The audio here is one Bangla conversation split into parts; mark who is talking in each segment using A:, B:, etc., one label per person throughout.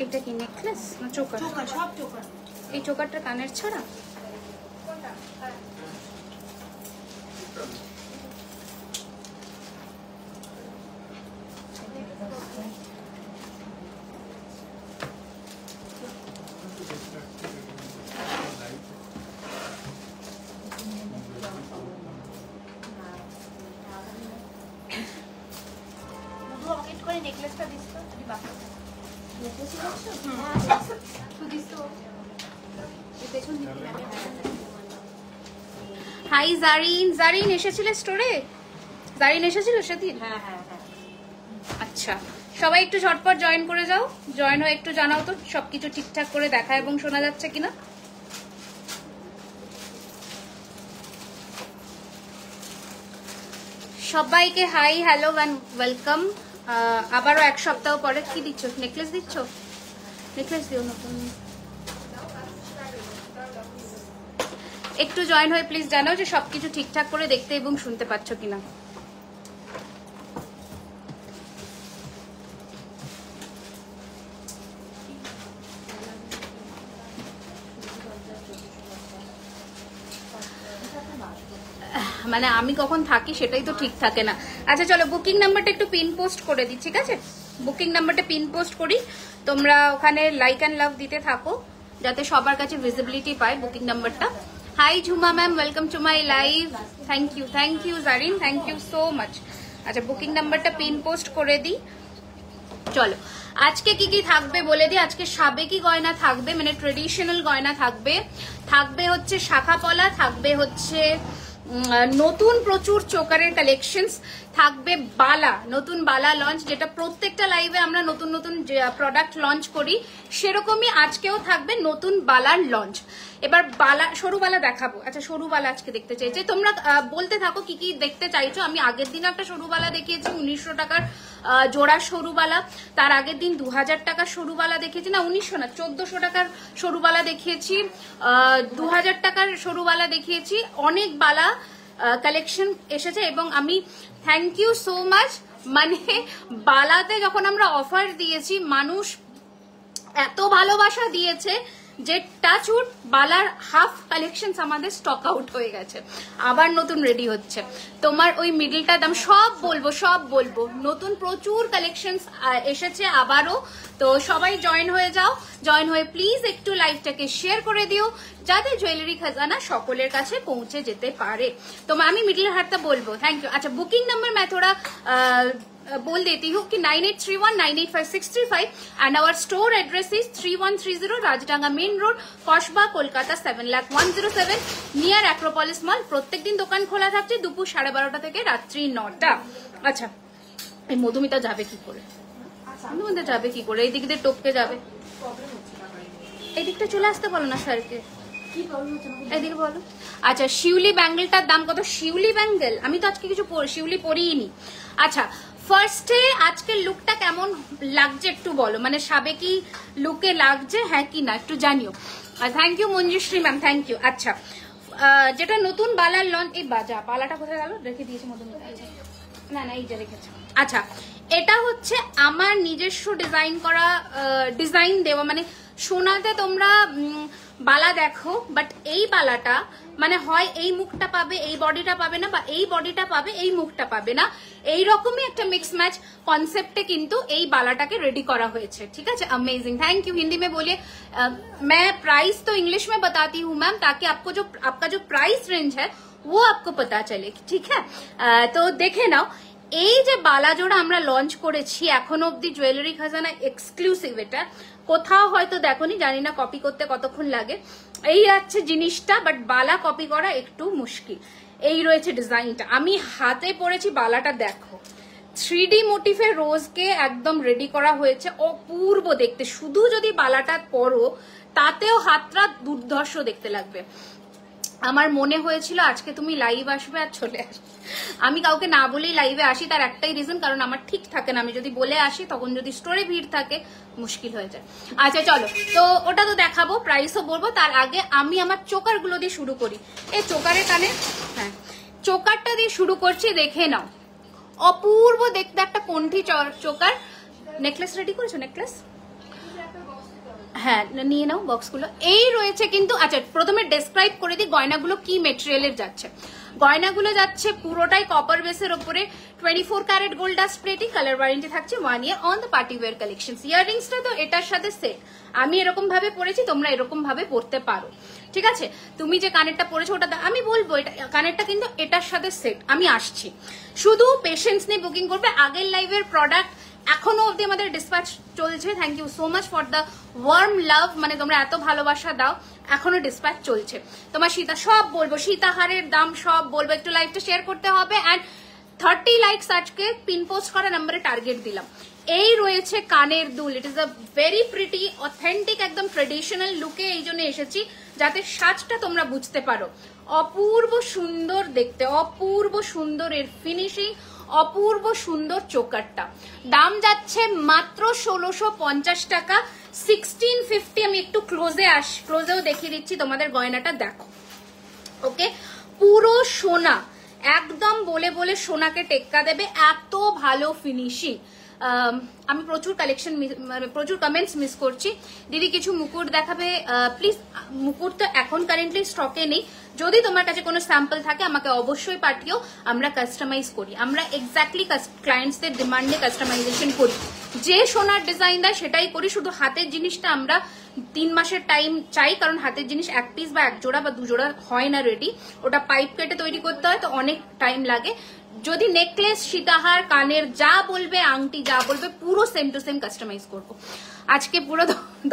A: এটা কি নেকলেস না চোকার?
B: চোকার, সব চোকার।
A: এই চোকারটা কানের ছড়া? নেকলেসটা দিস তো, যদি বাকি নেকলেসই করছো? তুই দিস তো এই পেছন দিকে। হাই জারিন, জারিন এসেছিলে স্টোরে? জারিন এসেছিল সেদিন?
B: হ্যাঁ হ্যাঁ হ্যাঁ।
A: আচ্ছা, সবাই একটু ঝটপট জয়েন করে যাও। জয়েন হয়ে একটু জানাও তো সবকিছু ঠিকঠাক করে দেখা এবং শোনা যাচ্ছে কিনা। সবাইকে হাই, হ্যালো অ্যান্ড ওয়েলকাম। আবারও এক সপ্তাহ পরে। কি দিচ্ছ? নেকলেস দিচ্ছ? নেকলেস দিও নতুন। একটু জয়েন হয়ে প্লিজ জানাও যে সবকিছু ঠিকঠাক করে দেখতে এবং শুনতে পাচ্ছ কিনা। মানে আমি কখন থাকি সেটাই তো ঠিক থাকে না। আচ্ছা চলো বুকিং নাম্বারটা একটু পিন পোস্ট করে দিই, ঠিক আছে? বুকিং নাম্বারটা পিন পোস্ট করি, তোমরা ওখানে লাইক অ্যান্ড লাভ দিতে থাকো যাতে সবার কাছে ভিজিবিলিটি পায় বুকিং নাম্বারটা। Hi Jhuma ma'am, welcome to my live. Thank you Zarin, thank you so much. আচ্ছা বুকিং নাম্বারটা পিন পোস্ট করে দিই। চলো আজকে কি কি থাকবে বলে দিই। আজকে সাবেকি গয়না থাকবে, মানে ট্রেডিশনাল গয়না থাকবে। থাকবে হচ্ছে শাখা পলা, থাকবে হচ্ছে নতুন প্রচুর চোকারের কালেকশনস, থাকবে বালা, নতুন বালা লঞ্চ, যেটা প্রত্যেকটা লাইভে আমরা নতুন নতুন প্রোডাক্ট লঞ্চ করি সেরকমই আজকেও থাকবে নতুন বালার লঞ্চ। এবার বালা, সরু বালা দেখাবো। আচ্ছা সরু বালা আজকে দেখতে চাইছে, তোমরা বলতে থাকো কি কি দেখতে চাইছো। আমি আগের দিন একটা সরু বালা দেখিয়েছি 1900 টাকার জোড়া সরুবালা, তার আগের দিন 2000 টাকার সরুবালা দেখেছি, না 1900 না 1400 টাকার সরুবালা দেখিয়েছি, 2000 টাকার সরুবালা দেখিয়েছি। অনেক বালা কালেকশন এসেছে এবং আমি থ্যাংক ইউ সো মাচ। মানে বালাতে যখন আমরা অফার দিয়েছি মানুষ এত ভালোবাসা দিয়েছে যে টাচউড বালার হাফ কালেকশনস আমাদের স্টক আউট হয়ে গেছে, আবার নতুন রেডি হচ্ছে। তোমার ওই মিডলটা দাম সব বলবো নতুন প্রচুর কালেকশনস এসেছে আবারও। তো সবাই জয়েন হয়ে যাও, জয়েন হয়ে প্লিজ একটু লাইভটাকে শেয়ার করে দিও যাতে জুয়েলারি খাজানা সকলের কাছে পৌঁছে যেতে পারে। তো আমি মিডল হারটা বলবো। Thank you. अच्छा बुकिंग नंबर मैं थोड़ा बोल देती हूँ कि 9831985635 and our store address is 3130 Rajdanga main road Kasba Kolkata 7,01,07 near Acropolis mall. प्रत्येक दिन দোকান খোলা থাকছে দুপুর 12:30 থেকে রাত্রি 9টা। আচ্ছা এই মধুমিতা যাবে কি করে? মধুমিতা যাবে কি করে? এই দিক দিয়ে টপকে যাবে, এই দিকটা চলে আসতে বলো না স্যারকে। এদিকে বলো। আচ্ছা শিউলি ব্যাঙ্গেলটার দাম কত? শিউলি ব্যাঙ্গেল আমি তো আজকে কিছু শিউলি পরিনি। আচ্ছা ফার্স্টে আজকের লুকটা কেমন লাগছে একটু বলো, মানে সাবেকি লুকে লাগছে হ্যাঁ কি না একটু জানিও। Thank you Manjushree ma'am, thank you. আচ্ছা যেটা নতুন বালার লঞ্চ, এই বাজা বালাটা কোথায় গেল? রেখে দিয়েছি মধুমিতা, না না এই যে রেখেছে। আচ্ছা এটা হচ্ছে আমার নিজস্ব ডিজাইন করা, ডিজাইন দেওয়া, মানে সোনাতে তোমরা বালা দেখো বাট এই বালাটা মানে হয় এই মুখটা পাবে এই বডিটা পাবে না, বা এই বডিটা পাবে এই মুখটা পাবে না, এইরকমই একটা মিক্স ম্যাচ কনसेप्टे কিন্তু এই বালাটাকে রেডি করা হয়েছে। ঠিক আছে, अमेजिंग, थैंक यू। हिंदी में बोलिए, मैं प्राइस तो इंग्लिश में बताती हूँ मैम ताकि आपको जो आपका जो प्राइस रेंज है वो आपको पता चले। ठीक है, तो देखे नाओ এই যে বালা জোড়া আমরা লঞ্চ করেছি এখনো অব্দি জুয়েলারি খাজানা এক্সক্লুসিভ, এটা কোথাও হয়তো দেখোনি, জানি না কপি করতে কতক্ষণ লাগে। এই আছে জিনিসটা, বাট বালা কপি করা একটু মুশকিল। এই রয়েছে ডিজাইনটা, আমি হাতে পরেছি, বালাটা দেখো 3D মোটিফের রোজকে একদম রেডি করা হয়েছে, অপূর্ব দেখতে। শুধু যদি বালাটা পরো তাতেও হাতটা দুর্ধর্ষ দেখতে লাগবে। আমার মনে হয়েছিল আজকে তুমি লাইভ আসবে আর চলে আসবে। আমি কাউকে না বলেই লাইভে আসি, তার একটাই রিজন, কারণ আমার ঠিক থাকে না। আমি যদি বলে আসি তখন যদি স্টোরে ভিড় থাকে মুশকিল হয়ে যায়। আচ্ছা চলো, তো ওটা তো দেখাবো, প্রাইসও বলবো। তার আগে আমি আমার চোকার গুলো দিয়ে শুরু করি। এই চোকারের কানে, হ্যাঁ চোকারটা দিয়ে শুরু করছি, দেখে নাও অপূর্ব দেখতে একটা কণ্ঠি চোকার। নেকলেস রেডি করেছো? নেকলেস হ্যাঁ নিয়ে নাও বক্সগুলো। এই রয়েছে কিন্তু, আচ্ছা প্রথমে ডেসক্রাইব করে দিই গয়নাগুলো কি মেটেরিয়ালের যাচ্ছে। গয়নাগুলো যাচ্ছে পুরোটাই কপার বেসের ওপরে 24 carat gold dust plating, colour warranty থাকছে 1 year on the party wear collection. ইয়াররিংসটা তো এটার সাথে সেট, আমি এরকম ভাবে পরেছি, তোমরা এরকম ভাবে পরতে পারো, ঠিক আছে। তুমি যে কানেরটা পরেছো ওটা আমি বলবো এটা কানেরটা কিন্তু এটার সাথে সেট। আমি আসছি, শুধু পেশেন্স নিয়ে বুকিং করবে। আগের লাইভের প্রোডাক্ট এখনো অবধি আমাদের ডিসপ্যাচ চলছে। Thank you so much for the warm love, মানে তোমরা এত ভালোবাসা দাও, এখনো ডিসপ্যাচ চলছে। তোমার সীতা সব বলবো, সীতাহারের দাম সব বলবো। একটু লাইভটা শেয়ার করতে হবে অ্যান্ড 30 লাইকস আজকে পিন পোস্ট করা নাম্বারে টার্গেট দিলাম। এই রয়েছে কানের দুল, it is a very pretty authentic একদম ট্রেডিশনাল লুকে এই জন্য এসেছি যাতে সাজটা তোমরা বুঝতে পারো। অপূর্ব সুন্দর দেখতে, অপূর্ব সুন্দর এর ফিনিশিং, অপূর্ব সুন্দর চোকারটা। দাম যাচ্ছে মাত্র 1650 টাকা, 1650। আমি একটু ক্লোজেও দেখিয়ে দিচ্ছি তোমাদের গয়নাটা দেখো। ওকে, পুরো সোনা, একদম বলে বলে সোনাকে টেক্কা দেবে, এত ভালো ফিনিশিং। আমি প্রচুর কালেকশন প্রচুর কমেন্টস মিস করছি। দিদি কিছু মুকুট দেখাবে প্লিজ। মুকুট তো এখন কারেন্টলি স্টকে নেই, যদি তোমার কাছে কোনো স্যাম্পল থাকে আমাকে অবশ্যই পাঠিও, আমরা কাস্টমাইজ করি। আমরা এক্স্যাক্টলি ক্লায়েন্টসদের ডিমান্ডে কাস্টমাইজেশন করি, যে সোনার ডিজাইন দেয় সেটাই করি। শুধু হাতের জিনিসটা আমরা 3 মাসের টাইম চাই, কারণ হাতের জিনিস এক পিস বা এক জোড়া বা 2 জোড়া হয় না রেডি, ওটা পাইপ কেটে তৈরি করতে হয়, তো অনেক টাইম লাগে। যদি নেকলেস, সীতাহার, কানের যা বলবে, আংটি যা বলবে, পুরো সেম টু সেম কাস্টমাইজ করবো। আজকে পুরো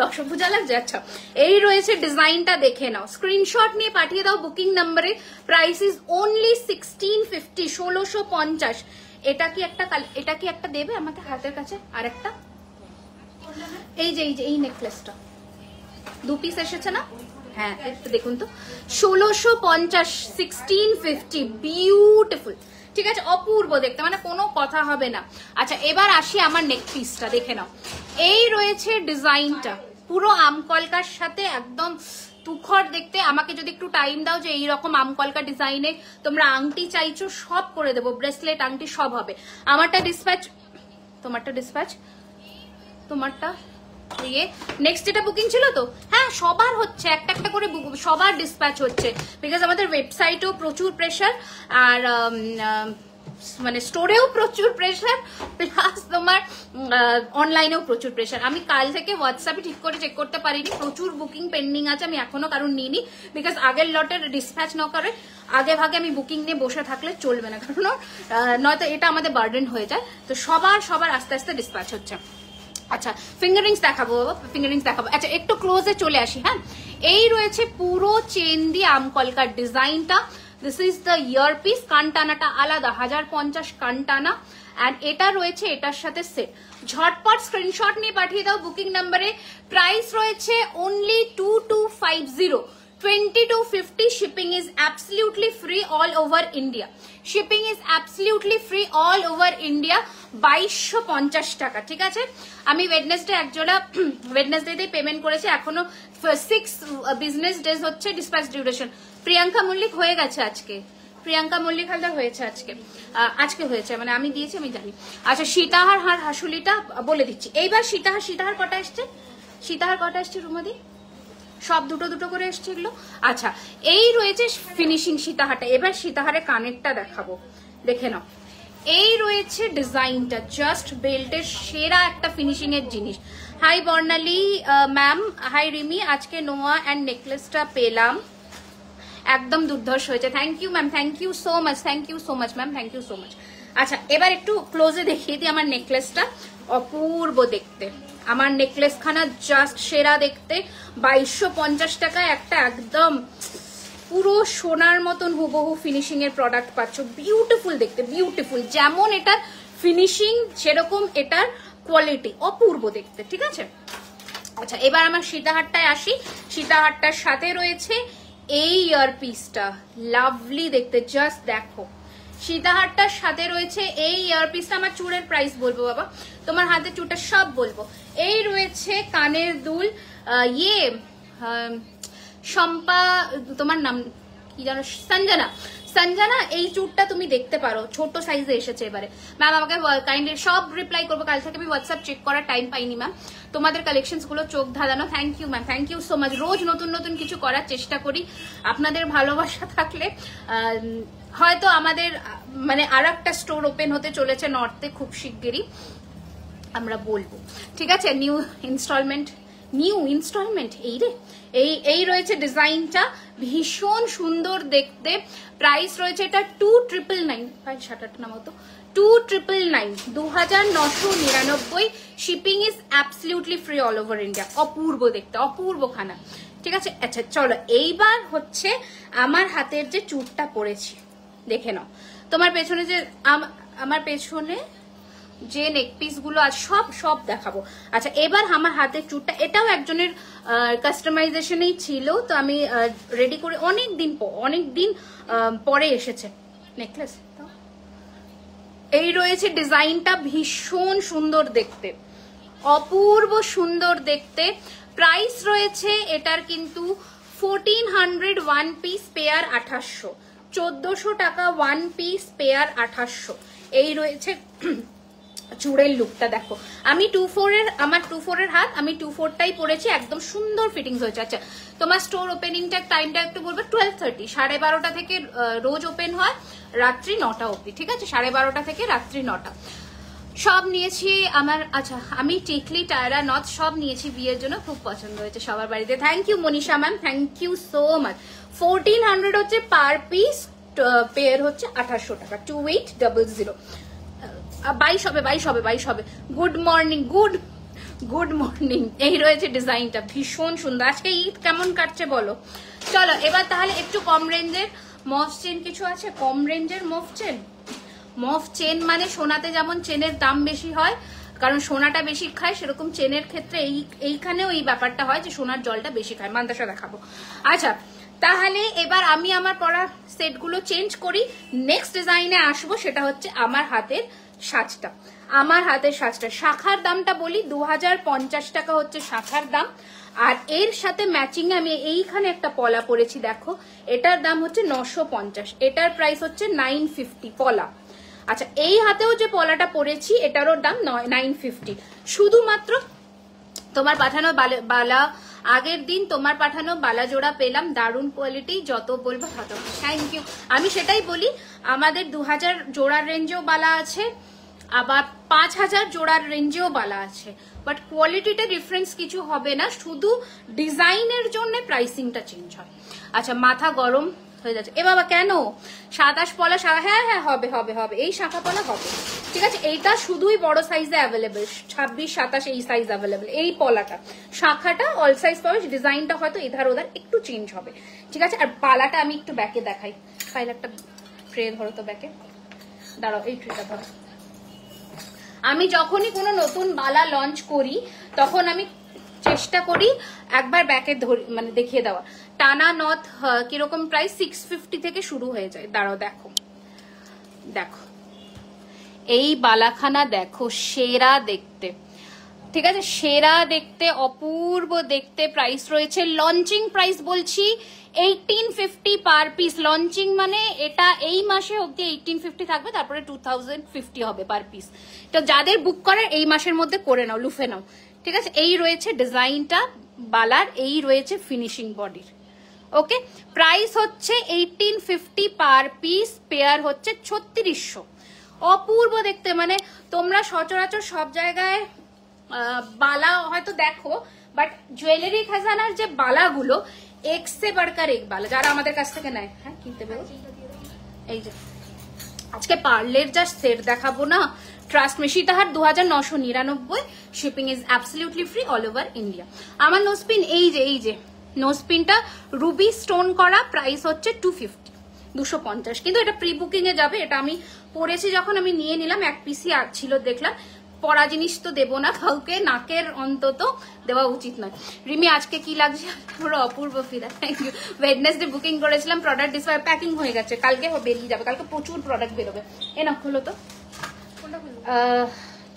A: দশভুজা লাগছে। আচ্ছা, এই রয়েছে ডিজাইনটা, দেখে নাও, স্ক্রিনশট নিয়ে পাঠিয়ে দাও বুকিং নাম্বারে। Price is only 1650, 1650। এটা কি একটা দেবে আমাকে হাতের কাছে, আর একটা এই যে এই নেকলেসটা 2 পিস এসেছে না, হ্যাঁ দেখুন তো, 1650, 1650, বিউটিফুল, ঠিক আছে, অপূর্ব দেখতে, মানে কোনো কথা হবে না। আচ্ছা এবার আসি আমার নেক পিসটা, দেখে নাও। এই রয়েছে ডিজাইনটা, পুরো আমকলকার সাথে একদম তুখর দেখতে। আমাকে যদি একটু টাইম দাও যে এইরকম আমকলকা ডিজাইনে তোমরা আংটি চাইছো, সব করে দেবো, ব্রেসলেট, আংটি সব হবে। আমারটা ডিসপ্যাচ, তোমারটা ডিসপ্যাচ, তোমারটা ইয়ে নেক্সট এটা বুকিং ছিল তো, হ্যাঁ সবার হচ্ছে, একটা একটা করে সবার ডিসপ্যাচ হচ্ছে, বিকজ আমাদের ওয়েবসাইটেও প্রচুর প্রেশার, আর মানে স্টোরেও প্রচুর প্রেশার, প্লাস তোমার অনলাইনেও প্রচুর প্রেশার। আমি কাল থেকে হোয়াটসঅ্যাপে ঠিক করে চেক করতে পারিনি, প্রচুর বুকিং পেন্ডিং আছে, আমি এখনো কারণ নিইনি, বিকজ আগের লটের ডিসপ্যাচ না করে আগে ভাগে আমি বুকিং নিয়ে বসে থাকলে চলবে না, কারণ নয়তো এটা আমাদের বার্ডেন হয়ে যায়। তো সবার আস্তে আস্তে ডিসপ্যাচ হচ্ছে। আচ্ছা ফিঙ্গারিংস দেখাবো, ফিঙ্গারিংস দেখাবো। আচ্ছা একটু ক্লোজে চলে আসি। হ্যাঁ, এই রয়েছে পুরো চেন দিয়ে আমকলকার ডিজাইনটা। দিস ইজ দ্য ইয়ারপিস, কানটানাটা আলাদা, 1050 কানটানা, অ্যান্ড এটা রয়েছে এটার সাথে সেট। ঝটপট স্ক্রিনশট নিয়ে পাঠিয়ে দাও বুকিং নাম্বারে। প্রাইস রয়েছে only 2250, 2250। Shipping is absolutely free all over India, shipping is absolutely free all over India. 2250 টাকা, ঠিক আছে। আমি ওয়েডনেসডে একজোড়া ওয়েডনেসডেতেই পেমেন্ট করেছি, এখনো 6 বিজনেস ডেজ হচ্ছে ডিসপ্যাচ ডিউরেশন। প্রিয়াঙ্কা মল্লিক হয়ে গেছে আজকে, প্রিয়াঙ্কা মল্লিক হালদার হয়েছে আজকে হয়েছে, মানে আমি দিয়েছি, আমি জানি। আচ্ছা সীতাহার হাসুলিটা বলে দিচ্ছি এইবার। সীতাহার কটা এসছে, সীতাহার কটা এসছে রুমদি, সব দুটো দুটো করে এসছে এগুলো। আচ্ছা এই রয়েছে ফিনিশিং সীতাহারটা। এবার সীতাহারের কানেরটা দেখাবো, দেখে নাও। এই রয়েছে ডিজাইনটা, জাস্ট বেল্টের সেরা একটা ফিনিশিং এর জিনিস। Hi Barnali ma'am, hi Rimi, আজকে নোয়া অ্যান্ড নেকলেসটা পেলাম, একদম দুর্ধর্ষ হয়েছে। Thank you ma'am, thank you so much, thank you so much ma'am, thank you so much. আচ্ছা এবার একটু ক্লোজে দেখিয়ে দিই আমার নেকলেসটা, অপূর্ব দেখতে। আমার নেকলেস খানা জাস্ট সেরা দেখতে, 2250 টাকায় একটা একদম পুরো সোনার মতন হুবহু ফিনিশিং এর প্রোডাক্ট পাচ্ছ। বিউটিফুল দেখতে, বিউটিফুল, যেমন এটার ফিনিশিং সেরকম এটার কোয়ালিটি, অপূর্ব দেখতে, ঠিক আছে। আচ্ছা এবার আমার সীতাহারটায় আসি। সীতাহারটার সাথে রয়েছে এই ইয়ারপিসটা, লাভলি দেখতে, জাস্ট দেখো। সীতাহারটার সাথে রয়েছে এই ইয়ারপিসটা। আমার চুড়ের প্রাইস বলবো বাবা, তোমার হাতে চুড়টা সব বলবো। এই রয়েছে কানের দুল, শম্পা, তোমার নাম কি জানো, সঞ্জনা, সঞ্জনা এই চুটটা তুমি দেখতে পারো, ছোট সাইজে এসেছে এবারে। ম্যাম আমাকে কাইন্ডলি সব রিপ্লাই করবো, কাল থেকে আমি হোয়াটসঅ্যাপ চেক করার টাইম পাইনি ম্যাম। তোমাদের কালেকশনস গুলো চোখ ধাঁধানো, thank you ma'am, thank you so much. রোজ নতুন নতুন কিছু করার চেষ্টা করি, আপনাদের ভালোবাসা থাকলে হয়তো আমাদের মানে আর একটা স্টোর ওপেন হতে চলেছে নর্থে খুব শিগগিরই, আমরা বলবো, ঠিক আছে। নিউ ইনস্টলমেন্ট এই রে, এই রয়েছে ডিজাইনটা, ভীষণ সুন্দর দেখতে। প্রাইস রয়েছে এটা 2999, ভাই শাটারটা নামাও তো, 2999, 2999। Shipping is absolutely free all over India. অপূর্ব দেখতে, অপূর্ব খানা, ঠিক আছে। আচ্ছা চলো, এইবার হচ্ছে আমার হাতের যে চুটটা পরেছি দেখে নাও। তোমার পেছনে যে আমার পেছনে যে নেক পিস গুলো আছে সব দেখাবো। আচ্ছা এবার আমার হাতের চুটটা, এটাও একজনের কাস্টমাইজেশনেই ছিল, তো আমি রেডি করে অনেক দিন পরে এসেছে নেকলেস। এই রয়েছে ডিজাইনটা, ভীষণ সুন্দর দেখতে, অপূর্ব সুন্দর দেখতে। প্রাইস রয়েছে এটার কিন্তু 1400, ওয়ান পিস পেয়ার 2800, 1400 টাকা ওয়ান পিস পেয়ার 2800। এই রয়েছে চুড়ের লুকটা দেখো। আমি 24 আমার 24 হাত, আমি 24টাই পরেছি, একদম সুন্দর ফিটিংস হয়েছে। আচ্ছা তোমার স্টোর ওপেনিংটা টাইমটা একটু বলবে। 12:30, 12:30 থেকে রোজ ওপেন হয়, রাত্রি 9টা অবধি, ঠিক আছে। 12:30 থেকে রাত্রি 9টা। সব নিয়েছি আমার, আচ্ছা আমি টিকলি, টায়রা, নথ সব নিয়েছি বিয়ের জন্য, খুব পছন্দ হয়েছে সবার বাড়িতে। Thank you Manisha ma'am, thank you so much. 1400 হচ্ছে পার পিস, পেয়ার হচ্ছে 2800 টাকা, 2800। 22 হবে। Good morning. এই রয়েছে ডিজাইনটা, ভীষণ সুন্দর। আজকে ঈদ কেমন কাটছে বলো। চলো এবার তাহলে একটু কম রেঞ্জের মফ চেন কিছু আছে, কম রেঞ্জের মফ চেন মানে সোনাতে যেমন চেনের দাম বেশি হয় কারণ সোনাটা বেশি খায়, সেরকম চেনের ক্ষেত্রে এইখানেও এই ব্যাপারটা হয় যে সোনার জলটা বেশি খায়। মান্দাসা দেখাবো। আচ্ছা তাহলে এবার আমি আমার পরা সেটগুলো চেঞ্জ করি, নেক্সট ডিজাইনে আসবো, সেটা হচ্ছে আমার হাতের সাজটা। শাখার দামটা বলি, 2050 টাকা হচ্ছে শাখার দাম। আর এর সাথে ম্যাচিং আমি এইখানে একটা পলা পরেছি দেখো, এটার দাম হচ্ছে 950, এটার প্রাইস হচ্ছে 950 পলা। আচ্ছা এই হাতেও যে পলাটা পরেছি এটারও দাম 950। শুধুমাত্র তোমার পাঠানো বালা, আগের দিন তোমার পাঠানো বালা জোড়া পেলাম, দারুণ কোয়ালিটি, যত বলবো তত। Thank you. আমি সেটাই বলি, আমাদের 2000 জোড়ার রেঞ্জেও বালা আছে, আবার 5000 জোড়ার রেঞ্জেও বালা আছে, বাট কোয়ালিটিটা ডিফারেন্স কিছু হবে না, শুধু ডিজাইনের জন্য প্রাইসিংটা চেঞ্জ হয়। আচ্ছা মাথা গরম হয়ে যাচ্ছে, এ বাবা কেন 27 পলা? হ্যাঁ হবে, এই শাখা পলা হবে, ঠিক আছে। এইটা শুধুই বড় সাইজে অ্যাভেলেবেল, 26, 27 এই সাইজ অ্যাভেলেবেল। এই পলাটা, শাখাটা অল সাইজ পাবে, ডিজাইনটা হয়তো এধার ওধার একটু চেঞ্জ হবে, ঠিক আছে। আর পালাটা আমি একটু ব্যাকে দেখাই, ফাইল একটা ট্রে ধরো তো ব্যাকে, দাঁড়াও এই ট্রেটা ধরো। আমি যখনই কোনো নতুন বালা লঞ্চ করি তখন আমি চেষ্টা করি একবার ব্যাকে মানে দেখিয়ে দেওয়া। টানা নথ কিরকম প্রাইস, 650 থেকে শুরু হয়ে যায়। দাঁড়াও দেখো এই বালাখানা দেখো, সেরা দেখতে, ঠিক আছে, সেরা দেখতে, অপূর্ব দেখতে। প্রাইস রয়েছে, লঞ্চিং প্রাইস বলছি 1850 পার পিস। লঞ্চিং মানে এটা এই মাসে অব্দি 1850 থাকবে, তারপরে 2050 হবে পার পিস। তো যাদের বুক করে এই মাসের মধ্যে করে নাও, লুফে নাও, ঠিক আছে। এই রয়েছে ডিজাইনটা বালার, এই রয়েছে ফিনিশিং বডির। ওকে, প্রাইস হচ্ছে 1850 পার পিস, পেয়ার হচ্ছে 3600। অপূর্ব দেখতে, মানে তোমরা সচরাচর সব জায়গায় বালা হয়তো দেখো, বাট জুয়েলারি খাজানার যে বালাগুলো এক সে বাড়কার এক বালা, যারা আমাদের কাছ থেকে নেয়। হ্যাঁ কিনতে পারো। এই যে আজকে পার্লের যা সেট দেখাবো না, ট্রাস্ট মি, সীতাহার 2999, shipping is absolutely free all over India. আমার নোজপিন এই যে নোজপিনটা রুবি স্টোন করা, প্রাইস হচ্ছে 250, কিন্তু এটা প্রি বুকিং এ যাবে। এটা আমি পরেছি যখন আমি নিয়ে নিলাম, এক পিসি ছিল, দেখলাম পরা জিনিস তো দেবো না কাউকে, নাকের অন্তত দেওয়া উচিত নয়। রিমি আজকে কি লাগছে, পুরো অপূর্ব ফিদা, থ্যাংক ইউ। ওয়েডনেসডে বুকিং করেছিলাম, প্রোডাক্ট ডিসপ্যাচ প্যাকিং হয়ে গেছে, কালকে বেরিয়ে যাবে, কালকে প্রচুর প্রোডাক্ট বেরোবে। এ না খোলো তো,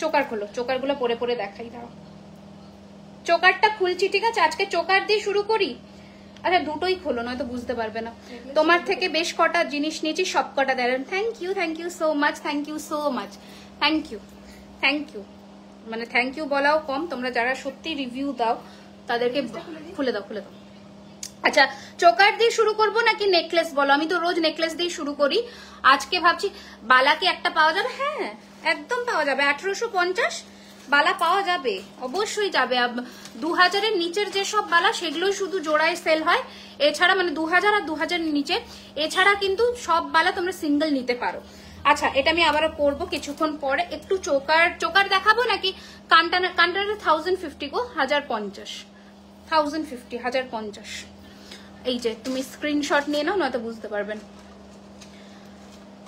A: চোকার খোলো, চোকারগুলো পরে পরে দেখাই। দাঁড়াও চোকারটা খুলছি, ঠিক আছে। আজকে চোকার দিয়ে শুরু করি। আচ্ছা দুটোই খোলো, নয়তো বুঝতে পারবে না। তোমার থেকে বেশ কটা জিনিস নিয়েছি, সব কটা দেন। Thank you so much, thank you so much, thank you. মানে থ্যাংক ইউ বলাও কম, তোমরা যারা সত্যি রিভিউ দাও তাদেরকে খুলে দাও। আচ্ছা চোকার দিয়ে শুরু করবো নাকি নেকলেস বলো? আমি তো রোজ নেকলেস দিয়ে শুরু করি, আজকে ভাবছি বালা কি একটা পাওয়া যাবে? হ্যাঁ একদম পাওয়া যাবে, 1850 বালা পাওয়া যাবে, অবশ্যই যাবে। 2000-এর নিচের যেসব বালা সেগুলোই শুধু জোড়ায় সেল হয়, এছাড়া মানে 2000 আর 2000-এর নিচে, এছাড়া কিন্তু সব বালা তোমরা সিঙ্গেল নিতে পারো। আচ্ছা এটা আমি আবারও করবো কিছুক্ষণ পরে। একটু চোকার দেখাবো নাকি কানটানা? 1050 গো, 1050, 1050। এই যে তুমি স্ক্রিনশট নিয়ে নাও, নয়তো বুঝতে পারবেন,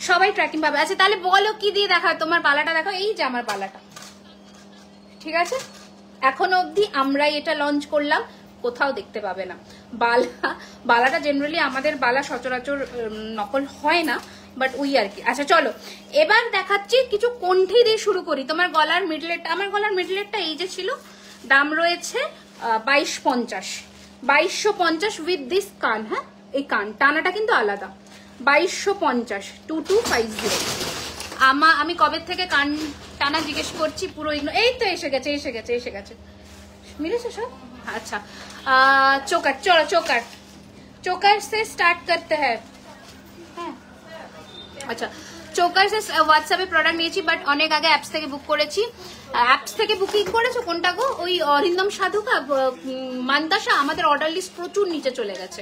A: সবাই ট্র্যাকিং পাবে। আচ্ছা তাহলে বলো কি দিয়ে দেখাও, তোমার বালাটা দেখো। এই যে আমার বালাটা, ঠিক আছে? এখনো অবধি আমরাই এটা লঞ্চ করলাম, কোথাও দেখতে পাবে না। বালাটা জেনারেলি আমাদের বালা সচরাচর নকল হয় না, বাট ওই আর কি। আচ্ছা চলো এবার দেখাচ্ছি কিছু কণ্ঠি দিয়ে শুরু করি। তোমার গলার মিডলেটটা, আমার গলার মিডলেটটা এই যে ছিল, দাম রয়েছে 2250 উইথ দিস কান। হ্যাঁ এই কান টানাটা কিন্তু আলাদা, 2250, 2250। আমি কবে থেকে কান টানা জিজ্ঞেস করছি, পুরো ইগনো। এই তো এসে গেছে মিলেছে সব। আচ্ছা চলো চোকার সে স্টার্ট করতে হ্যাঁ। আচ্ছা চোকার সে হোয়াটসঅ্যাপে প্রোডাক্ট নিয়েছি, বাট অনেক আগে অ্যাপস থেকে বুক করেছি। অ্যাপস থেকে বুকিং করেছো কোনটা গো? ওই অরিন্দম সাধুকা মান্দাসা, আমাদের অর্ডার লিস্ট প্রচুর নিচে চলে গেছে,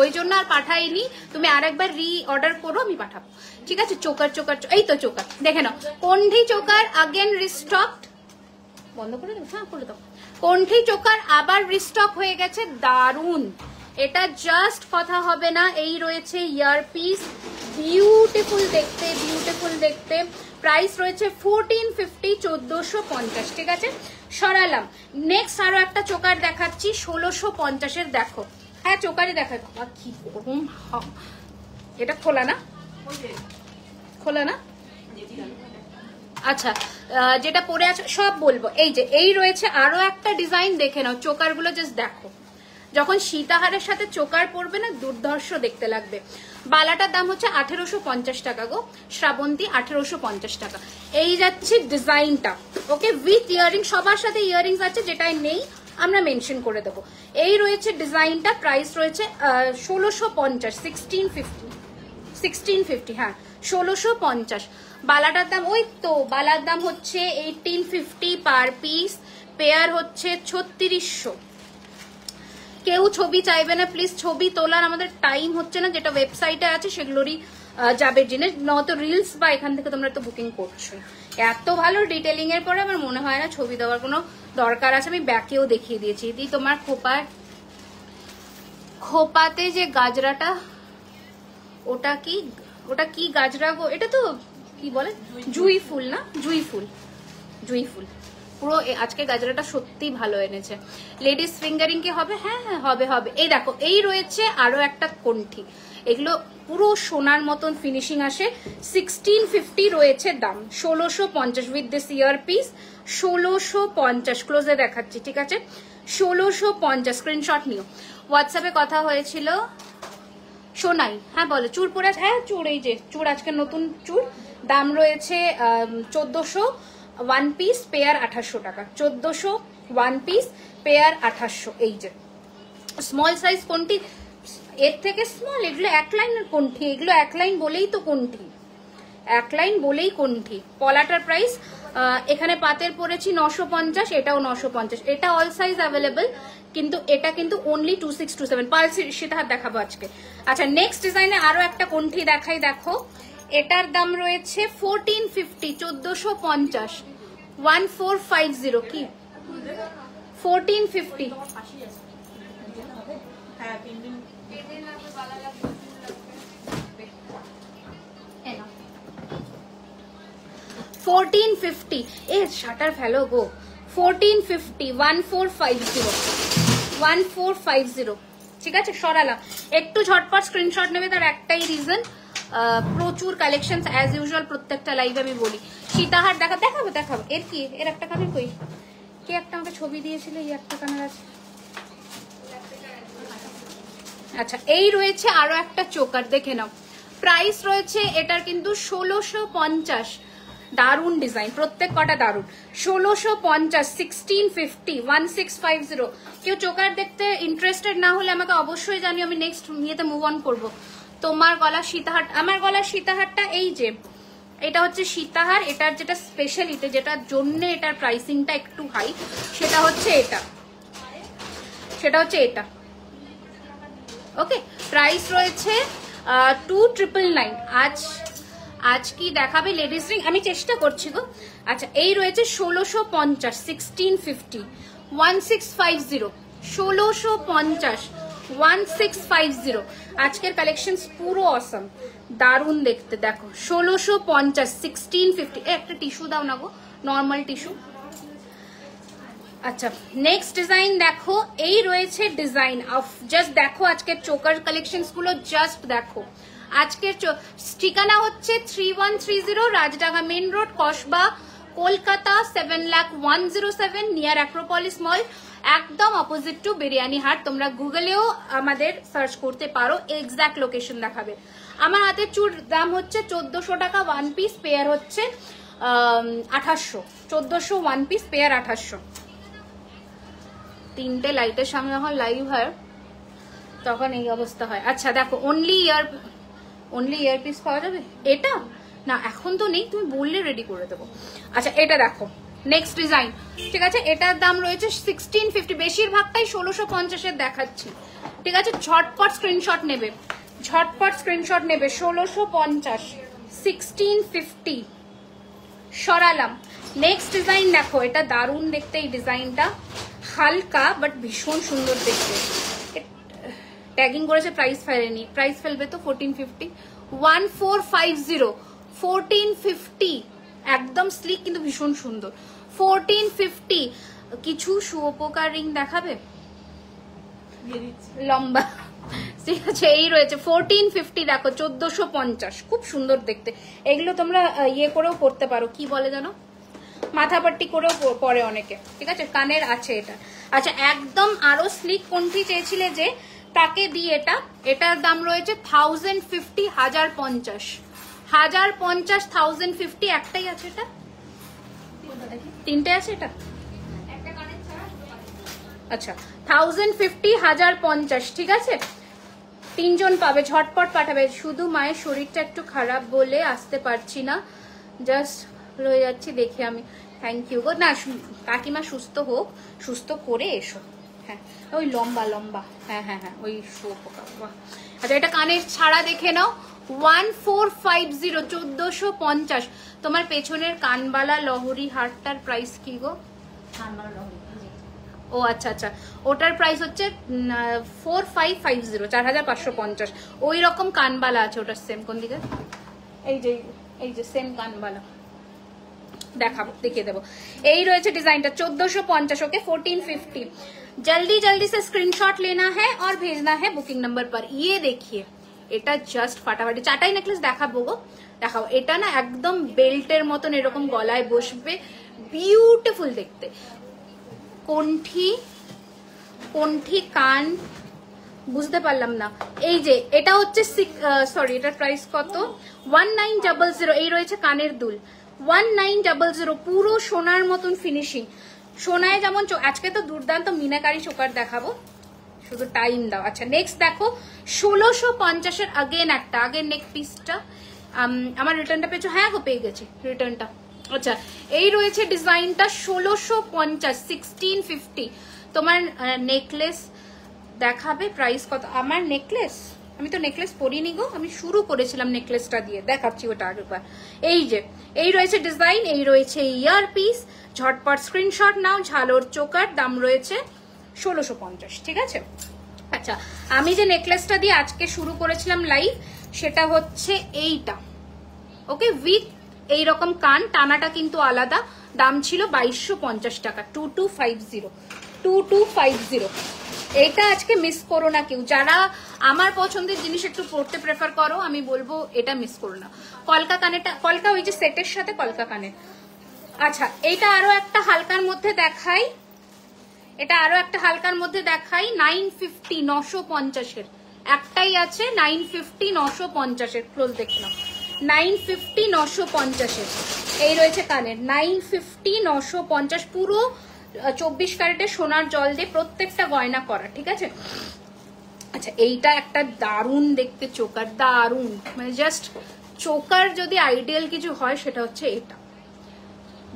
A: ওই জন্য আর পাঠাইনি। তুমি আরেকবার রি অর্ডার করো, আমি পাঠাবো, ঠিক আছে? চোকার এই তো চোকার দেখে নাও, কণ্ঠি চোকার আগেন রিস্টকড। বন্ধ করে দেবো? হ্যাঁ করে দাও। কণ্ঠি চোকার আবার রিস্টক হয়ে গেছে, দারুন। এটা জাস্ট কথা হবে না। এই রয়েছে ইয়ারপিস, বিউটিফুল দেখতে। প্রাইস রয়েছে 1450, 1450, ঠিক আছে? সরালাম। নেক্সট আরো একটা চোকার দেখাচ্ছি 1650-এর। দেখো, হ্যাঁ চোকারই দেখায়। বাবা কি গরম, এটা খোলা না? আচ্ছা যেটা পরে আছে সব বলবো। এই যে এই রয়েছে আরো একটা ডিজাইন, দেখে নাও। চোকার গুলো জাস্ট দেখো, যখন সীতাহারের সাথে চোকার পরবে না, দুর্ধর্ষ দেখতে লাগবে। বালাটার দাম হচ্ছে 1850 টাকা গো, শ্রাবন্তী 1850 টাকা। এই যাচ্ছে ডিজাইনটা, ওকে, উইথ ইয়ারিং, সবার সাথে ইয়ারিংস আছে, যেটাই নেই আমরা মেনশন করে দেবো। এই রয়েছে ডিজাইনটা, প্রাইস রয়েছে 1650, 1650, হ্যাঁ 1650। বালাটার দাম ওই তো, বালার দাম হচ্ছে 1850 পার পিস, পেয়ার হচ্ছে 3600। কেউ ছবি চাইবে না প্লিজ, ছবি তোলার আমাদের টাইম হচ্ছে না, যেটা ওয়েবসাইটে আছে সেগুলোরই যাবে জিনিস, নয়তো রিলস বা এখান থেকে তোমরা তো বুকিং করছো। এত ভালো ডিটেলিং এর পরে আমার মনে হয় না ছবি দেওয়ার কোনো দরকার আছে। আমি ব্যাকেও দেখিয়ে দিয়েছি। দিদি তোমার খোপাতে যে গাজরাটা, ওটা কি গাজরা গো? এটা তো কি বলে, জুই ফুল না? জুই ফুল পুরো। আজকে গাজরাটা সত্যি ভালো এনেছে। লেডিস ফিঙ্গারিং কি হবে? হ্যাঁ হবে। এই দেখো, এই রয়েছে আরো একটা কণ্ঠি, এগুলো পুরো সোনার মতন ফিনিশিং আসে। 1650 রয়েছে দাম, 1650 উইথ দিস ইয়ার পিস, 1650। ক্লোজে দেখাচ্ছি, ঠিক আছে? 1650, স্ক্রিনশট নিও। হোয়াটসঅ্যাপে কথা হয়েছিল সোনাই, হ্যাঁ বলো। চুর পরে, হ্যাঁ চুর, এই যে চুর, আজকে নতুন চুর, দাম রয়েছে 1400, 1 পিস, পেয়ার 2800 টাকা। 1400 1 পিস, পেয়ার 2800। এই যে স্মল সাইজ কোনটি, এর থেকে স্মল, এগুলো এক লাইনের কোনটি, এগুলো এক লাইন বলেই তো কোনটি, এক লাইন বলেই কোনটি। পলাটার প্রাইস এখানে পাতের পরেছি 950, এটাও 950। এটা অল সাইজ অ্যাভেলেবল, কিন্তু এটা কিন্তু অনলি 2627। পালস সেটা দেখাবো আজকে। আচ্ছা নেক্সট ডিজাইনে আরো একটা কোনটি দেখাই, দেখো। এটার দাম রয়েছে 1450, 1450, 1450। কি 1450? 1450, এ শাটার ফেলো গো। 1450, 1450, ঠিক আছে? সরালাম। একটু ঝটপট স্ক্রিনশট নেবে, তার একটাই রিজন, প্রচুর কালেকশন অ্যাজ ইউজুয়াল, প্রত্যেকটা লাইভে আমি বলি। সীতাহার দেখাবো। এর একটা কানের কই, কে একটা আমাকে ছবি দিয়েছিল, এই একটা কানের আছে। আচ্ছা এই রয়েছে আরো একটা চোকার, দেখে নাও। প্রাইস রয়েছে এটার কিন্তু 1650। দারুন ডিজাইন, প্রত্যেক কটা দারুন। 1650, 1650, 1650। কেউ চোকার দেখতে ইন্টারেস্টেড না হলে আমাকে অবশ্যই জানিও, আমি নেক্সট ইয়েতে মুভ অন করবো। তোমার গলা সীতাহার, আমার গলার সীতাহারটা এই যে, এটা হচ্ছে সীতাহার। এটার যেটা স্পেশালিটি, যেটার জন্য এটার প্রাইসিংটা একটু হাই, সেটা হচ্ছে এটা, সেটা হচ্ছে এটা। ওকে, প্রাইস রয়েছে 2999। আজ কি দেখাবে লেডিস রিং, আমি চেষ্টা করছি গো। আচ্ছা এই রয়েছে 1650, 1650, 1650, 1650, 1650। আজকের কালেকশন পুরো অসম, দারুন দেখতে। দেখো 1650, 1650। একটা টিস্যু দাও না গো, নর্মাল টিস্যু। আচ্ছা নেক্সট ডিজাইন দেখো, এই রয়েছে ডিজাইন অফ, জাস্ট দেখো আজকের চোকার কালেকশনস গুলো, জাস্ট দেখো। আজকের ঠিকানা হচ্ছে 3130 Rajdanga main road, Kasba, Kolkata 7,01,07, near Acropolis mall, একদম অপোজিট টু বিরিয়ানি হাট। তোমরা গুগলেও আমাদের সার্চ করতে পারো, এক্সাক্ট লোকেশন দেখাবে। আমার হাতে চুর দাম হচ্ছে 1400 টাকা, ওয়ান পিস, পেয়ার হচ্ছে 2800। 1400 ওয়ান পিস, পেয়ার 2800। তিনটে লাইটের সামনে যখন লাইভ হয় তখন এই অবস্থা হয়। আচ্ছা দেখো, অনলি ইয়ারপিস পাওয়া যাবে। এটা না এখন তো নেই, তুমি বললে রেডি করে দেবো। আচ্ছা এটা দেখো নেক্সট ডিজাইন, ঠিক আছে। এটার দাম রয়েছে 1650, বেশিরভাগটাই 1650-এর দেখাচ্ছি, ঠিক আছে। ঝটপট স্ক্রিনশট নেবে, ঝটপট স্ক্রিনশট নেবে। 1650, 1650 সরালাম। নেক্সট ডিজাইন দেখো, এটা দারুণ দেখতে। এই ডিজাইনটা হালকা বাট ভীষণ সুন্দর দেখতে। ট্যাগিং করেছে, প্রাইস ফেলেনি, প্রাইস ফেলবে তো 1450, 1450, 1450। একদম স্লিক কিন্তু ভীষণ সুন্দর, 1450। কিছু শুয়োপোকার রিং দেখাবে লম্বা, ঠিক আছে। এই রয়েছে 1450, দেখো 1450, খুব সুন্দর দেখতে। এগুলো তোমরা ইয়ে করেও পড়তে পারো, কি বলে জানো, মাথাপাট্টি করেও পরে অনেকে, ঠিক আছে। কানের আছে এটা। আচ্ছা একদম আরো স্লিক কোনটি চেয়েছিলে যে, তাকে দিয়ে এটা, এটার দাম রয়েছে 1050, 1050, 1050, 1050। একটাই আছে এটা, তিনটে আছে এটা। আচ্ছা 1050, 1050, ঠিক আছে। তিনজন পাবে, ঝটপট পাঠাবে। শুধু মায়ের শরীরটা একটু খারাপ বলে আসতে পারছি না, জাস্ট রয়ে যাচ্ছি দেখে আমি। থ্যাংক ইউ গো। না কাকিমা সুস্থ হোক, সুস্থ করে এসো। হ্যাঁ ওই লম্বা লম্বা, হ্যাঁ হ্যাঁ হ্যাঁ ওই শুয়োপোকা। আচ্ছা এটা কানের ছাড়া দেখে নাও, 1450, 1450। তোমার পেছনের কানবালা লহরি হারটার প্রাইস কি গো? ও আচ্ছা আচ্ছা, ওটার প্রাইস হচ্ছে 4550, 4550। ওই রকম কানবালা আছে ওটার সেম। কোন দিকে? এই যে সেম কানবালা দেখাবো, দেখিয়ে দেবো। এই রয়েছে ডিজাইনটা 1450, ओके 1450। जल्दी जल्दी से स्क्रीनशॉट लेना है और भेजना है बुकिंग नंबर पर। ये देखिए এটা জাস্ট ফাটাফাটি। চাটাই নেকলেস দেখাবো গো, দেখাবো। এটা না একদম বেল্টের মতন এরকম গলায় বসবে, বিউটিফুল দেখতে। কোনঠি কোনঠি কান বুঝতে পারলাম না। এই যে এটা হচ্ছে সরি, এটার প্রাইস কত? 1900। এই রয়েছে কানের দুল, 1900, পুরো সোনার মতন ফিনিশিং। সোনায় যেমন, আজকে তো দুর্দান্ত মিনাকারি চোকার দেখাবো, শুধু টাইম দাও। আচ্ছা নেক্সট দেখো 1650-এর আগেন একটা, আগের নেক পিসটা। আমার রিটার্নটা পেয়েছো? হ্যাঁ গো পেয়ে গেছি রিটার্নটা। আচ্ছা এই রয়েছে ডিজাইনটা 1650, 1650। তোমার নেকলেস দেখাবে, প্রাইস কত? আমার নেকলেস, আমি তো নেকলেস পরিনি গো, আমি শুরু করেছিলাম নেকলেসটা দিয়ে, দেখাচ্ছি ওটা আরেকবার। এই যে এই রয়েছে ডিজাইন, এই রয়েছে ইয়ার পিস। ঝটপট স্ক্রিনশট নাও। ঝালোর চোকার, দাম রয়েছে 1650, ঠিক আছে। আচ্ছা আমি যে নেকলেসটা দিয়ে আজকে শুরু করেছিলাম লাইভ, সেটা হচ্ছে এইটা, ওকে, উইথ এইরকম কান, টানাটা কিন্তু আলাদা। দাম ছিল 2250 টাকা, 2250, 2250। এইটা আজকে মিস করো না কেউ। যারা আমার পছন্দের জিনিস একটু পড়তে প্রেফার করো, আমি বলবো এটা মিস করো না। কলকা কানেরটা, কলকা ওই যে সেটের সাথে কলকা কানের। আচ্ছা এটা আরো একটা হালকার মধ্যে দেখাই, এটা আরো একটা হালকার মধ্যে দেখাই, 950, 950-এর একটাই আছে 950 950 ক্লোজ দেখে নাও 950 950 এই রয়েছে কানের 950 950 পুরো 24 ক্যারেটের সোনার জল দিয়ে প্রত্যেকটা গয়না করা, ঠিক আছে। আচ্ছা এইটা একটা দারুণ দেখতে চোকার, দারুণ মানে জাস্ট চোকার যদি আইডিয়াল কিছু হয় সেটা হচ্ছে এটা,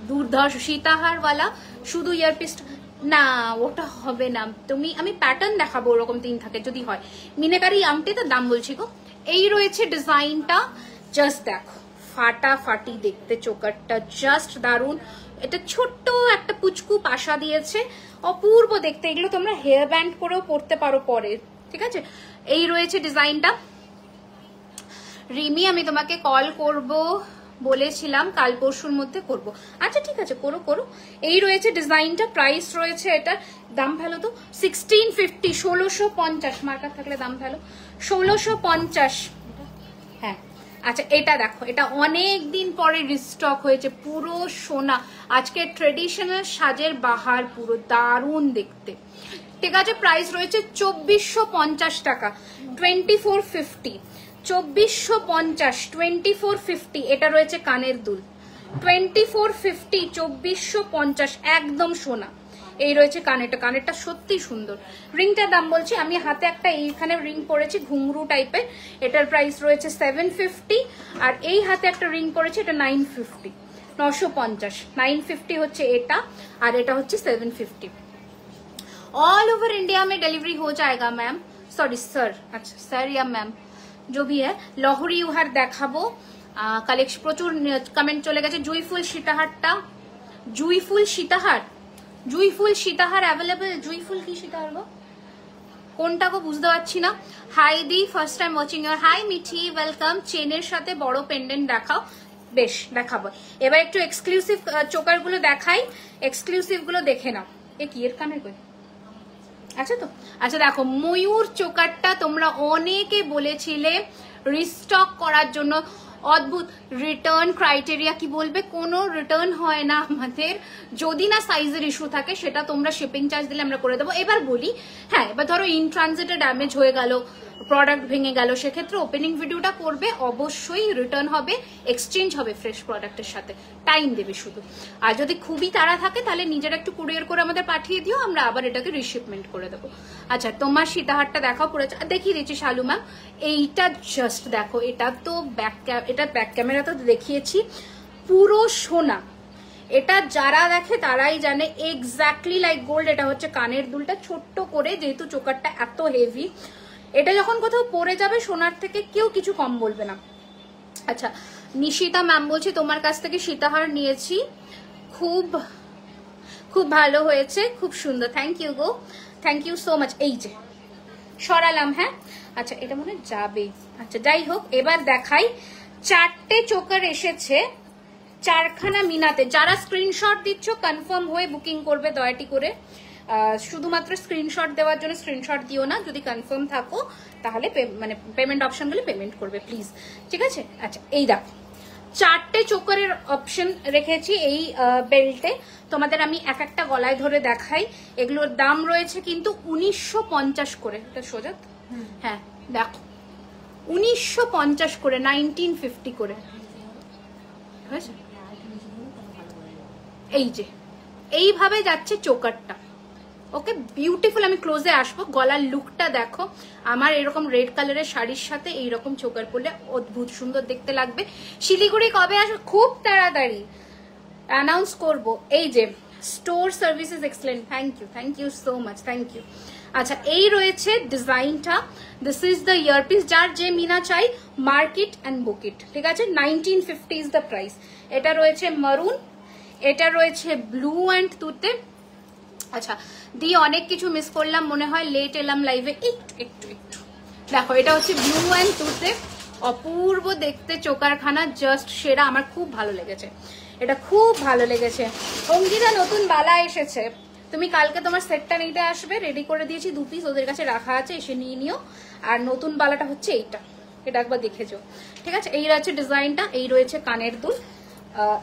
A: দুর্ধর্ষ সীতাহারওয়ালা। শুধু ইয়ারপিস না, ওটা হবে না, তুমি আমি প্যাটার্ন দেখাবো ওরকম 3 থাকে যদি হয়। মিনাকারি আংটি তো দাম বলছি গো। এই রয়েছে ডিজাইনটা, জাস্ট দেখো ফাটাফাটি দেখতে চোকারটা, জাস্ট দারুণ। এটা ছোট্ট একটা পুচকু পাশা দিয়েছে, অপূর্ব দেখতে। এগুলো তোমরা হেয়ার ব্যান্ড করেও পরতে পারো পরে, ঠিক আছে। এই রয়েছে ডিজাইনটা। রিমি আমি তোমাকে কল করব বলেছিলাম, কাল পরশুর মধ্যে করব। আচ্ছা ঠিক আছে, করো করো। এই রয়েছে ডিজাইনটা, প্রাইস রয়েছে এটার, দাম ভালো তো 1650 1650, মার্কার থাকলে দাম ভালো 1650। হ্যাঁ আচ্ছা এটা দেখো, এটা অনেক দিন পরে রিস্টক হয়েছে, পুরো সোনা, আজকে ট্রেডিশনাল সাজের বাহার, পুরো দারুণ দেখতে, ঠিক আছে। প্রাইস রয়েছে 2450 টাকা, 2450, 2450, 2450। এটা রয়েছে কানের দুল, 2450, 2450, একদম সোনা। এই রয়েছে কানেরটা, কানেরটা সত্যি সুন্দর। রিংটার দাম বলছি, আমি হাতে একটা এইখানে রিং পরেছি ঘুংরু টাইপের, এটার প্রাইস রয়েছে 750, আর এই হাতে একটা রিং পরেছি, এটা 950, 950, 950 হচ্ছে এটা, আর এটা হচ্ছে 750। ऑल ओवर इंडिया में डिलीवरी हो जाएगा मैम, सॉरी सर, अच्छा सर या मैम जो भी है। লহরি উহার দেখাবো, কালেকশন প্রচুর কমেন্ট চলে গেছে। জুইফুল সীতাহারটা, জুইফুল সীতাহার, জুইফুল সীতাহার অ্যাভেলেবল। জুইফুল কি সীতাহার গো, কোনটা গো বুঝতে পারছি না। হাই দি, first time watching your, hi Mithi, welcome. চেনের সাথে বড় পেন্ডেন্ট দেখাও, বেশ দেখাবো। এবার একটু এক্সক্লুসিভ চোকার গুলো দেখাই, এক্সক্লুসিভ গুলো দেখে নাও। এ কি এর কানের কই, আচ্ছা তো। আচ্ছা দেখো ময়ূর চোকারটা তোমরা অনেকে বলেছিলে রিস্টক করার জন্য, অদ্ভুত। রিটার্ন ক্রাইটেরিয়া কি বলবে, কোনো রিটার্ন হয় না আমাদের, যদি না সাইজের ইস্যু থাকে, সেটা তোমরা শিপিং চার্জ দিলে আমরা করে দেবো। এবার বলি, হ্যাঁ এবার ধরো ইন ট্রানজিটে ড্যামেজ হয়ে গেল, প্রোডাক্ট ভেঙে গেল, সেক্ষেত্রে ওপেনিং ভিডিওটা করবে, অবশ্যই রিটার্ন হবে, এক্সচেঞ্জ হবে ফ্রেশ প্রোডাক্টের সাথে, টাইম দেবে শুধু। আর যদি খুবই তাড়া থাকে তাহলে নিজের একটু কুরিয়ার করে আমাদের পাঠিয়ে দিও, আমরা আবার এটাকে রিশিপমেন্ট করে দেবো। আচ্ছা তোমার সীতাহারটা দেখাও, পুরো দেখিয়ে দিচ্ছি শালু ম্যাম। এইটা জাস্ট দেখো, এটা তো এটা ব্যাক ক্যামেরা তো দেখিয়েছি, পুরো সোনা। এটা যারা দেখে তারাই জানে এক্স্যাক্টলি লাইক গোল্ড। এটা হচ্ছে কানের দুলটা ছোট্ট করে, যেহেতু চোকারটা এত হেভি, এটা যখন কোথাও পরে যাবে সোনার থেকে কেউ কিছু কম বলবে না। আচ্ছা নিশিতা ম্যাম বলছি তোমার কাছ থেকে সীতাহার নিয়েছি, খুব খুব ভালো হয়েছে, খুব সুন্দর, থ্যাংক ইউ গো, থ্যাংক ইউ সো মাচ। এই যে সরালাম, হ্যাঁ আচ্ছা এটা মনে যাবে। আচ্ছা যাই হোক, এবার দেখাই। 4টে চোকার এসেছে, 4খানা মিনাতে। যারা স্ক্রিনশট দিচ্ছ কনফার্ম হয়ে বুকিং করবে দয়াটি করে, শুধুমাত্র স্ক্রিনশট দেওয়ার জন্য স্ক্রিনশট দিও না, যদি কনফার্ম থাকো তাহলে মানে পেমেন্ট অপশন বলে পেমেন্ট করবে প্লিজ, ঠিক আছে। আচ্ছা এই দেখো 4টে চোকারের অপশন রেখেছি এই বেল্টে, তোমাদের আমি এক একটা গলায় ধরে দেখাই। এগুলোর দাম রয়েছে কিন্তু 1950 করে, এটা সোজা, হ্যাঁ দেখো 1950 করে, 1950 করে, হয়েছে। এই যে এইভাবে যাচ্ছে চোকারটা, ওকে বিউটিফুল। আমি ক্লোজে আসবো, গলার লুকটা দেখো, আমার এরকম রেড কালারের শাড়ির সাথে এইরকম চোকার পরলে অদ্ভুত সুন্দর দেখতে লাগবে। শিলিগুড়ি কবে আসবে, খুব তাড়াতাড়ি অ্যানাউন্স করব। এই যে store services excellent, thank you so much, thank you. আচ্ছা এই রয়েছে ডিজাইনটা, দিস ইজ দ্য ইয়ারপিস, যার যে মিনা চাই মার্কেট অ্যান্ড বুক ইট, ঠিক আছে। 1950 ইজ দ্য প্রাইস। এটা রয়েছে মারুন, এটা রয়েছে ব্লু অ্যান্ড তুতে। আচ্ছা দিয়ে অনেক কিছু মিস করলাম মনে হয়, লেট এলাম লাইভে, একটু একটু একটু দেখো। এটা হচ্ছে ব্লু অ্যান্ড তুতে, অপূর্ব দেখতে চোকারখানা, জাস্ট সেরা, আমার খুব ভালো লেগেছে, এটা খুব ভালো লেগেছে। অঙ্কিতা নতুন বালা এসেছে, তুমি কালকে তোমার সেটটা নিতে আসবে, রেডি করে দিয়েছি 2 পিস, ওদের কাছে রাখা আছে, এসে নিয়ে নিও। আর নতুন বালাটা হচ্ছে এইটা, এটা একবার দেখেছো, ঠিক আছে। এই রয়েছে ডিজাইনটা, এই রয়েছে কানের দুল,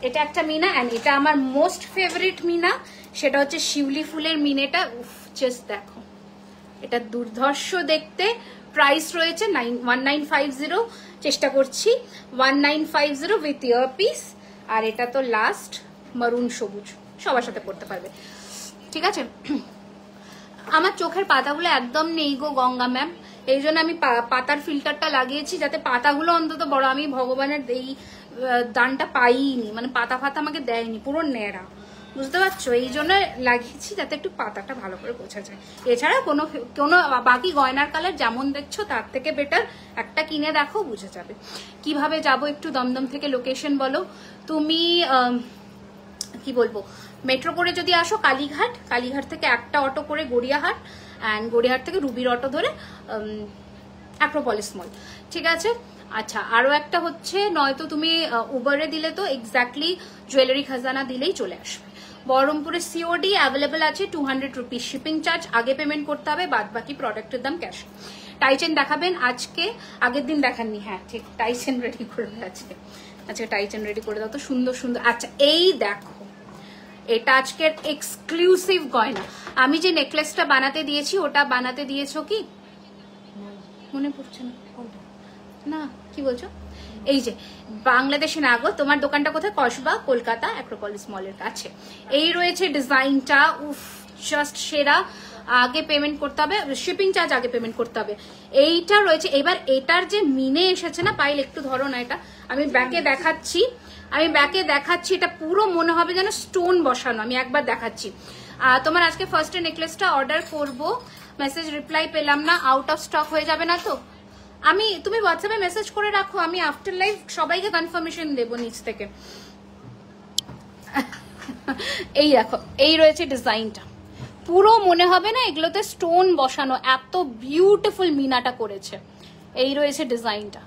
A: এটা একটা মিনা, অ্যান্ড এটা আমার মোস্ট ফেভারিট মিনা, সেটা হচ্ছে শিউলি ফুলের মিনেটা। উফ জাস্ট দেখো, এটা দুর্ধর্ষ দেখতে, প্রাইস রয়েছে 1950, চেষ্টা করছি 1950 উইথ ইয়ারপিস। আর এটা তো লাস্ট মারুন সবুজ, সবার সাথে পড়তে পারবে, ঠিক আছে। আমার চোখের পাতাগুলো একদম নেই গো গঙ্গা ম্যাম, এই জন্য আমি পাতার ফিল্টারটা লাগিয়েছি যাতে পাতাগুলো অন্তত বড়। আমি ভগবানের এই দানটা পাইনি, মানে পাতা ফাতা আমাকে দেয়নি, পুরো ন্যাড়া, বুঝতে পারছো, এই জন্য লাগিয়েছি যাতে একটু পাতাটা ভালো করে বোঝা যায়। এছাড়া কোনো কোনো বাকি গয়নার কালার যেমন দেখছো তার থেকে বেটার একটা কিনে দেখো, বুঝে যাবে। কিভাবে যাব একটু দমদম থেকে লোকেশন বলো তুমি, কি বলবো, মেট্রো করে যদি আসো কালীঘাট, কালীঘাট থেকে একটা অটো করে গড়িয়াহাট, অ্যান্ড গড়িয়াহাট থেকে রুবির অটো ধরে অ্যাক্রোপলিস মল, ঠিক আছে। আচ্ছা, আরো একটা হচ্ছে, নয়তো তুমি উবারে দিলে তো এক্স্যাক্টলি জুয়েলারি খাজানা দিলেই চলে আসবে। বহরমপুরে সিওডি অ্যাভেলেবেল আছে, 200 রুপিস শিপিং চার্জ, আগে পেমেন্ট করতে হবে, বাদ বাকি প্রোডাক্টের দাম ক্যাশ। টাইচেন দেখাবেন আজকে, আগের দিন দেখাননি, হ্যাঁ ঠিক, টাইচেন রেডি করবে আজকে। আচ্ছা টাইচেন রেডি করে দাও তো, সুন্দর সুন্দর। আচ্ছা এই দেখো, এটা আজকের এক্সক্লুসিভ গয়না। আমি যে নেকলেসটা বানাতে দিয়েছি ওটা বানাতে দিয়েছো কি মনে পড়ছে না, না কি বলছো, এই যে বাংলাদেশে না গো, তোমার দোকানটা কোথায়, কসবা কলকাতা অ্যাক্রোপলিস মলের কাছে। এই রয়েছে ডিজাইনটা, উফ জাস্ট সেরা, আগে পেমেন্ট করতে হবে, শিপিং চার্জ আগে পেমেন্ট করতে হবে। এইটা রয়েছে, এবার এটার যে মিনে এসেছে না, পাইল একটু ধরো না, এটা আমি ব্যাকে দেখাচ্ছি, এটা পুরো মনে হবে যেন স্টোন বসানো, আমি একবার দেখাচ্ছি। তোমার আজকে ফার্স্টে নেকলেসটা অর্ডার করব, মেসেজ রিপ্লাই পেলাম না, আউট অফ স্টক হয়ে যাবে না তো? তুমি হোয়াটসঅ্যাপে মেসেজ করে রাখো, আমি আফটার লাইভ সবাইকে কনফার্মেশন দেবো নিচ থেকে। এই দেখো, এই রয়েছে ডিজাইনটা, পুরো মনে হবে না এগুলোতে স্টোন বসানো, এত বিউটিফুল মিনাটা করেছে। এই রয়েছে ডিজাইনটা,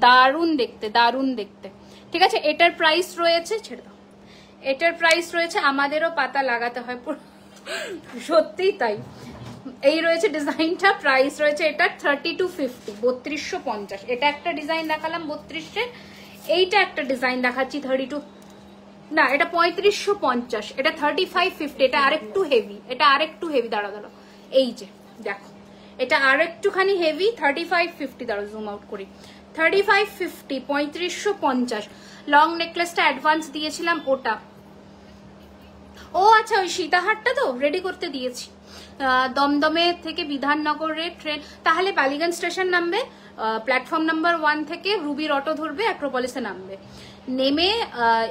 A: দারুণ দেখতে, দারুণ দেখতে, ঠিক আছে। এটার প্রাইস রয়েছে, ছেড়ে দাও, এটার প্রাইস রয়েছে, আমাদেরও পাতা লাগাতে হয় পুরো, সত্যিই তাই। এই রয়েছে ডিজাইনটা, প্রাইস রয়েছে এটা 3250, 3250। এটা একটা ডিজাইন দেখালাম 32-এ, এইটা একটা ডিজাইন দেখাচ্ছি 32, না এটা 3550, এটা 3550, এটা আরেকটু হেভি, এটা আরেকটু হেভি, দাঁড়া দাঁড়া, এই যে দেখো এটা আরেকটুখানি হেভি, 3550, দাঁড়া জুম আউট করি, 3550, 3550। লং নেকলেসটা অ্যাডভান্স দিয়েছিলাম ওটা, ও আচ্ছা ওই সীতাহারটা তো রেডি করতে দিয়েছি। দমদমে থেকে বিধাননগরের ট্রেন, তাহলে বালিগঞ্জ স্টেশন নামবে, প্ল্যাটফর্ম নাম্বার 1 থেকে রুবির অটো ধরবে, অ্যাক্রোপলিসে নামবে, নেমে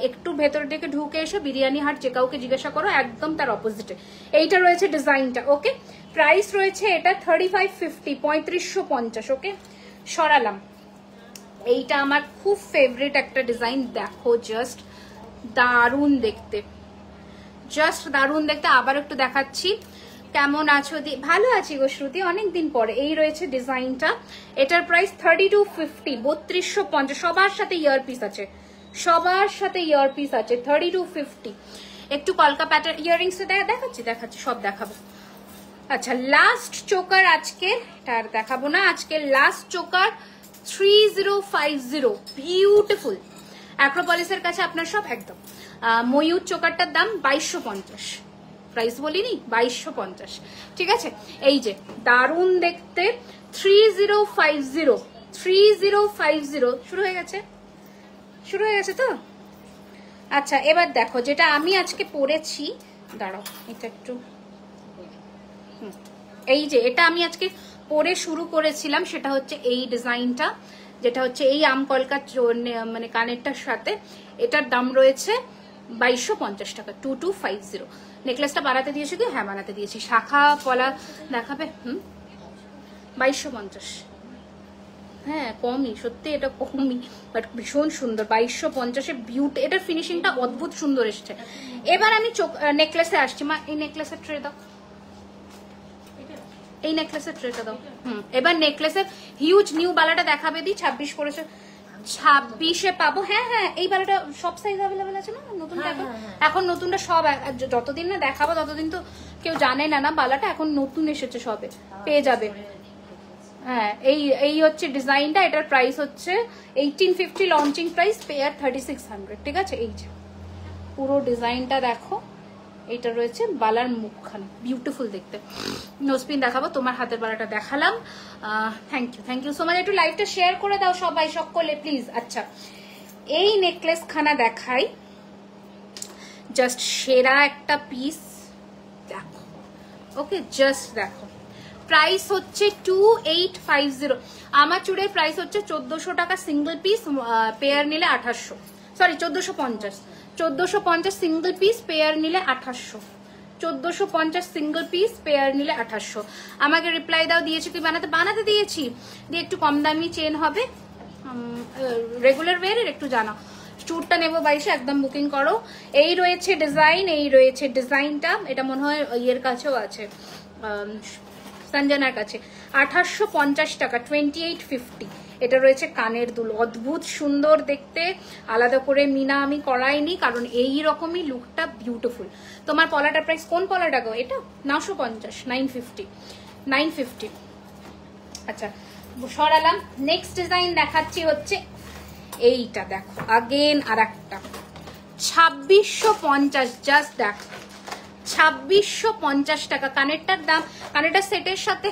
A: একটু ভেতর দিকে ঢুকে এসে বিরিয়ানি হাট যে কাউকে জিজ্ঞাসা করো, একদম তার অপোজিটে। এইটা রয়েছে ডিজাইনটা, ওকে। প্রাইস রয়েছে এটা 3550, 3550, ওকে। সরালাম, এইটা আমার খুব ফেভারিট একটা ডিজাইন, দেখো জাস্ট দারুণ দেখতে, জাস্ট দারুণ দেখতে। আবার একটু দেখাচ্ছি, কেমন আছো দি? ভালো আছি গো শ্রুতি, অনেকদিন পরে। এই রয়েছে ডিজাইনটা, এটার প্রাইস 3250, 3250, সবার সাথে ইয়ারপিস আছে, সবার সাথে ইয়ারপিস আছে, 3250। একটু কলকা প্যাটার্ন ইয়াররিংস দেখাচ্ছি, সব দেখাবো। আচ্ছা লাস্ট চোকার আজকে, এটা আর দেখাবো না, আজকে লাস্ট চোকার 3050, বিউটিফুল, অ্যাক্রোপলিসের কাছে আপনার সব একদম। ময়ূর চোকারটার দাম 2250, প্রাইস বলিনি, 2250, ঠিক আছে। এই যে দারুণ দেখতে, 3050, 3050 শুরু হয়ে গেছে তো। আচ্ছা এবার দেখো, যেটা আমি আজকে পরেছি, দাঁড়াও এটা একটু, এই যে এটা আমি আজকে পরে শুরু করেছিলাম, সেটা হচ্ছে এই ডিজাইনটা, যেটা হচ্ছে এই আমকলকা মানে কানেরটার সাথে, এটার দাম রয়েছে 2250 টাকা, 2250। নেকলেসটা বানাতে দিয়েছি কি? হ্যাঁ বানাতে দিয়েছি, শাখা পলা দেখাবে, 2250, হ্যাঁ কমই, সত্যি এটা কমই, বাট ভীষণ সুন্দর, 2250-এ বিউটি, এটার ফিনিশিংটা অদ্ভুত সুন্দর এসেছে। এবার আমি নেকলেসে আসছি, মা এই নেকলেসের ট্রে দাও, এই নেকলেসের ট্রেটা দাও। এবার নেকলেসের হিউজ নিউ বালাটা দেখাবে দি, 26 করেছে, 26-এ পাবো। হ্যাঁ হ্যাঁ এই বালাটা সব সাইজ অ্যাভেলেবেল আছে না, নতুনটা এখন নতুনটা সব, যতদিন না দেখাবো ততদিন তো কেউ জানে না, বালাটা এখন নতুন এসেছে, সবে পেয়ে যাবে। হ্যাঁ এই হচ্ছে ডিজাইনটা, এটার প্রাইস হচ্ছে 1850, লঞ্চিং প্রাইস, পেয়ার 3600, ঠিক আছে। এই যে পুরো ডিজাইনটা দেখো, এইটা রয়েছে বালার মুখখানা, বিউটিফুল দেখতে। নোজপিন দেখাবো, তোমার হাতের বালাটা দেখালাম। Thank you so much. একটু লাইভটা শেয়ার করে দাও সবাই, সকলে প্লিজ। আচ্ছা, এই নেকলেস খানা দেখাই, জাস্ট সেরা একটা পিস দেখো। ওকে, জাস্ট দেখো, প্রাইস হচ্ছে 2850। আমার চুড়ের প্রাইস হচ্ছে 1400 টাকা সিঙ্গেল পিস, পেয়ার নিলে 2800, সরি 1450 সিঙ্গেল পিস, পেয়ার নিলে 2800, 1450 সিঙ্গেল পিস, পেয়ার নিলে 2800। আমাকে রিপ্লাই দাও, দিয়েছি কি বানাতে দিয়েছি, দিয়ে একটু কম দামি চেন হবে, রেগুলার ওয়ারের একটু জানাও। চুরটা নেবো 2200, একদম বুকিং করো। এই রয়েছে ডিজাইন, এই রয়েছে ডিজাইনটা, এটা মনে হয় ইয়ের কাছেও আছে, সঞ্জনার কাছে। 2850 টাকা, 2850। এটা রয়েছে কানের দুল, অদ্ভুত সুন্দর দেখতে, আলাদা করে মিনা আমি করাইনি, কারণ এই রকমই লুকটা বিউটিফুল। তোমার পলাটার প্রাইস কোন পলাটা গো? এটা 950, 950। আচ্ছা, সরালাম। নেক্সট ডিজাইন দেখাচ্ছি হচ্ছে এইটা, দেখো আগেন আর একটা 2650, জাস্ট দেখো 2650 টাকা। কানেরটার দাম, কানেরটা সেটের সাথে,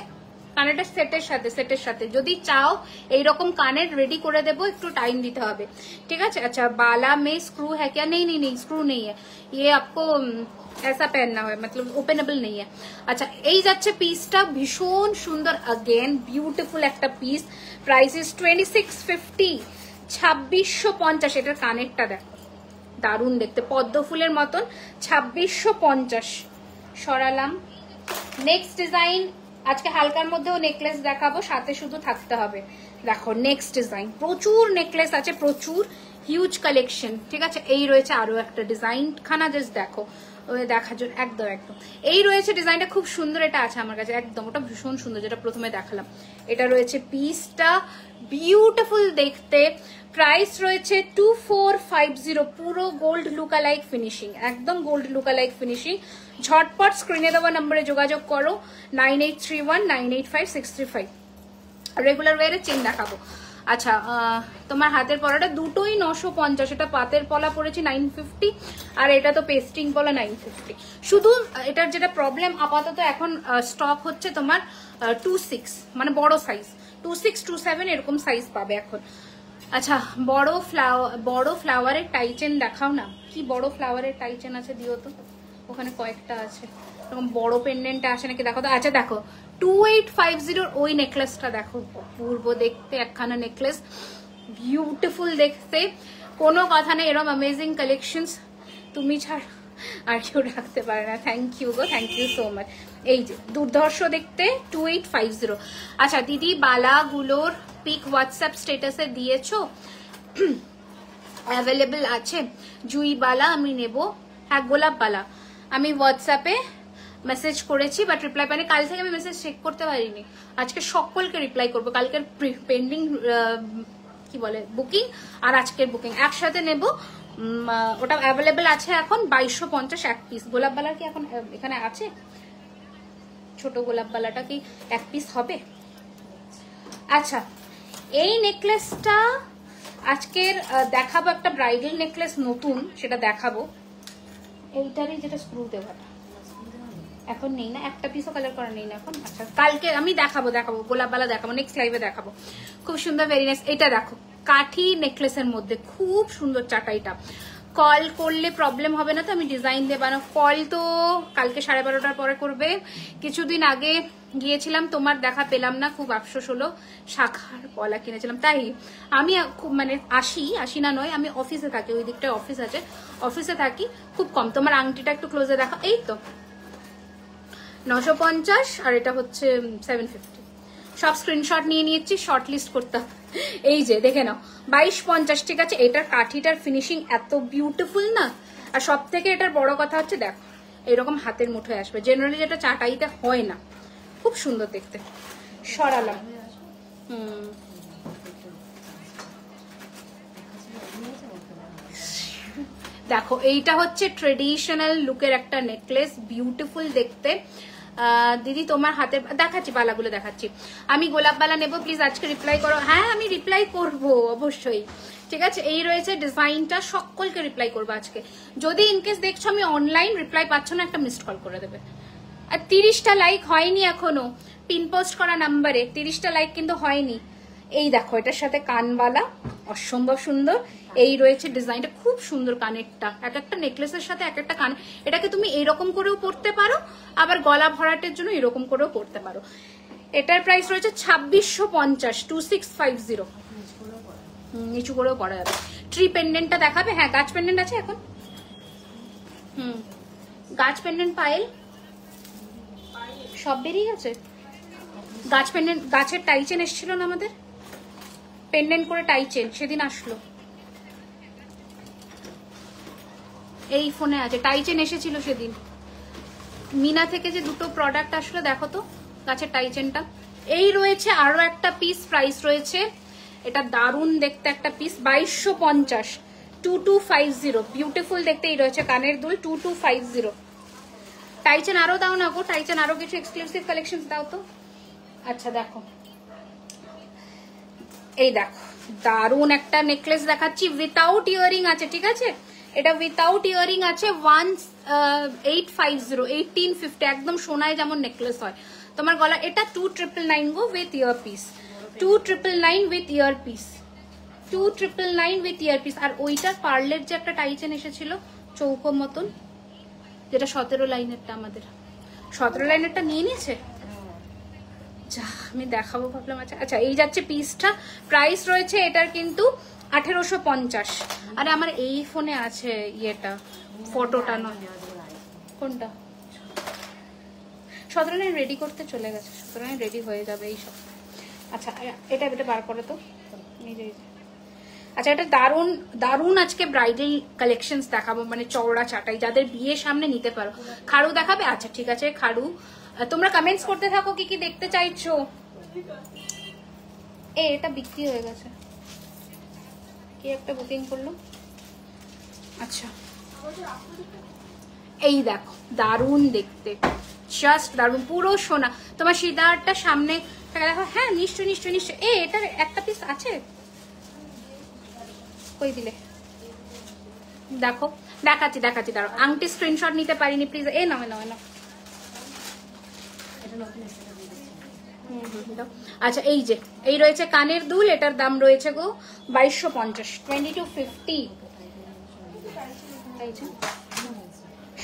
A: সেটের সাথে যদি চাও এইরকম কানের রেডি করে দেবো, একটু টাইম দিতে হবে, ঠিক আছে। আচ্ছা, बाला में स्क्रू है क्या? नहीं स्क्रू नहीं है, ये आपको ऐसा पहनना है, मतलब ओपनेबल नहीं है। अच्छा, এই যাচ্ছে পিসটা, ভীষণ সুন্দর, अगेन বিউটিফুল একটা পিস। Price is 2650, 2650। এটার কানেরটা দেখো, দারুণ দেখতে, পদ্ম ফুলের মতন, 2650। সরালাম। নেক্সট ডিজাইন, আজকে হালকার মধ্যেও নেকলেস দেখাবো, সাথে শুধু থাকতে হবে। দেখো নেক্সট ডিজাইন, প্রচুর নেকলেস আছে, প্রচুর হিউজ কালেকশন, ঠিক আছে। এই রয়েছে আরো একটা ডিজাইন খানা, জাস্ট দেখো, দেখার জন্য একদম। এই রয়েছে ডিজাইনটা, খুব সুন্দর, এটা আছে আমার কাছে একদম, ওটা ভীষণ সুন্দর, যেটা প্রথমে দেখালাম। এটা রয়েছে পিসটা, বিউটিফুল দেখতে। প্রাইস রয়েছে 2450, পুরো গোল্ড লুকালাইক ফিনিশিং, একদম গোল্ড লুকালাইক ফিনিশিং। ঝটপট স্ক্রিনে দেওয়া নম্বরে যোগাযোগ করো, 9831985635। রেগুলার ওয়ারে চেন দেখাবো। আচ্ছা, তোমার হাতের পলাটা দুটোই 950, এটা পাতের পলা পড়েছি 950, আর এটা তো পেস্টিং পলা 950। শুধু এটার যেটা প্রবলেম, আপাতত এখন স্টক হচ্ছে তোমার 26, মানে বড় সাইজ, 26, 27 এরকম সাইজ পাবে এখন। আচ্ছা, বড় ফ্লাওয়ারের টাইচেন দেখাও না, কি বড় ফ্লাওয়ারের টাইচেন আছে দিও তো, ওখানে কয়েকটা আছে, এরকম বড় পেন্ডেন্টটা আসে নাকি দেখো তো। আচ্ছা দেখো, 2850 ওই নেকলেসটা দেখো, পূর্ব দেখতে একখানা নেকলেস, বিউটিফুল দেখতে, কোনো কথা নেই, এরকম অ্যামেজিং কালেকশনস তুমি ছাড়া আর কেউ রাখতে পারে না। থ্যাংক ইউ গো, থ্যাংক ইউ সো মাচ। এই যে দুর্ধর্ষ দেখতে, 2850। আচ্ছা দিদি, বালাগুলোর পিক হোয়াটসঅ্যাপ স্টেটাসে দিয়েছো? অ্যাভেলেবেল আছে। জুই বালা আমি নেব, হ্যাঁ গোলাপ বালা আমি হোয়াটসঅ্যাপে মেসেজ করেছি, বাট রিপ্লাই পাইনি। কাল থেকে আমি মেসেজ চেক করতে পারিনি, আজকে সকলকে রিপ্লাই করবো। কালকের পেন্ডিং কি বলে বুকিং আর আজকের বুকিং একসাথে নেব। ওটা অ্যাভেলেবেল আছে এখন 2250 এক পিস। গোলাপ বালার কি এখন এখানে আছে? ছোট গোলাপ বালাটা কি এক পিস হবে? আচ্ছা, এই নেকলেসটা আজকের দেখাবো, একটা ব্রাইডাল নেকলেস নতুন, সেটা দেখাবো। এইটারই যেটা স্ক্রু দেওয়াটা এখন নেই না, একটা পিসও কালার করা নেই না এখন। আচ্ছা, কালকে আমি দেখাবো গোলাপ বালা দেখাবো, নেক্সট লাইভে দেখাবো। খুব সুন্দর, ভেরি নাইস। এটা দেখো, কাঠি নেকলেসের মধ্যে খুব সুন্দর চাটাইটা। কল করলে প্রবলেম হবে না তো, আমি ডিজাইন দিয়ে বানাবো। কল তো কালকে 12:30টার পরে করবে। কিছুদিন আগে গিয়েছিলাম, তোমার দেখা পেলাম না, খুব আফসোস হলো। শাখার পলা কিনেছিলাম, তাই আমি খুব মানে আসি না নয়, আমি অফিসে থাকি, ওই দিকটায় অফিস আছে, অফিসে থাকি, খুব কম। তোমার আংটিটা একটু ক্লোজে দেখা, এই তো 950, আর এটা হচ্ছে 750। সব স্ক্রিনশট নিয়ে নিয়েছি, শর্ট লিস্ট করতে হবে। এই যে দেখে নাও, 2250, ঠিক আছে। এটার কাঠিটার ফিনিশিং এত বিউটিফুল না, আর সব থেকে এটার বড় কথা হচ্ছে দেখো, এরকম হাতের মুঠোয় আসবে, জেনারেলি যেটা চাটাইতে হয় না, খুব সুন্দর দেখতে। সরালাম। দেখো, এইটা হচ্ছে ট্রেডিশনাল লুকের একটা নেকলেস, বিউটিফুল দেখতে। দিদি তোমার হাতের দেখাচ্ছি, বালাগুলো দেখাচ্ছি। আমি গোলাপ বালা নেবো, প্লিজ আজকে রিপ্লাই করো। হ্যাঁ আমি রিপ্লাই করব অবশ্যই, ঠিক আছে, এই রয়েছে ডিজাইনটা। সকলকে রিপ্লাই করবো আজকে। যদি ইনকেস দেখছো আমি অনলাইন রিপ্লাই পাচ্ছ না, একটা মিসড কল করে দেবে। আর 30টা লাইক হয়নি এখনো পিন পোস্ট করা নাম্বারে, 30টা লাইক কিন্তু হয়নি। এই দেখো, এটার সাথে কানওয়ালা, অসম্ভব সুন্দর। এই রয়েছে ডিজাইনটা, খুব সুন্দর কানেরটা, এক একটা নেকলেসের সাথে এক একটা কান। এটাকে তুমি এইরকম করেও পরতে পারো, আবার গলা ভরাটের জন্য এরকম করেও পরতে পারো। এটার প্রাইস রয়েছে 2650, 2650। নিচু করেও পরা যাবে। ট্রি পেন্ডেন্টটা দেখাবে? হ্যাঁ, গাছ পেন্ডেন্ট আছে এখন। গাছ পেন্ডেন্ট, পায়েল সব বেরিয়ে গেছে। গাছ পেন্ডেন্ট, গাছের টাইচেন এসেছিল না আমাদের, পেন্ডেন্ট করে টাইচেন সেদিন আসলো। এই ফোনে আছে, টাইচেন এসেছিল সেদিন। মিনা থেকে যে দুটো প্রোডাক্ট আসলো দেখো তো, গাছের টাইচেনটা। এই রয়েছে আরো একটা পিস, প্রাইস রয়েছে, এটা দারুণ দেখতে একটা পিস, 2250, 2250। বিউটিফুল দেখতে। এই রয়েছে কানের দুল, 2250। টাইচেন আরো দাও না গো, টাইচেন আরো কিছু এক্সক্লুসিভ কালেকশন দাও তো। আচ্ছা দেখো, এই দেখো দারুণ একটা নেকলেস দেখাচ্ছি, উইথাউট ইয়ারিং আছে, ঠিক আছে? এটা উইথাউট ইয়ারিং আছে, 1850, 1850, একদম সোনায় যেমন নেকলেস হয় তোমার গলা। এটা 2999 গো, with ear piece, 2999 with ear piece, 2999 with ear piece. আর ওইটার পার্লের যে একটা টাইচেন এসেছিল চৌকো মতন, যেটা 17 লাইনেরটা, আমাদের 17 লাইনেরটা নিয়ে নিয়েছে। যা, আমি দেখাবো ভাবলাম। আচ্ছা আচ্ছা, এই যাচ্ছে পিসটা। প্রাইস রয়েছে এটার কিন্তু 1850। আরে আমার এই ফোনে আছে ইয়েটা, ফটোটা নয়। কোনটা? 17 লাইন রেডি করতে চলে গেছে, 17 লাইন রেডি হয়ে যাবে এই সব। আচ্ছা, এটা বার করে তো। আচ্ছা, এটা দারুণ দারুণ আজকে ব্রাইডাল কালেকশনস দেখাবো, মানে চওড়া চাটাই, যাদের বিয়ে সামনে নিতে পারো। খাড়ু দেখাবে? আচ্ছা ঠিক আছে, খাড়ু। তোমরা কমেন্টস করতে থাকো কি কি দেখতে চাইছো। এটা বিক্রি হয়ে গেছে, কি একটা বুকিং করলো। আচ্ছা, এই দেখো দারুণ দেখতে, জাস্ট দারুণ, পুরো সোনা। তোমার সিদারটা সামনে দেখো। হ্যাঁ নিশ্চয় নিশ্চয় নিশ্চয়। এটার একটা পিস আছে, কই দিলে? দেখো, দেখাচ্ছি দেখাচ্ছি, দাঁড়াও। আংটি স্ক্রিনশট নিতে পারিনি প্লিজ। এ নাও নাও নাও। আচ্ছা, এই যে এই রয়েছে কানের দুল, এটার দাম রয়েছে গো 2250, 2250।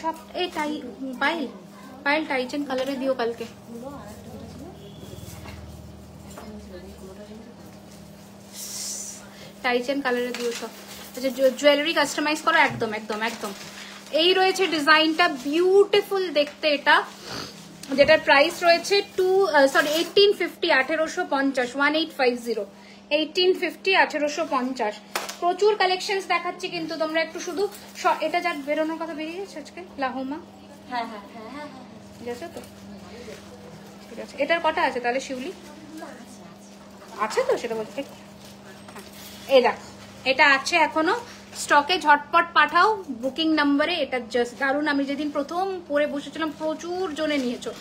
A: সব এই টাই পাইল, পাইল টাইচেন কালারে দিও কালকে। টাইচেন কালারে দিও সব। আচ্ছা, জুয়েলারি কাস্টমাইজ করো, একদম একদম একদম। এই রয়েছে ডিজাইনটা, বিউটিফুল দেখতে এটা, যেটার প্রাইস রয়েছে 1850, 1850, 1850, 1850, 1850। প্রচুর কালেকশনস দেখাচ্ছি কিন্তু তোমরা একটু শুধু। এটা যার বেরোনোর কথা বেরিয়ে গেছে আজকে, লাহোমা। হ্যাঁ হ্যাঁ হ্যাঁ, ঠিক আছে তো, ঠিক আছে। এটার কটা আছে তাহলে শিউলি? আছে তো, সেটা বলছি। এই দেখো, এটা আছে এখনো স্টকে, ঝটপট পাঠাও বুকিং নাম্বারে। এটা জাস্ট দারুণ। আমি যেদিন প্রথম পরে বসেছিলাম প্রচুর জনে নিয়েছো।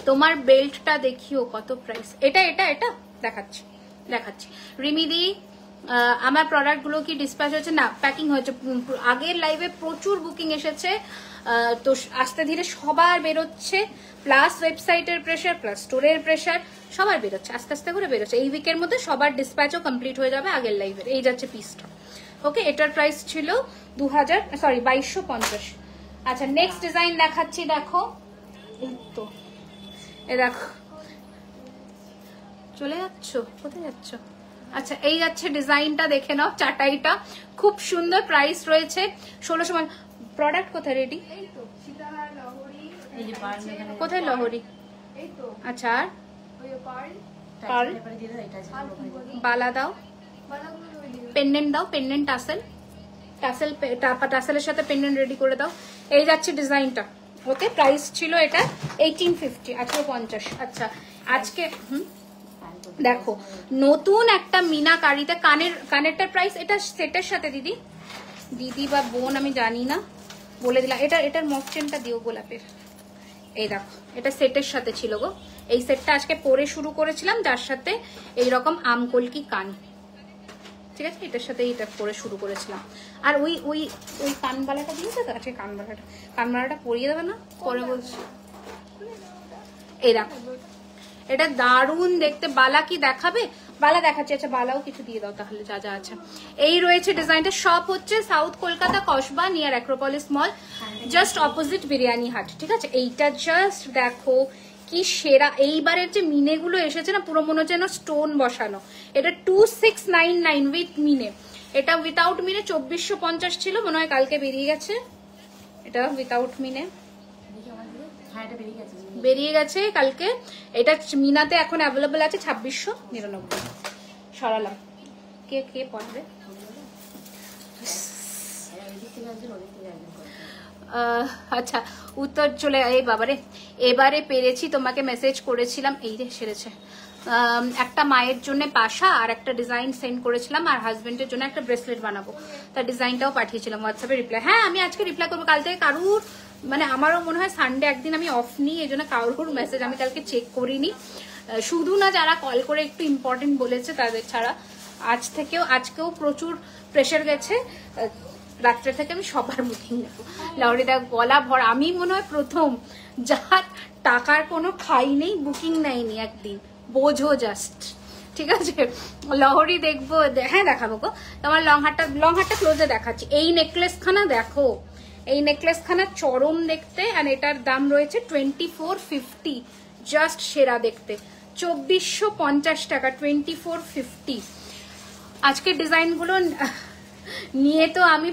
A: তোমার বেল্টটা দেখিও কত প্রাইস। এটা এটা এটা দেখাচ্ছি দেখাচ্ছি। রিমিদি, আমার প্রোডাক্টগুলো কি ডিসপ্যাচ হয়েছে? না, প্যাকিং হয়েছে। আগের লাইভে প্রচুর বুকিং এসেছে, তো আস্তে ধীরে সবার বেরোচ্ছে, প্লাস ওয়েবসাইটের প্রেশার, প্লাস স্টোরের প্রেশার, সবার বেরোচ্ছে, আস্তে আস্তে করে বেরোচ্ছে। এই উইকের মধ্যে সবার ডিসপ্যাচও কমপ্লিট হয়ে যাবে আগের লাইভের। এই যাচ্ছে পিসটা। ওকে, এটার প্রাইস ছিল 2250। আচ্ছা, নেক্সট ডিজাইন দেখাচ্ছি, দেখো। এই তো, এ দেখো, চলে যাচ্ছ, কোথায় যাচ্ছ? আচ্ছা, এই যাচ্ছে ডিজাইনটা, দেখে নাও। চাটাইটা খুব সুন্দর, প্রাইস রয়েছে 1600। প্রোডাক্ট কোথায় রেডি? কোথায় লহরি? আচ্ছা, আর বালা দাও, পেন্ডেন্ট দাও, পেন্ডেন্ট টাসেল, টাসেলের সাথে পেন্ডেন্ট রেডি করে দাও। এই যাচ্ছে ডিজাইনটা। ওকে, প্রাইস ছিল এটা 1850, 1850। আচ্ছা, আজকে দেখো নতুন একটা মিনাকারিতে কানেরটার প্রাইস, এটা সেটের সাথে দিদি বা বোন আমি জানি না, বলে দিলাম। এটার মক চেনটা দিও গোলাপের। এই দেখো, এটা সেটের সাথে ছিল গো। এই সেটটা আজকে পরে শুরু করেছিলাম, যার সাথে এইরকম আমকলকি কান। ঠিক আছে, এটার সাথে এটা পরে শুরু করেছিলাম। আর ওই ওই ওই কানবালাটা দিয়েছে তো, আচ্ছা কানবালাটা পরিয়ে দেবে না পরে বলছি। এই দেখো এটা দারুণ দেখতে। বালা কি দেখাবে? বালা দেখাচ্ছি। আচ্ছা বালাও কিছু দিয়ে দাও তাহলে যা যা আছে। এই রয়েছে ডিজাইনটা। শপ হচ্ছে south Kolkata, Kasba, near Acropolis মল, জাস্ট অপোজিট বিরিয়ানি হাট। ঠিক আছে, এইটা জাস্ট দেখো কি সেরা। এইবারের যে মিনেগুলো এসেছে না, পুরো মনে হচ্ছে যেন স্টোন বসানো। এটা 2699 উইথ মিনে। এটা উইথাউট মিনে 2450 ছিল, মনে হয় কালকে বেরিয়ে গেছে। এটা উইথাউট মিনে বেরিয়ে গেছে কালকে। এটা মিনাতে এখন অ্যাভেলেবল আছে 2699। সরালাম। কে কে পড়বে? আচ্ছা উত্তর চলে। এই বাবারে, এবারে পেরেছি। তোমাকে মেসেজ করেছিলাম, এই রে সেরেছে। একটা মায়ের জন্য পাশা আর একটা ডিজাইন সেন্ড করেছিলাম, আর হাজবেন্ডের জন্য একটা ব্রেসলেট বানাবো, তার ডিজাইনটাও পাঠিয়েছিলাম হোয়াটসঅ্যাপে। রিপ্লাই, হ্যাঁ আমি আজকে রিপ্লাই করবো। কাল থেকে কারুর মানে আমারও মনে হয় সানডে একদিন আমি অফ নিই, এই জন্য কারুর মেসেজ আমি কালকে চেক করিনি। শুধু না যারা কল করে একটু ইম্পর্টেন্ট বলেছে তাদের ছাড়া। আজকেও প্রচুর প্রেশার গেছে। রাত্রে থেকে আমি সবার বুকিং নেবো। লাউরিদা গলা ভর। আমি মনে হয় প্রথম যার টাকার কোনো খাই নেই, বুকিং নেয়নি একদিন। বোঝো জাস্ট। ঠিক আছে, লহরি দেখবো। হ্যাঁ দেখাবো গো। তোমার লং হারটা ক্লোজে দেখাচ্ছি। এই নেকলেস খানা দেখো, এই নেকলেস খানা চরম দেখতে। আর এটার দাম রয়েছে 2450। জাস্ট সেরা দেখতে। 2450 টাকা, 2450। আজকের ডিজাইনগুলো নিয়ে তো আমি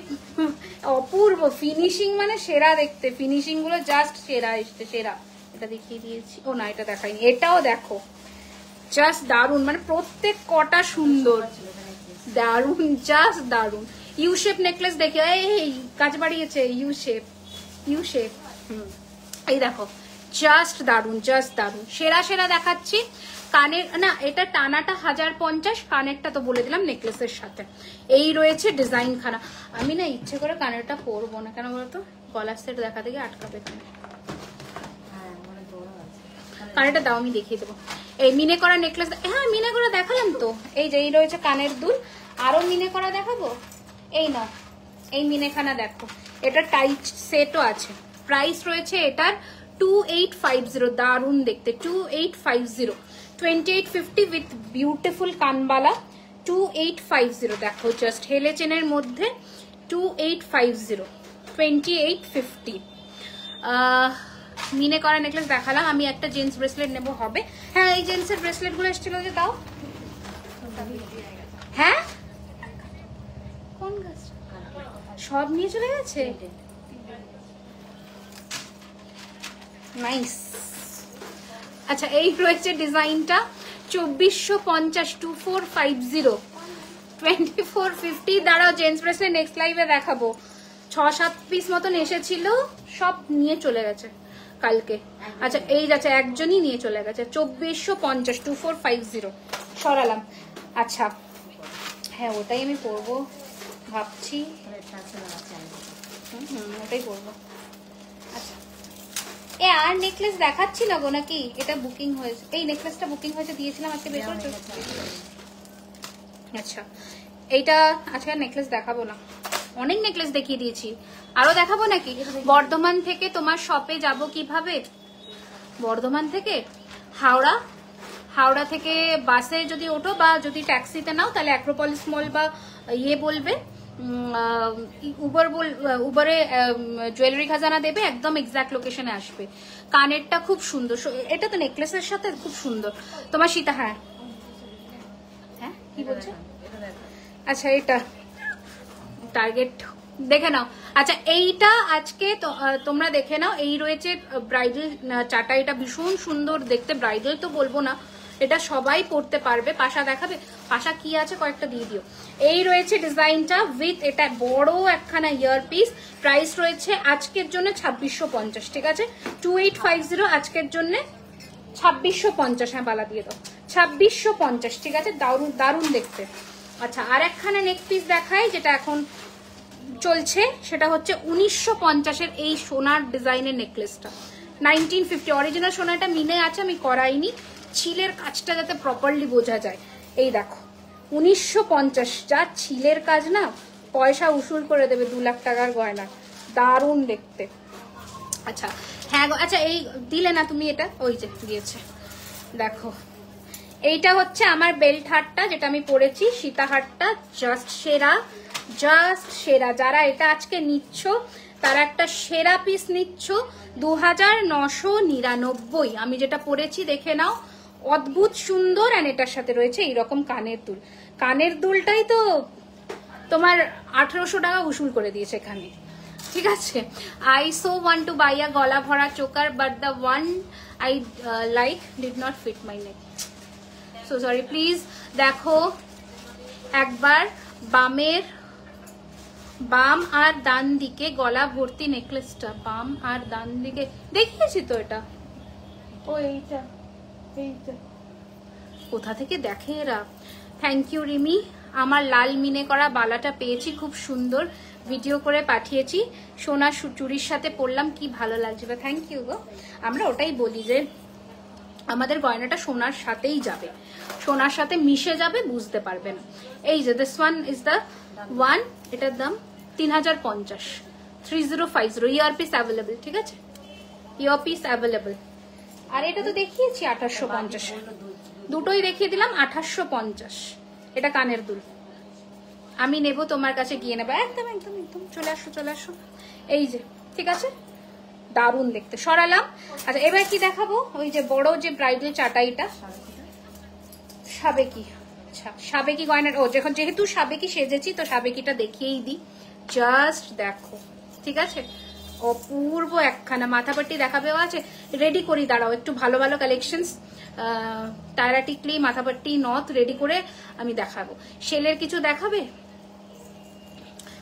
A: অপূর্ব। ফিনিশিং মানে সেরা দেখতে। ফিনিশিং গুলো জাস্ট সেরা এসছে, সেরা। এটা দেখিয়ে দিয়েছি। ও না, এটা দেখাইনি। এটাও দেখো, জাস্ট দারুন। মানে প্রত্যেক কটা সুন্দর, দারুন, জাস্ট দারুন। ইউ শেপ নেকলেস দেখে, এই কাজ বাড়িয়েছে। You shape. এই দেখো, জাস্ট দারুন, জাস্ট দারুন। সেরা সেরা দেখাচ্ছি। কানের না, এটা টানাটা 1050, কানেরটা তো বলে দিলাম নেকলেসের সাথে। এই রয়েছে ডিজাইন খানা। আমি না ইচ্ছে করে কানেরটা পরবো না, কেন বলতো? গলার সেট দেখা দেখে আটকাবে। কানেরটা দাও, আমি দেখিয়ে দেবো। এই মিনে করা নেকলেস, হ্যাঁ মিনে করা দেখালাম তো। এই যে এই রয়েছে কানের দুল। আরো মিনে করা দেখাবো। এই না, এই মিনেখানা দেখো। এটা টাইট সেটও আছে। প্রাইস রয়েছে এটার 2850। দারুন দেখতে। 2850। 2850 উইথ বিউটিফুল কানবালা। 2850 দেখো, জাস্ট হেলে চেনের মধ্যে 2850। 2850। মিনে করা নেকলেস দেখালাম। আমি একটা জেন্টস ব্রেসলেট নেবো, হবে? হ্যাঁ, এই জেন্টসের ব্রেসলেট গুলো এসেছিল যে, দাও। হ্যাঁ কোন গাছ? সব নিয়ে চলে গেছে। নাইস। আচ্ছা এই রয়েছে ডিজাইনটা 2450। 2450। 2450। দাঁড়াও, জেন্টস ব্রেসলেট নেক্সট লাইভে দেখাবো। 6-7 পিস মতন এসেছিল, সব নিয়ে চলে গেছে কালকে। আচ্ছা এই যাচ্ছে, একজনই নিয়ে চলে গেছে। 2450। 2450 সরালাম। আচ্ছা হ্যাঁ, ওটাই আমি পরবো ভাবছি। ওটাই পরবো। আচ্ছা এ আর নেকলেস দেখাচ্ছি না গো নাকি? এটা বুকিং হয়েছে। এই নেকলেসটা বুকিং হয়েছে, দিয়েছিলাম আজকে। বের করেছো? আচ্ছা এইটা আজকে নেকলেস দেখাবো না, অনেক নেকলেস দেখিয়ে দিয়েছি। আরো দেখাবো নাকি? বর্ধমান থেকে তোমার শপে যাব কিভাবে? বর্ধমান থেকে হাওড়া থেকে বাসে যদি ওঠো বা যদি ট্যাক্সিতে নাও, তাহলে অ্যাক্রোপলিস মল বা ইয়ে বলবে, উবারে জুয়েলারি খাজানা দেবে, একদম এক্সাক্ট লোকেশনে আসবে। কানেরটা খুব সুন্দর। এটা তো নেকলেসের সাথে খুব সুন্দর। তোমার সীতা, হ্যাঁ হ্যাঁ কি বলছো? আচ্ছা এটা টার্গেট দেখে নাও। আচ্ছা এইটা আজকে তোমরা দেখে নাও। এই রয়েছে ব্রাইডাল চাটা। এটা ভীষণ সুন্দর দেখতে। ব্রাইডাল তো বলবো না, এটা সবাই পরতে পারবে। পাশা দেখাবে? পাশা কি আছে কয়েকটা দিয়ে দিও। এই রয়েছে ডিজাইনটা উইথ এটা বড় একখানা ইয়ার পিস। প্রাইস রয়েছে আজকের জন্য 2650। ঠিক আছে, 2850 আজকের জন্য 2650। হ্যাঁ বালা দিয়ে দাও। 2650। ঠিক আছে, দারুন দারুন দেখতে। আচ্ছা আর একখানা নেক পিস দেখাই, যেটা এখন চলছে। সেটা হচ্ছে 1950-এর এই সোনার ডিজাইনের নেকলেসটা। 1950 অরিজিনাল সোনাটা মিনে আছে, আমি করাইনি। ছিলের কাজটা যাতে প্রপারলি বোঝা যায়। এই দেখো 1950, যা ছিলের কাজ না, পয়সা উসুল করে দেবে 2 লাখ টাকার গয়না, দারুণ দেখতে। আচ্ছা হ্যাঁ আচ্ছা এই দিলে না তুমি, এটা ওই যে দিয়েছে দেখো, এইটা হচ্ছে আমার বেল্ট হারটা যেটা আমি পরেছি, সীতাহারটা জাস্ট সেরা, জাস্ট সেরা। যারা এটা আজকে নিচ্ছ তারা একটা সেরা পিস নিচ্ছ, 2999। আমি যেটা পরেছি দেখে নাও, অদ্ভুত সুন্দর। আর এটার সাথে রয়েছে এইরকম কানের দুল। কানের দুলটাই তো তোমার 1800 টাকা উসুল করে দিয়েছে এখানে, ঠিক আছে। I so want to buy a গলা ভরা choker, but the one I like did not fit my neck, so sorry. Please দেখো একবার বাম আর ডান দিকে গলা ভর্তি নেকলেসটা, বাম আর ডান দিকে দেখিয়েছি তো এটা, ও এইটা কোথা থেকে দেখে এরা। থ্যাংক ইউ রিমি, আমার লাল মিনে করা বালাটা পেয়েছি, খুব সুন্দর, ভিডিও করে পাঠিয়েছি, সোনা চুরির সাথে পরলাম, কি ভালো লাগছে। বা থ্যাংক ইউ গো। আমরা ওটাই বলি যে আমাদের গয়নাটা সোনার সাথেই যাবে, সোনার সাথে মিশে যাবে, বুঝতে পারবে না। এই যে this one is the one, এটার দাম 3050, 3050, ইয়ারপিস অ্যাভেলেবল, ঠিক আছে, ইয়ারপিস অ্যাভেলেবল। আর এটা তো দেখিয়েছি 2850, দুটোই দেখিয়ে দিলাম 2850। এটা কানের দুল, আমি নেব, তোমার কাছে গিয়ে নেবো, একদম একদম একদম, চলে আসো চলে আসো। এই যে ঠিক আছে, দারুণ দেখতে, সরালাম। আচ্ছা এবার কি দেখাবো, ওই যে বড় যে ব্রাইডাল চাটাইটা, সাবেকি। আচ্ছা সাবেকি গয়নার, ও যখন যেহেতু সাবেকি সেজেছি তো সাবেকিটা দেখিয়েই দিই, জাস্ট দেখো, ঠিক আছে, অপূর্ব একখানা। মাথাপাট্টি দেখাবেও আছে, রেডি করি, দাঁড়াও একটু ভালো ভালো কালেকশনস, টায়রা টিকলি, মাথাপাট্টি, নথ রেডি করে আমি দেখাবো। শেলের কিছু দেখাবে,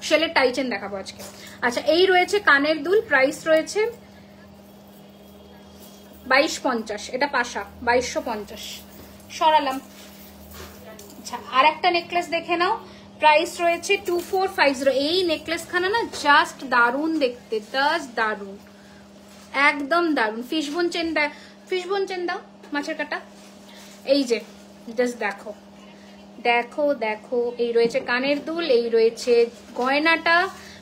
A: শেলের টাইচেন দেখাবো আজকে। আচ্ছা এই রয়েছে কানের দুল, প্রাইস রয়েছে 2250, এটা পাশা 2250, সরালাম। আচ্ছা আর একটা নেকলেস দেখে নাও, প্রাইস রয়েছে 2450। এই নেকলেস খানা না জাস্ট দারুণ দেখতে, জাস্ট দারুণ, একদম দারুণ। ফিশবোন চেন দাও, মাছের কাটা। এই যে জাস্ট দেখো দেখো দেখো, এই রয়েছে কানের দুল, এই রয়েছে গয়নাটা,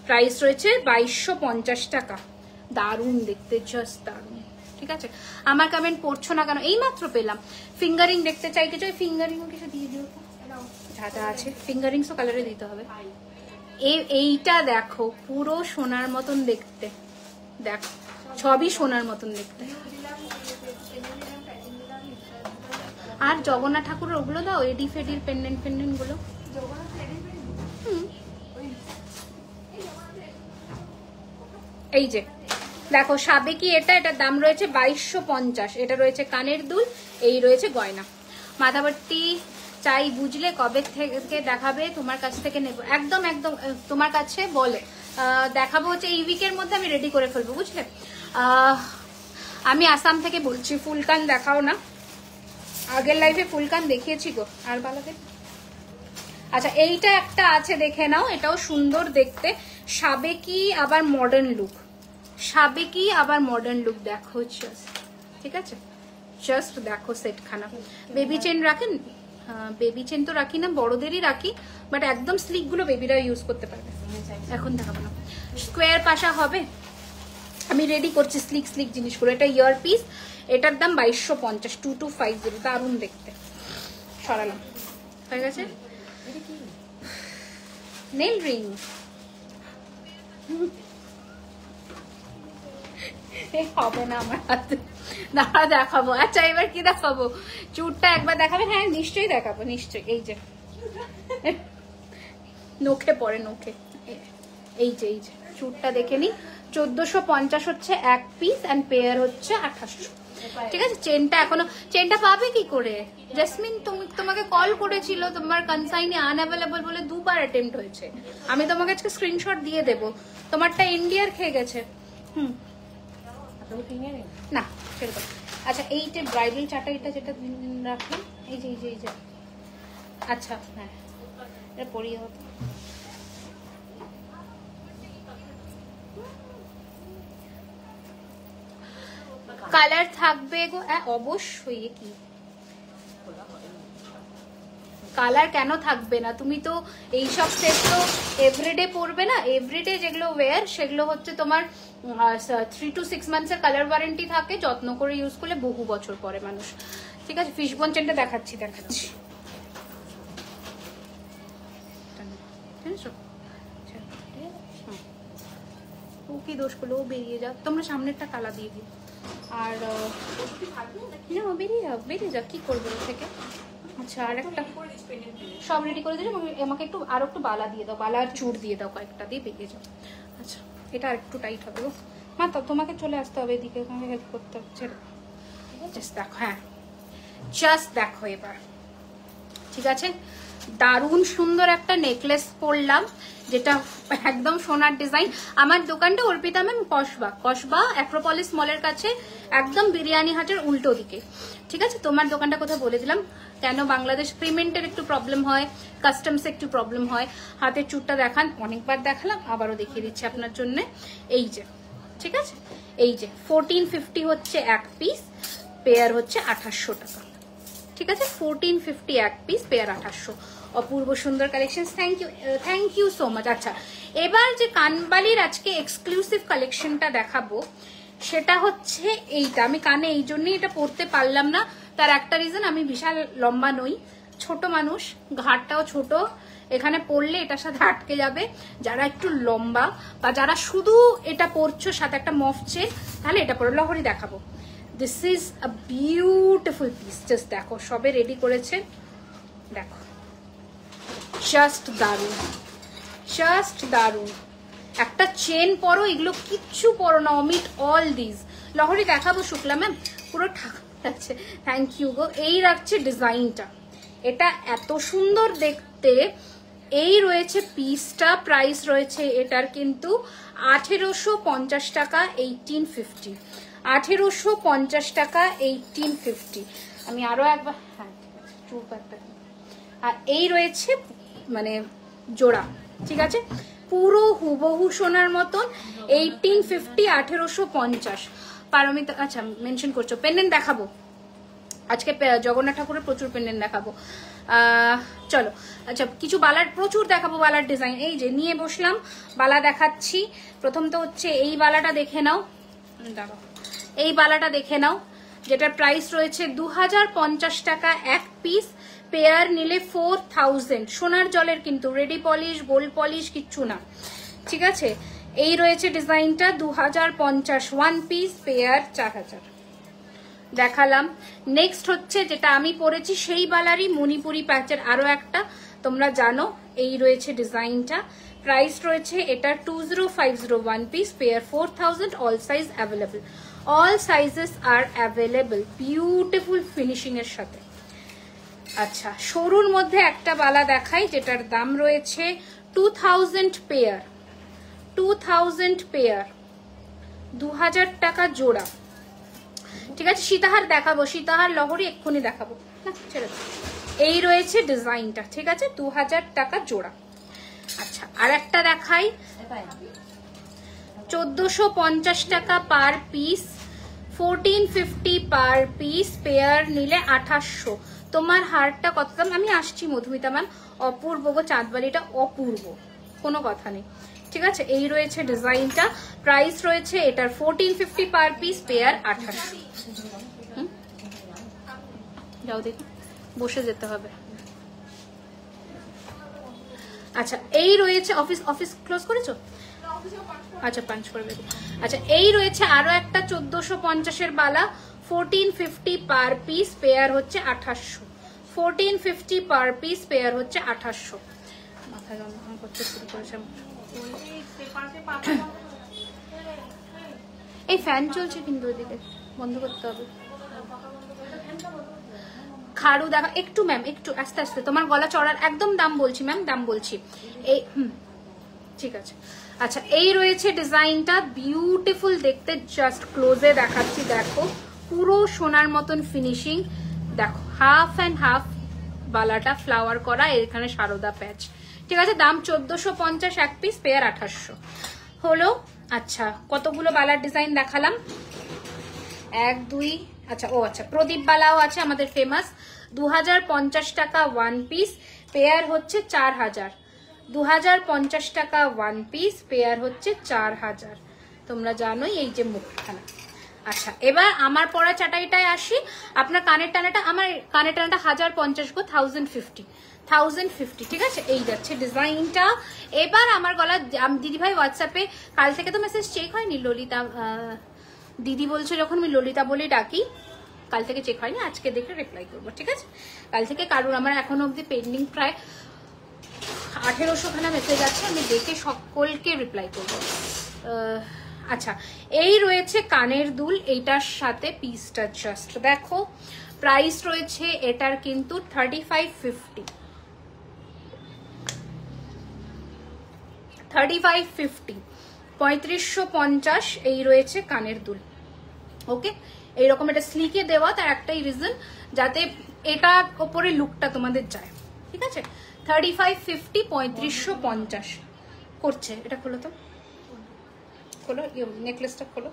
A: প্রাইস রয়েছে 2250 টাকা, দারুণ দেখতে, জাস্ট দারুণ, ঠিক আছে। আমার কমেন্ট পড়ছো না কেন, এই মাত্র পেলাম। ফিঙ্গারিং দেখতে চাই কিছু, ফিঙ্গারিংও কিছু দিয়ে দিও, যা যা আছে ফিঙ্গারিংসও কালারে দিতে হবে। এইটা দেখো, পুরো সোনার মতন দেখতে, দেখো সবই সোনার মতন দেখতে। আর জগন্নাথ ঠাকুরের ওগুলো দাও, এডি ফেডির পেন্ডেন্ট গুলো। এই যে দেখো সাবেকি, এটার দাম রয়েছে 2250, এটা রয়েছে কানের দুল, এই রয়েছে গয়না। মাথাপাট্টি চাই বুঝলে, কবে থেকে দেখাবে, তোমার কাছ থেকে নেবো, একদম একদম তোমার কাছে বলো, দেখাবো হচ্ছে এই উইকের মধ্যে আমি রেডি করে ফেলবো, বুঝলে। আমি আসাম থেকে বলছি, ফুলকান দেখাও না, আগের লাইফে ফুলকান দেখিয়েছি গো, আর ভালো দেখে। আচ্ছা এইটা একটা আছে, দেখে নাও, এটাও সুন্দর দেখতে, সাবেকি আবার মডার্ন লুক, সাবেকি আবার মডার্ন লুক, দেখো জাস্ট, ঠিক আছে, জাস্ট দেখো সেট খানা। বেবি চেন রাখেন, বেবি চেন তো রাখি না, বড়দেরই রাখি, বাট একদম স্লিক গুলো বেবিরা ইউজ করতে পারবে। এখন দেখাবো না, স্কোয়ার পাশা হবে, আমি রেডি করছি স্লিক স্লিক জিনিসগুলো। এটা ইয়ার পিস, এটার দাম 2250, 2250, দারুণ দেখতে, সরালাম, হয়ে গেছে। নেল রিং, হবে না আমার হাতে, দাঁড়া দেখাবো। আচ্ছা এবার কি দেখাবো, চুরটা একবার দেখাবে, হ্যাঁ নিশ্চয়ই দেখাবো, নিশ্চয়ই। এই যে নখে পড়ে, নখে, এই যে চুরটা দেখে নি, 1450 হচ্ছে এক পিস, অ্যান্ড পেয়ার হচ্ছে 2800, ঠিক আছে। চেনটা এখনো, চেনটা পাবে কি করে, জেসমিন তোমাকে কল করেছিল, তোমার কনসাইনে আনঅ্যাভেলেবল বলে 2 বার অ্যাটেম্প্ট হয়েছে, আমি তোমাকে আজকে স্ক্রিনশট দিয়ে দেবো, তোমারটা ইন্ডিয়ার খেয়ে গেছে। না সেরকম। আচ্ছা এইটা ব্রাইডাল চাটা, এটা যেটা রাখলাম, এই যে আচ্ছা হ্যাঁ এটা পরিয়ে হতো। কালার থাকবে গো, অবশ্যই, কি কালার কেন থাকবে না? তুমি তো এইসব সেট তো এভরিডে পরবে না, এভরিডে যেগুলো ওয়্যার সেগুলো হচ্ছে তোমার 3 to 6 মান্থসের কালার ওয়ারেন্টি থাকে, যত্ন করে ইউজ করলে বহু বছর পরে মানুষ। ঠিক আছে, ফিশবোন চেনটা দেখাচ্ছি। ও কি দোষ করলো, ও বেরিয়ে যাও, তোমরা সামনেরটা তালা দিয়ে দিও। আর না বেরিয়ে যাও, কি করবে ওর থেকে। আচ্ছা, আর একটা সব রেডি করে দিলে, আমাকে একটু আরো একটু বালা দিয়ে দাও, বালা আর চুড় দিয়ে দাও কয়েকটা, দিয়ে বেরিয়ে যাও। আচ্ছা, এটা আর একটু টাইট হবে গো মা, তোমাকে চলে আসতে হবে এদিকে, তোমাকে হেল্প করতে হচ্ছে। জাস্ট দেখো, হ্যাঁ জাস্ট দেখো এবার। ঠিক আছে, দারুণ সুন্দর একটা নেকলেস পরলাম, যেটা একদম সোনার ডিজাইন। আমার দোকানটা অর্পিতা ম্যাম কসবা অ্যাক্রোপলিস মলের কাছে, একদম বিরিয়ানি হাটের উল্টো দিকে। ঠিক আছে, তোমার দোকানটা কোথাও বলে দিলাম। কেন বাংলাদেশ পেমেন্টের একটু প্রবলেম হয়, কাস্টমসে একটু প্রবলেম হয়। হাতের চুটটা দেখান, অনেকবার দেখালাম, আবারও দেখিয়ে দিচ্ছি আপনার জন্য। এই যে, ঠিক আছে, এই যে 1450 হচ্ছে এক পিস, পেয়ার হচ্ছে 2800 টাকা। ঠিক আছে, 1450 এক পিস, পেয়ার 2800। অপূর্ব সুন্দর collection, thank you so much. আচ্ছা, এবার যে কানবালির আজকে এক্সক্লুসিভ কালেকশনটা দেখাবো সেটা হচ্ছে এইটা। আমি কানে এই জন্যই এটা পরতে পারলাম না, তার একটা রিজন, আমি বিশাল লম্বা নই, ছোট মানুষ, ঘাড়টাও ছোট, এখানে পরলে এটার সাথে আটকে যাবে। যারা একটু লম্বা বা যারা শুধু এটা পরছো সাথে একটা মফ চেন, তাহলে এটা পরে লহরি দেখাবো। This is a beautiful piece, just দেখো, সবে রেডি করেছে, দেখো, জাস্ট দারুণ, জাস্ট দারুণ। একটা চেন পরো, এগুলো কিচ্ছু পরো না, অমিট অল দিস। লহরি দেখাবো শুক্লা ম্যাম, পুরো ঠাকুর আছে, থ্যাংক ইউ গো। এই রাখছে ডিজাইনটা, এটা এত সুন্দর দেখতে। এই রয়েছে পিসটা, প্রাইস রয়েছে এটার কিন্তু 1850 টাকা, 1850, 1850 টাকা, 1850। আমি আরো একবার, হ্যাঁ ঠিক আছে, চুপ একটা। আর এই রয়েছে মানে জোড়া, ঠিক আছে, পুরো হুবহু সোনার মতন, 1850, 1850। পারমিতা, আচ্ছা মেনশন করছো। পেন্ডেন্ট দেখাবো আজকে, জগন্নাথ ঠাকুরের প্রচুর পেন্ডেন্ট দেখাবো। চলো, আচ্ছা কিছু বালার প্রচুর দেখাবো, বালার ডিজাইন। এই যে নিয়ে বসলাম, বালা দেখাচ্ছি। প্রথম তো হচ্ছে এই বালাটা দেখে নাও, দাঁড়াও, এই বালাটা দেখে নাও, যেটার প্রাইস রয়েছে 2050 টাকা এক পিস, পেয়ার নিলে 4000। সোনার জলের কিন্তু, রেডি পলিশ, গোল্ড পলিশ কিচ্ছু না। ঠিক আছে, এই রয়েছে ডিজাইনটা 2050, ওয়ান পিস, পেয়ার 4000 দেখালাম। নেক্সট হচ্ছে যেটা আমি পরেছি সেই বালারই মণিপুরি প্যাচের আরো একটা, তোমরা জানো, এই রয়েছে ডিজাইনটা, প্রাইস রয়েছে এটা 2050, one piece, pair 4000, all size available, all sizes আর অ্যাভেলেবল, বিউটিফুল ফিনিশিং এর সাথে। আচ্ছা, সরুর মধ্যে একটা বালা দেখাই, যেটার দাম রয়েছে 2000 পেয়ার, 2000 পেয়ার, 2000 টাকা জোড়া। ঠিক আছে, সীতাহার দেখাবো, সীতাহার লহরি এক্ষুনি দেখাবো না, ছেড়ে দাও। এই রয়েছে ডিজাইনটা, ঠিক আছে, 2000 টাকা জোড়া। আচ্ছা, আর একটা দেখাই, 1450 টাকা per piece, 1450 per piece, pair নিলে 2800। তোমার হারটা কত দাম? আমি আসছি মধুমিতা ম্যাম। অপূর্ব গো, চাঁদবালিটা অপূর্ব, কোনো কথা নেই। ঠিক আছে, এই রয়েছে ডিজাইনটা, প্রাইস রয়েছে এটার 1450 পার পিস, পেয়ার 2800। যাও দেখি, বসে যেতে হবে। আচ্ছা, এই রয়েছে, অফিস ক্লোজ করেছো? আচ্ছা, পাঞ্চ করে দেবো। আচ্ছা, এই রয়েছে আরো একটা 1450 বালা, 1450 পার পিস, পেয়ার হচ্ছে 2800, 1450 পার পিস, পেয়ার হচ্ছে 2800। মাথা যন্ত্রণা করতে শুরু করেছে। এই ফ্যান চলছে কিন্তু, ওইদিকে বন্ধ করতে হবে। খাড়ু দেখা একটু ম্যাম, একটু আস্তে আস্তে, তোমার গলা চড়ার একদম দাম বলছি ম্যাম, দাম বলছি। এই ঠিক আছে। আচ্ছা, এই রয়েছে ডিজাইনটা, বিউটিফুল দেখতে, জাস্ট ক্লোজে দেখাচ্ছি, দেখো পুরো সোনার মতন ফিনিশিং, দেখো হাফ অ্যান্ড হাফ বালাটা ফ্লাওয়ার করা, এখানে সারদা প্যাচ। ঠিক আছে, দাম 1450 এক পিস, পেয়ার 2800 হলো। আচ্ছা, কতগুলো বালার ডিজাইন দেখালাম, 1 2, আচ্ছা ও আচ্ছা, প্রদীপ বালাও আছে আমাদের ফেমাস, 2050 টাকা ওয়ান পিস, পেয়ার হচ্ছে 4000। 2050 টাকা ওয়ান পিস, পেয়ার হচ্ছে 4000। তোমরা জানোই এই যে মুখখানা। আচ্ছা, এবার আমার পরা চাটাইটায় আসি। আপনার কানের টানাটা, আমার কানের টানাটা 1050 গো, 1050, ঠিক আছে? এই যাচ্ছে ডিজাইনটা। এবার আমার গলা, দিদিভাই হোয়াটসঅ্যাপে কাল থেকে তো মেসেজ চেক হয়নি, ললিতা দিদি বলছে যখন আমি ললিতা বলে ডাকি, কাল থেকে চেক হয়নি, আজকে দেখে রিপ্লাই করবো, ঠিক আছে? কাল থেকে কারণ আমার এখনো অব্দি পেন্ডিং প্রায় 1800 খানা মেসেজ আছে, আমি দেখে সকলকে রিপ্লাই করবো। আচ্ছা, এই রয়েছে কানের দুল, এইটার সাথে পিসটা জাস্ট দেখো। প্রাইস রয়েছে এটার কিন্তু 3550, 3550, এই রয়েছে কানের দুল। ওকে, এইরকম এটা স্লিকে দেওয়া, তার একটাই রিজন যাতে এটা ওপরে লুকটা তোমাদের যায়, ঠিক আছে? 3550, 3550 করছে। এটা খোলো তো, খোলো, নেকলেসটা খোলো।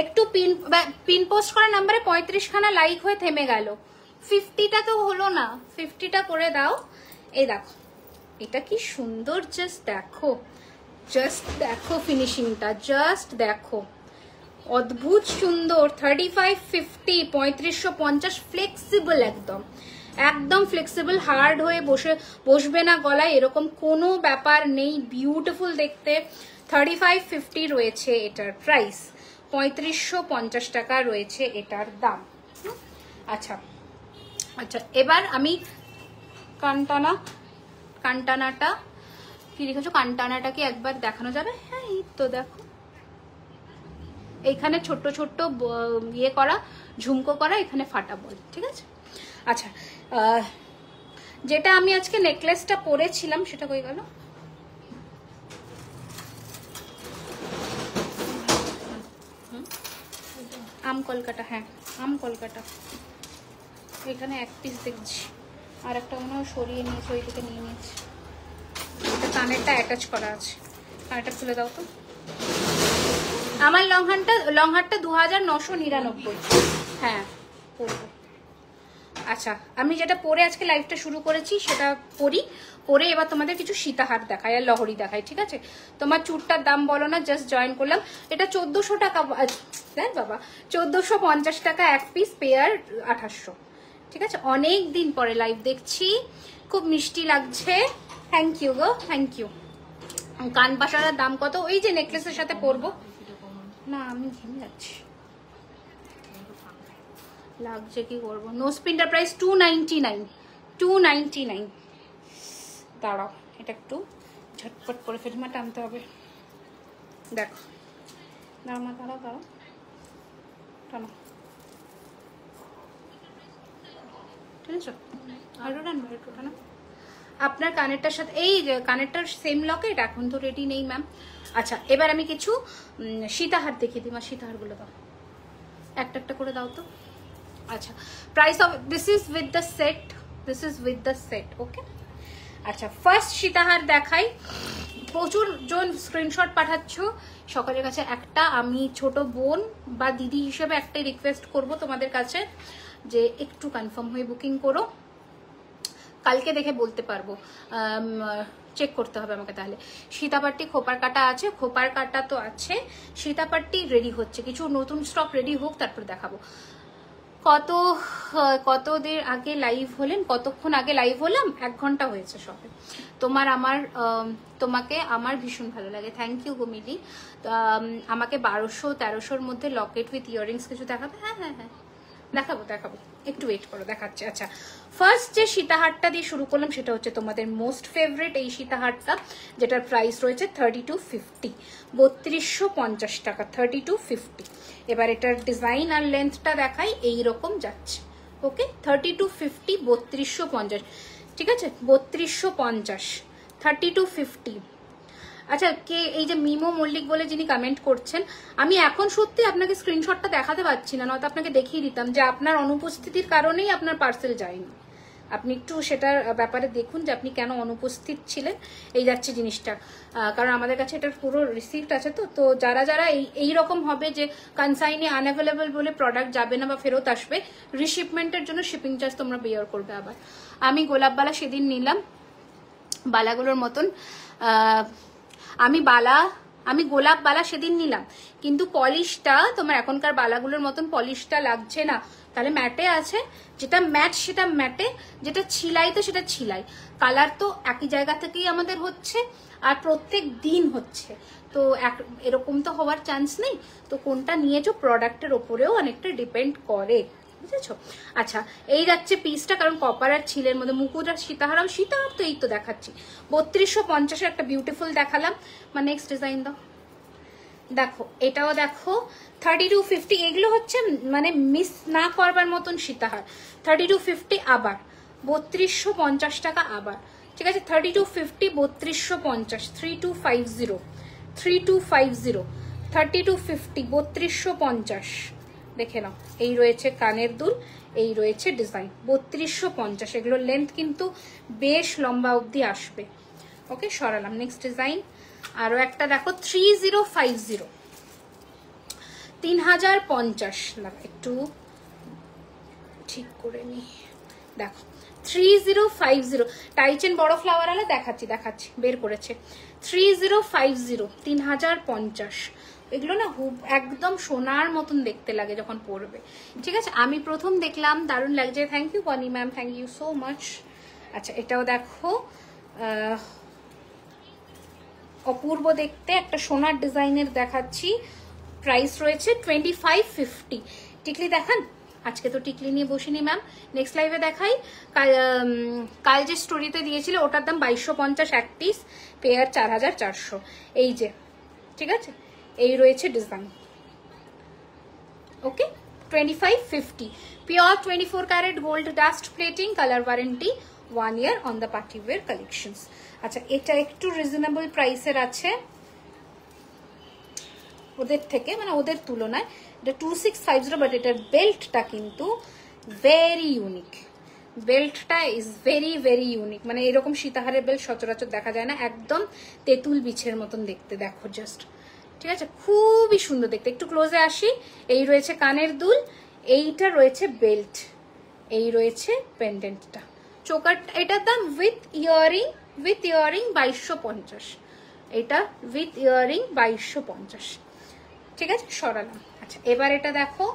A: একটু পিন পোস্ট করা নাম্বারে 35 খানা লাইক হয়ে থেমে গেল, 50টা তো হলো না, 50টা করে দাও। এই দেখো, এটা কি সুন্দর, জাস্ট দেখো, জাস্ট দেখো ফিনিশিংটা, জাস্ট দেখো, অদ্ভুত সুন্দর। 3550, 3550, ফ্লেক্সিবল, একদম একদম ফ্লেক্সিবল, হার্ড হয়ে বসবে না গলায়, এরকম কোনো ব্যাপার নেই, বিউটিফুল দেখতে। 3550 রয়েছে এটার প্রাইস, 3550 টাকা রয়েছে এটার দাম। আচ্ছা আচ্ছা, এবার আমি কানটানাটা কি লিখেছো, কানটানাটা কি একবার দেখানো যাবে? হ্যাঁ, এই তো দেখো, এইখানে ছোট্ট ছোট্ট ইয়ে করা, ঝুমকো করা, এখানে ফাটা বল, ঠিক আছে? আচ্ছা, যেটা আমি আজকে নেকলেসটা পরেছিলাম সেটা কই গেল? আম কলকাতা, হ্যাঁ আম কলকাতা, এখানে এক পিস দেখছি, আর একটা মনে হয় সরিয়ে নিয়েছে, ওই থেকে নিয়ে নিয়েছি। এটা কানেরটা অ্যাটাচ করা আছে, কানেরটা খুলে দাও তো। আমার লং হারটা 2999, হ্যাঁ পরবো। আচ্ছা, আমি যেটা পরে আজকে লাইভটা শুরু করেছি সেটা পরে এবার তোমাদের কিছু সীতাহার দেখাই আর লহরি দেখাই, ঠিক আছে? তোমার চুরটার দাম বলো না, জাস্ট জয়েন করলাম। এটা 1400 টাকা, দেখ বাবা, 1450 টাকা এক পিস, পেয়ার 2800, ঠিক আছে? অনেক দিন পরে লাইভ দেখছি, খুব মিষ্টি লাগছে, থ্যাংক ইউ গো, থ্যাংক ইউ। কান পাশার দাম কত? ওই যে নেকলেসের সাথে পরবো না, আমি ঘেমে যাচ্ছি, লাগছে, কি করবো? নোজ পিনটার প্রাইস 299। দাঁড়াও, এটা একটু ঝটপট করে ফেলমা টানতে হবে, দেখো, দাঁড়াও টানো, ঠিক আছে? আরো টানবো, একটু টানো। আপনার কানেরটার সাথে, এই কানেরটার সেম লকেট এখন তো রেডি নেই ম্যাম। আচ্ছা, এবার আমি কিছু সীতাহার দেখিয়ে দিই, মা সীতাহারগুলো দাও, একটা একটা করে দাও তো। আচ্ছা, price of this is with the set, okay? আচ্ছা, ফার্স্ট সীতাহার দেখাই। প্রচুর জন স্ক্রিনশট পাঠাচ্ছ, সকলের কাছে একটা আমি ছোট বোন বা দিদি হিসেবে একটাই রিকোয়েস্ট করব তোমাদের কাছে, যে একটু কনফার্ম হয়ে বুকিং করো, কালকে দেখে বলতে পারবো, চেক করতে হবে আমাকে। তাহলে সীতাপাট্টি খোপার কাটা আছে, খোপার কাটা তো আছে, সীতাপাট্টি রেডি হচ্ছে, কিছু নতুন স্টক রেডি হোক তারপর দেখাবো। কতদের আগে লাইভ হলেন? কতক্ষণ আগে লাইভ হলাম? 1 ঘন্টা হয়েছে সবে। তোমাকে আমার ভীষণ ভালো লাগে, থ্যাংক ইউ গোমিলি। আমাকে 1200-1300-র মধ্যে লকেট উইথ ইয়াররিংস কিছু দেখাবে? হ্যাঁ হ্যাঁ হ্যাঁ, দেখাবো, একটু ওয়েট করো, দেখাচ্ছি। আচ্ছা, ফার্স্ট যে সীতাহারটা দিয়ে শুরু করলাম সেটা হচ্ছে তোমাদের মোস্ট ফেভারিট এই সীতাহারটা, যেটার প্রাইস রয়েছে 3250, 3250 টাকা, 3250। এবার এটার ডিজাইন আর লেন্থটা দেখাই, এইরকম যাচ্ছে, ওকে? 3250, 3250, ঠিক আছে? 3250, 3250। আচ্ছা, কে এই যে মিমো মল্লিক বলে যিনি কমেন্ট করছেন, আমি এখন সত্যি আপনাকে স্ক্রিনশটটা দেখাতে পাচ্ছি না, নয়তো আপনাকে দেখিয়ে দিতাম যে আপনার অনুপস্থিতির কারণেই আপনার পার্সেল যায়নি, আপনি একটু সেটার ব্যাপারে দেখুন যে আপনি কেন অনুপস্থিত ছিলেন। এই যাচ্ছে জিনিসটা, কারণ আমাদের কাছে এটার পুরো রিসিপ্ট আছে। তো যারা যারা এই রকম হবে যে কনসাইনি আনঅ্যাভেলেবল বলে প্রোডাক্ট যাবে না বা ফেরত আসবে, রিশিপমেন্টের জন্য শিপিং চার্জ তোমরা বেয়ার করবে। আবার আমি গোলাপ বালা সেদিন নিলাম, বালাগুলোর মতন আমি গোলাপ বালা সেদিন নিলাম, কিন্তু পলিশটা তোমার এখনকার বালাগুলোর মতন পলিশটা লাগছে না। তাহলে ম্যাটে আছে, যেটা ম্যাট সেটা ম্যাটে, যেটা ছিলাই তো সেটা ছিলাই। কালার তো একই জায়গা থেকেই আমাদের হচ্ছে আর প্রত্যেক দিন হচ্ছে, তো এরকম তো হওয়ার চান্স নেই। তো কোনটা নিয়েছো প্রোডাক্টের ওপরেও অনেকটা ডিপেন্ড করে, বুঝেছো? আচ্ছা, এই যাচ্ছে পিসটা, কারণ কপার আর ছিলের মধ্যে মুকুট আর সীতাহার তো এই তো দেখাচ্ছি। 3250 একটা বিউটিফুল দেখালাম। মানে নেক্সট ডিজাইন দাও, দেখো এটাও দেখো 3250। এগুলো হচ্ছে মানে মিস না করবার মতন সীতাহার। 3250 আবার 3250 টাকা আবার, ঠিক আছে? 3250 3250 3250 3250 3250 3250। দেখে নাও, এই রয়েছে কানের দুল, এই রয়েছে ডিজাইন 3250। এগুলোর লেন্থ কিন্তু বেশ লম্বা অবধি আসবে। ওকে, সরালাম। নেক্সট ডিজাইন আরো একটা দেখো 3050 3050। একটু ঠিক করে নি, দেখো 3050 টাইচেন বড় ফ্লাওয়ার আলা দেখাচ্ছি বের করেছে 3050 3050। এগুলো না একদম সোনার মতন দেখতে লাগে যখন পরবে, ঠিক আছে? আমি প্রথম দেখলাম, দারুণ লাগছে। Thank you Poni ma'am, thank you so much. আচ্ছা, এটাও দেখো অপূর্ব দেখতে, একটা সোনার ডিজাইনের দেখাচ্ছি। প্রাইস রয়েছে 2550। টিকলি দেখান, আজকে তো টিকলি নিয়ে বসিনি ম্যাম, নেক্সট লাইভে দেখাই। কাল যে স্টোরিতে দিয়েছিল ওটার দাম 2250 এক পিস, পেয়ার 4400। এই যে, ঠিক আছে, এই রয়েছে design. Okay, 2550 pure 24 carat gold dust plating, colour warranty 1 year on the party wear collections. আচ্ছা, এটা একটু রিজনেবল প্রাইসের আছে ওদের থেকে, মানে ওদের তুলনায়। এটা 2650, বাট এটার বেল্টটা কিন্তু ভেরি ইউনিক। বেল্টটা ইজ ভেরি ভেরি ইউনিক, মানে এরকম সীতাহারের বেল্ট সচরাচর দেখা যায় না, একদম তেঁতুল বিছের মতন দেখতে। দেখো জাস্ট, ঠিক আছে, খুবই সুন্দর দেখতে। একটু ক্লোজে আসি। এই রয়েছে কানের দুল, এইটা রয়েছে বেল্ট, এই রয়েছে পেন্ডেন্টটা, চোকার। এটার দাম উইথ ইয়ারিং 2250। এটা উইথ ইয়ারিং 2250, ঠিক আছে, সরালাম। আচ্ছা, এবার এটা দেখো,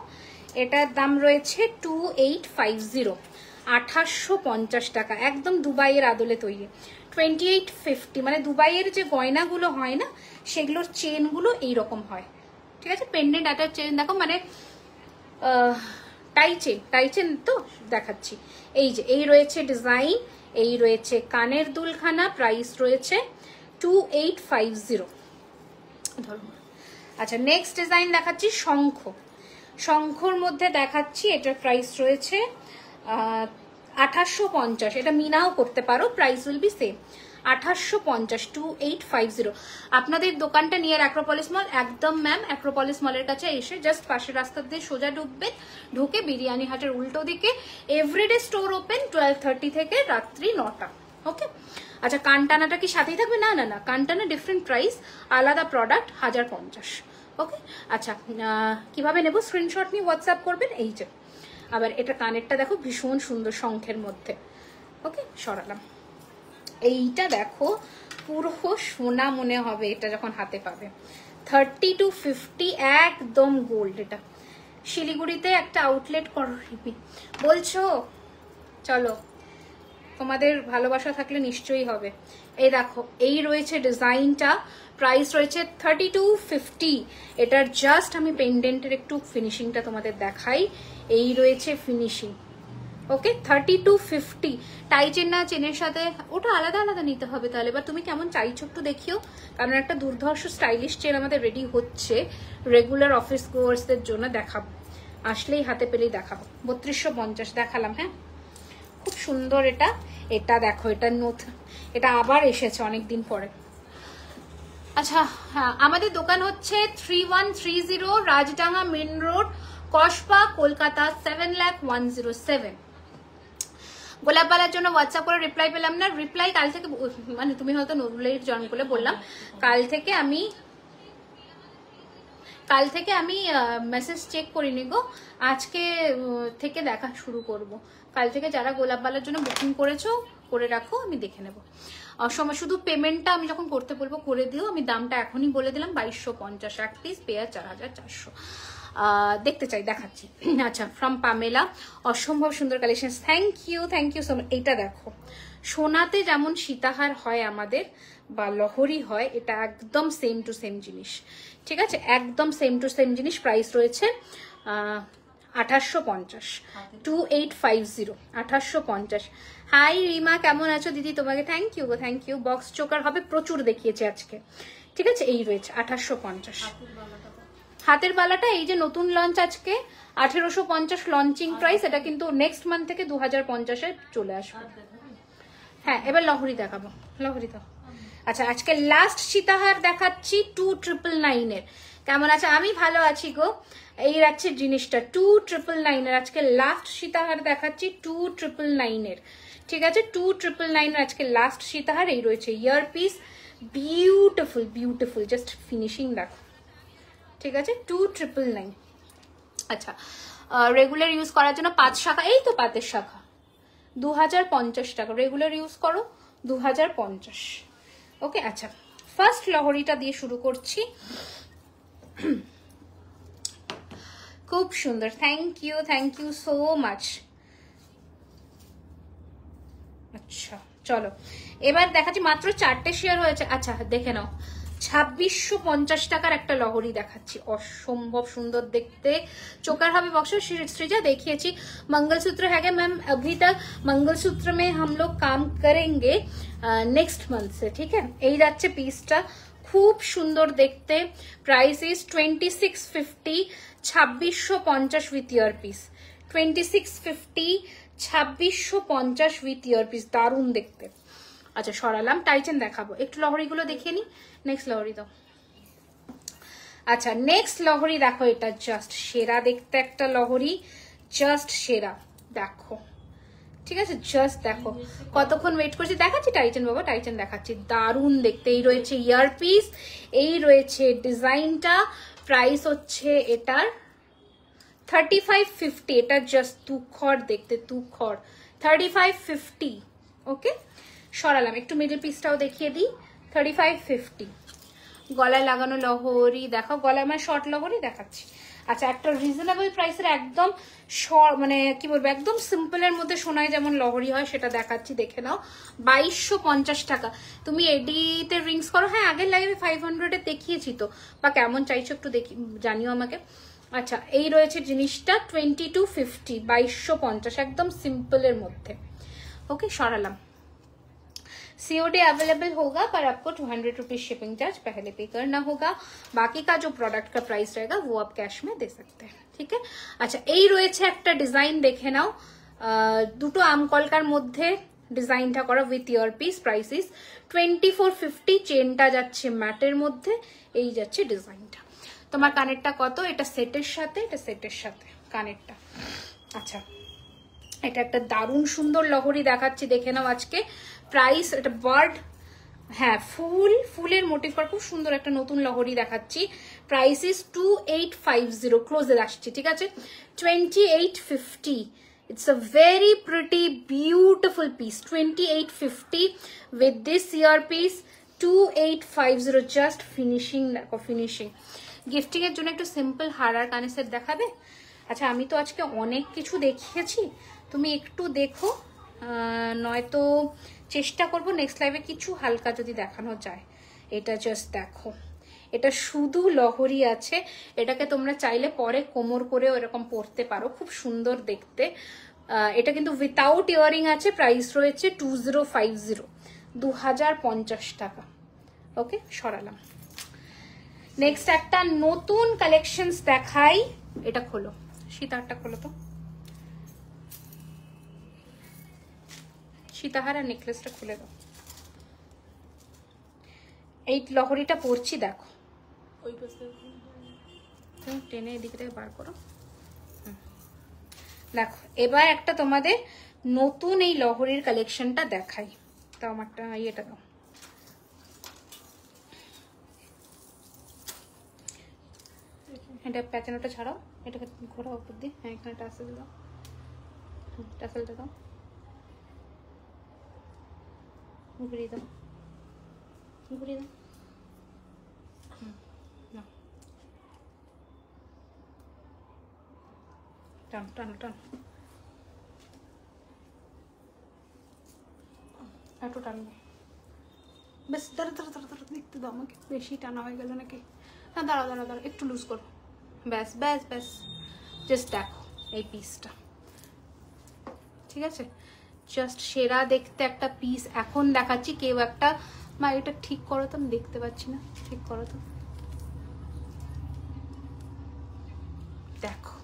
A: এটার দাম রয়েছে 2850 2850 টাকা, একদম দুবাইয়ের আদলে তৈরি। 2850, মানে দুবাইয়ের যে গয়নাগুলো হয় না সেগুলোর চেনগুলো এইরকম হয়, ঠিক আছে? পেন্ডেন্ট অ্যাটাচ চেন দেখো, মানে টাইচেন তো দেখাচ্ছি। এই যে, এই রয়েছে ডিজাইন, এই রয়েছে কানের দুলখানা, প্রাইস রয়েছে 2850। ধরো। আচ্ছা, নেক্সট ডিজাইন দেখাচ্ছি শঙ্খর মধ্যে দেখাচ্ছি। এটার প্রাইস রয়েছে 2850। এটা মিনাও করতে পারো, প্রাইস উইল বি সেম 2850 2850। আপনাদের দোকানটা নিয়ার অ্যাক্রোপলিস মল, একদম ম্যাম অ্যাক্রোপলিস মলের কাছে এসে জাস্ট পাশের রাস্তা দিয়ে সোজা ঢুকবেন, ঢুকে বিরিয়ানি হাটের উল্টো দিকে। এভরিডে স্টোর ওপেন 12:30 থেকে রাত্রি 9টা। ওকে, আচ্ছা, কানটানাটা কি সাথেই থাকবে? না না না, কানটানা ডিফারেন্ট প্রাইস, আলাদা প্রোডাক্ট 1050। ওকে, আচ্ছা, কিভাবে নেব? স্ক্রিনশট নিয়ে হোয়াটসঅ্যাপ করবেন। এই যে, আবার এটা কানেরটা দেখো, ভীষণ সুন্দর শঙ্খের মধ্যে। ওকে, সরালাম। এইটা দেখো, পুরো সোনা মনে হবে এটা যখন হাতে পাবে। 3250, একদম গোল্ড। এটা শিলিগুড়িতে একটা আউটলেট করো বলছো, চলো, তোমাদের ভালোবাসা থাকলে নিশ্চয়ই হবে। এই দেখো, এই রয়েছে ডিজাইনটা, প্রাইস রয়েছে 3250। এটার জাস্ট আমি পেন্ডেন্টের একটু ফিনিশিংটা তোমাদের দেখাই। এই রয়েছে ফিনিশিং। ওকে, 3250। টাই চেন না, চেনের সাথে ওটা আলাদা আলাদা নিতে হবে তাহলে। বা তুমি কেমন চাইছো একটু দেখিও, কারণ একটা দুর্ধর্ষ স্টাইলিশ চেন আমাদের রেডি হচ্ছে রেগুলার অফিস গোয়ার্সদের জন্য। দেখাবো, আসলেই হাতে পেলেই দেখাবো। 3250 দেখালাম। হ্যাঁ, খুব সুন্দর এটা। এটা দেখো, এটা এটা আবার এসেছে অনেকদিন পরে। আচ্ছা, হ্যাঁ, আমাদের দোকান হচ্ছে 3130 রাজডাঙ্গা মেন রোড, কসবা, কলকাতা 7,01,07। গোলাপবালার জন্য হোয়াটসঅ্যাপ করে রিপ্লাই পেলাম না, রিপ্লাই কাল থেকে, মানে তুমি হয়তো নুরুলের জয়েন করলে বললাম, কাল থেকে আমি মেসেজ চেক করিনি গো, আজকে থেকে দেখা শুরু করব। কাল থেকে যারা গোলাপবালার জন্য বুকিং করেছো করে রাখো, আমি দেখে নেব। সময় শুধু পেমেন্টটা আমি যখন করতে বলবো করে দিও, আমি দামটা এখনই বলে দিলাম 2250 এক পিস, পেয়ার 4400। দেখতে চাই, দেখাচ্ছি। আচ্ছা, ফ্রম পামেলা, অসম্ভব সুন্দর collection, thank you so much. এইটা দেখো, সোনাতে যেমন সীতাহার হয় আমাদের বা লহরি হয়, এটা একদম সেম টু সেম জিনিস, ঠিক আছে, একদম সেম টু সেম জিনিস। প্রাইস রয়েছে 2850, 2850, 2850। হাই রিমা, কেমন আছো দিদি? তোমাকে থ্যাংক ইউ। বক্স চোকার হবে প্রচুর, দেখিয়েছে আজকে, ঠিক আছে। এই রয়েছে 2850। হাতের বালাটা এই যে নতুন লঞ্চ আজকে 1850 লঞ্চিং প্রাইস, এটা কিন্তু নেক্সট মান্থ থেকে 2050-এ চলে আসবে। হ্যাঁ, এবার লহরি দেখাবো, লহরি তো। আচ্ছা, আজকে লাস্ট সীতাহার দেখাচ্ছি 2999-এর। কেমন আছে? আমি ভালো আছি গো। এই রাখছে জিনিসটা 2999-এর, আজকে লাস্ট সীতাহার দেখাচ্ছি 2999-এর, ঠিক আছে। 2999-এর আজকে লাস্ট সীতাহার। এই রয়েছে ইয়ার পিস, বিউটিফুল, জাস্ট ফিনিশিং দেখো, ঠিক আছে। 2999। আচ্ছা, রেগুলার ইউজ করার জন্য 5 শাখা, এই তো পাতের শাখা 2050 টাকা, রেগুলার ইউজ করো 2050। ওকে, আচ্ছা, ফার্স্ট লহরিটা দিয়ে শুরু করছি। খুব সুন্দর, থ্যাংক ইউ সো মাচ। আচ্ছা, চলো এবার দেখাচ্ছি, মাত্র 4টে শেয়ার হয়েছে। আচ্ছা, দেখে নাও, 2650 টাকার একটা লহরি দেখাচ্ছি, অসম্ভব সুন্দর দেখতে, চোকার হবে বক্স। সৃজা দেখিয়েছি मंगलसूत्र है क्या मैम? अभी तक मंगलसूत्र में हम लोग काम करेंगे नेक्स्ट मंथ से, ठीक है। এই যাচ্ছে পিসটা, খুব সুন্দর দেখতে। Price is 2650, 2650 with ear piece, 2650, 2650 with ear piece, দারুণ দেখতে। আচ্ছা, সরালাম, টাইচেন দেখাবো, একটু লহরিগুলো দেখিয়ে নি। নেক্সট লহরি দাও। আচ্ছা, নেক্সট লহরি দেখো, এটা জাস্ট সেরা দেখতে একটা লহরি, জাস্ট সেরা, দেখো, ঠিক আছে, জাস্ট দেখো। কতক্ষণ ওয়েট করছি, দেখাচ্ছি টাইচেন বাবা, টাইচেন দেখাচ্ছি, দারুণ দেখতে। এই রয়েছে ইয়ার পিস, এই রয়েছে ডিজাইনটা। প্রাইস হচ্ছে এটার 3550, এটা জাস্ট তুখর দেখতে, তুখর, 3550। ওকে, সরালাম, একটু মিডল পিসটাও দেখিয়ে দিই, 3550। গলায় লাগানো লহরি দেখো, গলায় মানে শর্ট লহরি দেখাচ্ছি। আচ্ছা, একটা রিজনেবল প্রাইসের একদম মানে কি বলবো, একদম সিম্পলের মধ্যে সোনায় যেমন লহরি হয় সেটা দেখাচ্ছি, দেখে নাও। 2250 টাকা। তুমি এডিতে রিংস করো, হ্যাঁ আগের লাইভে 500-এ দেখিয়েছি তো, বা কেমন চাইছো একটু দেখি, জানিও আমাকে। আচ্ছা, এই রয়েছে জিনিসটা 2250, 2250, একদম সিম্পলের মধ্যে। ओके, सरालाम। COD अवेलेबल होगा पर आपको 200 रुपीज शिपिंग चार्ज पहले पे करना होगा, बाकी का जो प्रोडक्ट का प्राइस रहेगा वो आप कैश में दे सकते हैं, ठीक है। अच्छा, এই রয়েছে একটা ডিজাইন, দেখে নাও, দুটো আমকলকার মধ্যে ডিজাইনটা করা with ear piece. Price is 2450, চেনটা যাচ্ছে ম্যাটের মধ্যে, এই যাচ্ছে ডিজাইনটা। তোমার কানেরটা কত? এটা সেটের সাথে, এটা সেটের সাথে কানেরটা। আচ্ছা, এটা একটা দারুণ সুন্দর লহরি দেখাচ্ছি, দেখে নাও আজকে। প্রাইস, এটা বার্ড, হ্যাঁ ফুলের মোটিভ করা খুব সুন্দর একটা নতুন লহরি দেখাচ্ছি। প্রাইস ইজ 2850, ক্লোজে আসছি, ঠিক আছে। 2850, it's a very pretty beautiful piece, 2850 with this earpiece, 2850, just finishing, দেখো ফিনিশিং। গিফটিং এর জন্য একটু সিম্পল হার আর কানের সেট দেখাবে? আচ্ছা, আমি তো আজকে অনেক কিছু দেখিয়েছি, তুমি একটু দেখো, নয়তো চেষ্টা করব নেক্সট লাইভে কিছু হালকা যদি দেখানো যায়। এটা জাস্ট দেখো, এটা শুধু লহরি আছে, এটাকে তোমরা চাইলে পরে কোমর করে এরকম পরতে পারো, খুব সুন্দর দেখতে। এটা কিন্তু উইথাউট ইয়ারিং আছে। প্রাইস রয়েছে 2050, 2050 টাকা। ওকে, সরালাম। নেক্সট একটা নতুন কালেকশনস দেখাই, এটা খোলো, সীতাহারটা খোলো তো, সীতাহার আর নেকলেসটা খুলে দাও। এই লহরিটা পরছি, দেখো, টেনে এদিকে থেকে বার করো, দেখো। এবার একটা তোমাদের নতুন এই লহরির কালেকশনটা দেখাই। তো আমারটা এটা দাও, এটা প্যাটার্নটা ছাড়াও, এটাকে ঘোরাও উপর দিয়ে। হ্যাঁ এখানে টাসেল দাও, টাসেলটা দাও, ঘুরিয়ে দাও, ঘুরিয়ে দাও। টান টান টান, একটু টানবে। বেশ দাঁড়া দাঁড়া দাঁড়া দাঁড়া, দেখতে দাও আমাকে, বেশি টানা হয়ে গেল নাকি? না দাঁড়া দাঁড়া দাঁড়া, একটু লুজ করো। ব্যাস ব্যাস ব্যাস, জাস্ট দেখো এই পিসটা, ঠিক আছে? জাস্ট সেরা দেখতে একটা পিস এখন দেখাচ্ছি। কেউ একটা মা এটা ঠিক করো তো, আমি দেখতে পাচ্ছি না, ঠিক করো তো। দেখো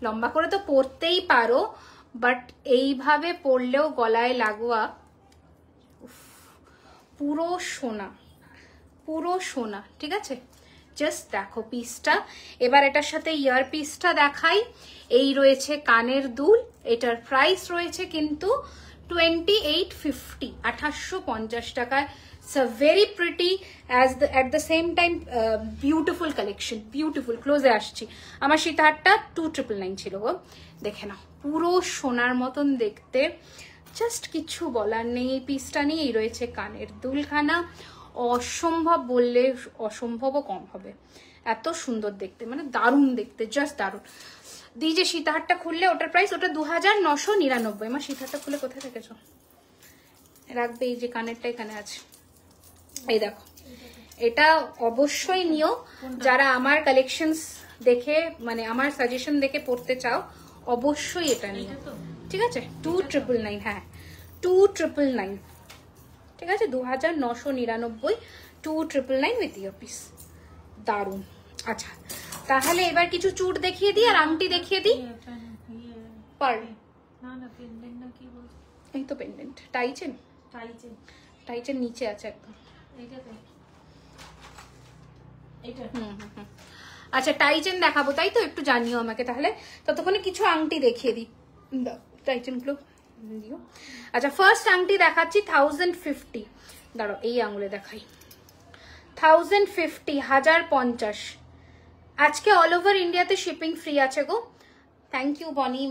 A: লম্বা করে তো পরতেই পারো, বাট এইভাবে পরলেও গলায় লাগোয়া পুরো সোনা, পুরো সোনা, ঠিক আছে? জাস্ট দেখো পিসটা। এবার এটার সাথে ইয়ার পিসটা দেখাই। এই রয়েছে কানের দুল, এটার প্রাইস রয়েছে কিন্তু 2850, 2850 টাকায়। It's a very pretty at the same time beautiful collection, beautiful. ক্লোজে আসছি, আমার সীতাহারটা 2999 ছিল গো, দেখে নাও পুরো সোনার মতন দেখতে, জাস্ট কিছু বলার নেই। এই পিসটা নিয়েই রয়েছে কানের দুলখানা, অসম্ভব বললে অসম্ভবও কম হবে, এত সুন্দর দেখতে, মানে দারুণ দেখতে, জাস্ট দারুণ। দি যে সীতাহারটা খুললে ওটার প্রাইস, ওটা 2999। আমার সীতাহারটা খুলে কোথায় রেখেছ? রাখবে, এই যে কানেরটা এখানে আছে, এই দেখো। এটা অবশ্যই নিও যারা আমার কালেকশনস দেখে, মানে আমার সাজেশন দেখে পড়তে চাও, অবশ্যই এটা নিও, ঠিক আছে? 2999, হ্যাঁ 2999, ঠিক আছে? 2999, 2999 উইথ ইয়ারপিস, দারুন। আচ্ছা তাহলে এবার কিছু চুড় দেখিয়ে দিই আর আংটি দেখিয়ে দিই। পার এই তো পেন্ডেন্ট, টাইচেন, টাইচেন নিচে আছে একদম। আচ্ছা টাইচেন দেখাবো তাই তো, একটু জানিও আমাকে তাহলে, ততক্ষণে কিছু আংটি দেখিয়ে দিই। টাইচেন গুলো দিও। আচ্ছা ফার্স্ট আংটি দেখাচ্ছি 1050, দাঁড়াও এই আঙুলে দেখাই। 1050, 1050। আজকে অল ওভার ইন্ডিয়াতে শিপিং ফ্রি আছে গো। থ্যাংক ইউ বনি,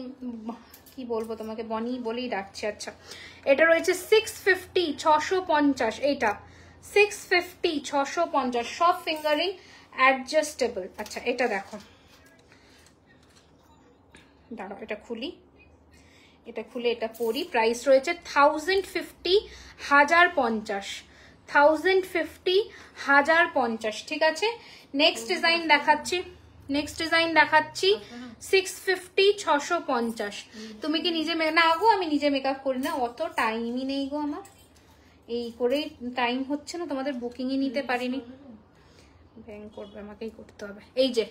A: কি বলবো তোমাকে, বনি বলেই ডাকছে। আচ্ছা এটা রয়েছে 650, 650, এইটা 650, 650, সব ফিঙ্গারিং অ্যাডজাস্টেবল। আচ্ছা এটা দেখো, দাঁড়াও এটা খুলি, এটা খুলে এটা পরি। প্রাইস রয়েছে 1050, 1050, 1050, 1050, ঠিক আছে? নেক্সট ডিজাইন দেখাচ্ছি, নেক্সট ডিজাইন দেখাচ্ছি 650, 650। তুমি কি নিজে না গো, আমি নিজে মেকআপ করি না, অত টাইমই নেই গো আমার, এই করেই টাইম হচ্ছে না, তোমাদের বুকিংই নিতে পারিনি। ব্যাং করবে, আমাকেই করতে হবে। এই যে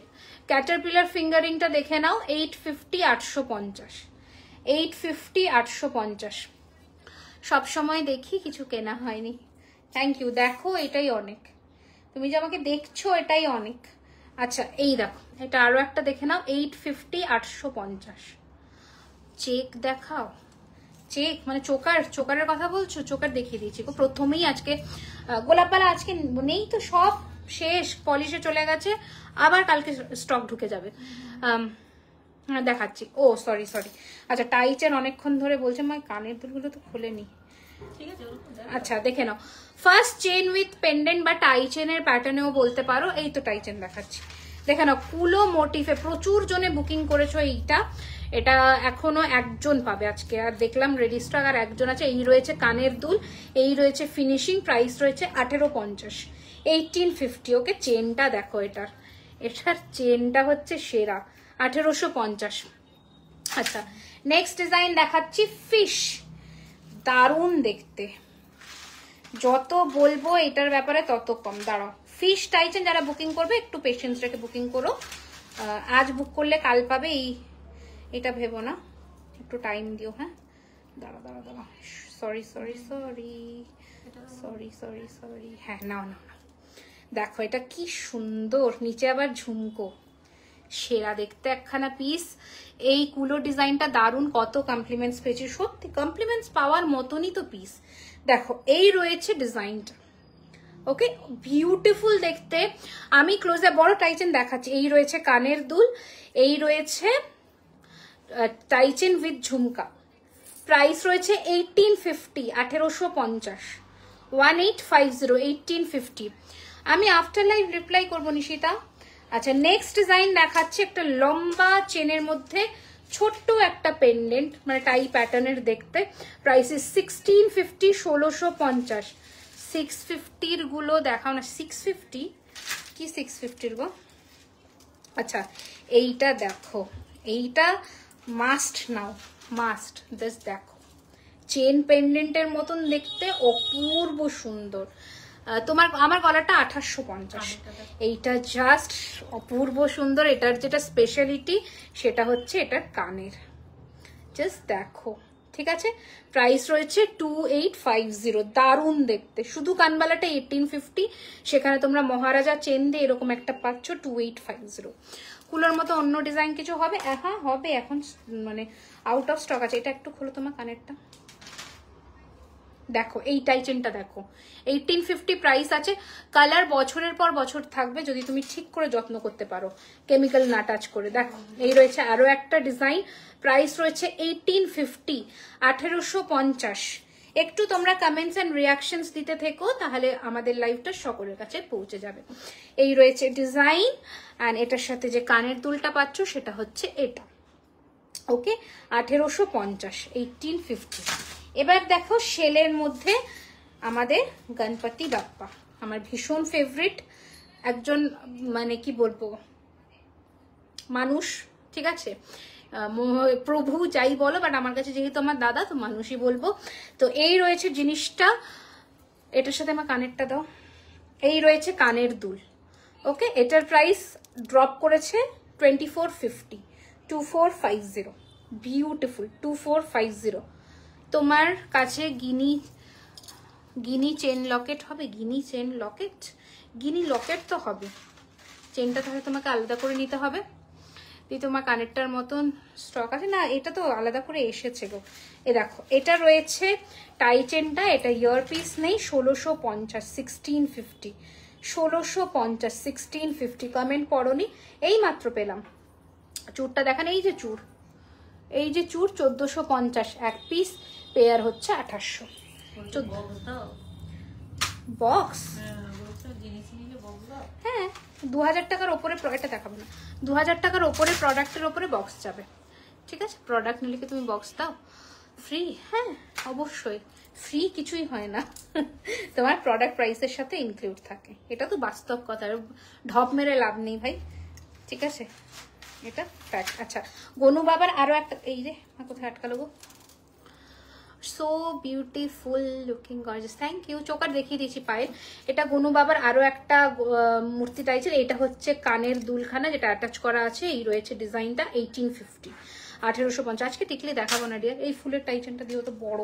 A: ক্যাটারপিলার ফিঙ্গারিংটা দেখে নাও, 850, 850, 850, 850। সবসময় দেখি কিছু কেনা হয়নি, থ্যাংক ইউ। দেখো এটাই অনেক, তুমি যে আমাকে দেখছো এটাই অনেক। আচ্ছা এই দেখো, এটা আরো একটা দেখে নাও, 850, 850। চেক দেখাও, চেক মানে চোকার, চোকারের কথা বলছো? চোকার দেখিয়ে দিয়েছি গো প্রথমেই। আজকে গোলাপপালা আজকে নেই তো, সব শেষ, পলিশে চলে গেছে, আবার কালকে স্টক ঢুকে যাবে। দেখাচ্ছি, ও সরি সরি। আচ্ছা টাইচেন অনেকক্ষণ ধরে বলছে, আমার কানের দুলগুলো তো খুলেনি, ঠিক আছে? আচ্ছা দেখে নাও, ফার্স্ট চেন উইথ পেন্ডেন্ট বা টাইচেনের প্যাটার্নেও বলতে পারো। এই তো টাইচেন দেখাচ্ছি, দেখে নাও কুলো মোটিফে, প্রচুর জনে বুকিং করেছো এইটা, এটা এখনো একজন পাবে আজকে, আর দেখলাম রেডি স্টক আর একজন আছে। এই রয়েছে কানের দুল, এই রয়েছে ফিনিশিং, প্রাইস রয়েছে 1850, 1850। ওকে চেনটা দেখো, এটার চেনটা হচ্ছে সেরা, 1850। আচ্ছা নেক্সট ডিজাইন দেখাচ্ছি ফিশ, দারুণ দেখতে, যত বলবো এটার ব্যাপারে তত কম। দাঁড়াও, ফিশ টাইচেন যারা বুকিং করবে একটু পেশেন্স রেখে বুকিং করো, আজ বুক করলে কাল পাবে, এটা ভেবো না, একটু টাইম দিও। হ্যাঁ দাঁড়া দাঁড়া দাঁড়া, sorry sorry sorry sorry sorry sorry, হ্যাঁ নাও নাও, দেখো এটা কি সুন্দর, নিচে আবার ঝুমকো, সেরা দেখতে একখানা পিস। এই কুলো ডিজাইনটা দারুণ, কত কমপ্লিমেন্টস পেয়েছি, সত্যি কমপ্লিমেন্টস পাওয়ার মতনই তো পিস। দেখো এই রয়েছে ডিজাইনটা, ওকে বিউটিফুল দেখতে। আমি ক্লোজে বড় টাইচেন দেখাচ্ছি। এই রয়েছে কানের দুল, এই রয়েছে টাইচেন উইথ ঝুমকা। প্রাইস রয়েছে 1850, 1850, 1850, 1850। আমি আফটার লাইভ রিপ্লাই করবো নিশিতা। আচ্ছা নেক্সট ডিজাইন দেখাচ্ছি, একটা লম্বা চেনের মধ্যে ছোট্ট একটা পেন্ডেন্ট, মানে টাই প্যাটার্নের দেখতে। Price is 1650, 1650। 650 গুলো দেখাও না। 650 কি 650 গো? আচ্ছা এইটা দেখো, এইটা মাস্ট নাও, মাস্ট। জাস্ট দেখো চেন পেন্ডেন্টের মতন দেখতে, অপূর্ব সুন্দর। তোমার আমার গলাটা 1850, এইটা জাস্ট অপূর্ব সুন্দর। এটার যেটা স্পেশালিটি সেটা হচ্ছে এটার কানের, জাস্ট দেখো, ঠিক আছে। প্রাইস রয়েছে 2850, দারুণ দেখতে। শুধু কানবালাটা 1850, সেখানে তোমরা মহারাজা চেন দিয়ে এরকম একটা পাচ্ছ 2850। কুলোর মতো অন্য ডিজাইন কিছু হবে? হ্যাঁ হবে, এখন মানে আউট অফ স্টক আছে। এটা একটু খোলো তোমার কানেরটা, দেখো এই টাইচেনটা দেখো, 1850 প্রাইস আছে। কালার বছরের পর বছর থাকবে যদি তুমি ঠিক করে যত্ন করতে পারো, কেমিক্যাল না টাচ করে। দেখো এই রয়েছে আরো একটা ডিজাইন, প্রাইস রয়েছে 1850, 1850। একটু তোমরা কমেন্টস এন্ড রিয়াকশনস দিতে থেকো, তাহলে আমাদের লাইভটা সকলের কাছে পৌঁছে যাবে। এই রয়েছে ডিজাইন, অ্যান্ড এটার সাথে যে কানের দুলটা পাচ্ছ সেটা হচ্ছে এটা, ওকে 1850, 1850। এবার দেখো শেলের মধ্যে আমাদের গণপতি বাপ্পা, আমার ভীষণ ফেভারিট একজন, মানে কি বলবো মানুষ, ঠিক আছে, প্রভু যাই বলো, বাট আমার কাছে যেহেতু আমার দাদা তো মানুষই বলবো। তো এই রয়েছে জিনিসটা, এটার সাথে আমার কানেরটা দাও। এই রয়েছে কানের দুল, ওকে। এটার প্রাইস ড্রপ করেছে 2450, 2450, বিউটিফুল 2450। তোমার কাছে গিনি চেন লকেট হবে? গিনি চেন লকেট, গিনি লকেট তো হবে, চেনটা তাহলে তোমাকে আলাদা করে নিতে হবে। তোমার কানেরটার মতন স্টক আছে না, এটা তো আলাদা করে এসেছে গো। এ দেখো এটা রয়েছে টাই চেনটা, এটা ইয়ার পিস নেই, 1650, 1650, 1650, 1650। কমেন্ট পড়োনি, এই মাত্র পেলাম। চুরটা দেখান, এই যে চুর, এই যে চুর 1450, এক পিস, পেয়ার হচ্ছে 2800। বক্স হ্যাঁ 2000 টাকার ওপরে, এটা দেখাবো না, 2000 টাকার ওপরে প্রোডাক্টের ওপরে বক্স যাবে, ঠিক আছে। প্রোডাক্ট নিলে কি তুমি বক্স দাও ফ্রি? হ্যাঁ অবশ্যই, ফ্রি কিছুই হয় না, তোমার প্রোডাক্ট প্রাইসের সাথে ইনক্লুড থাকে, এটা তো বাস্তব কথা, ঢপ মেরে লাভ নেই ভাই, ঠিক আছে, এটা ফ্যাক্ট। আচ্ছা গনু বাবার আরো একটা, এই রে কোথায় আটকালো গো, so beautiful looking gorgeous, thank you. Choker দেখিয়ে দিয়েছি পায়ের। এটা গনু বাবার আরো একটা মূর্তি টাইচের, এটা হচ্ছে কানের দুলখানা যেটা অ্যাটাচ করা আছে। এই রয়েছে ডিজাইনটা 1850, 1850। আজকে টিকলি দেখাবো না ডিয়ার, এই ফুলের টাইচেনটা দিয়েও তো বড়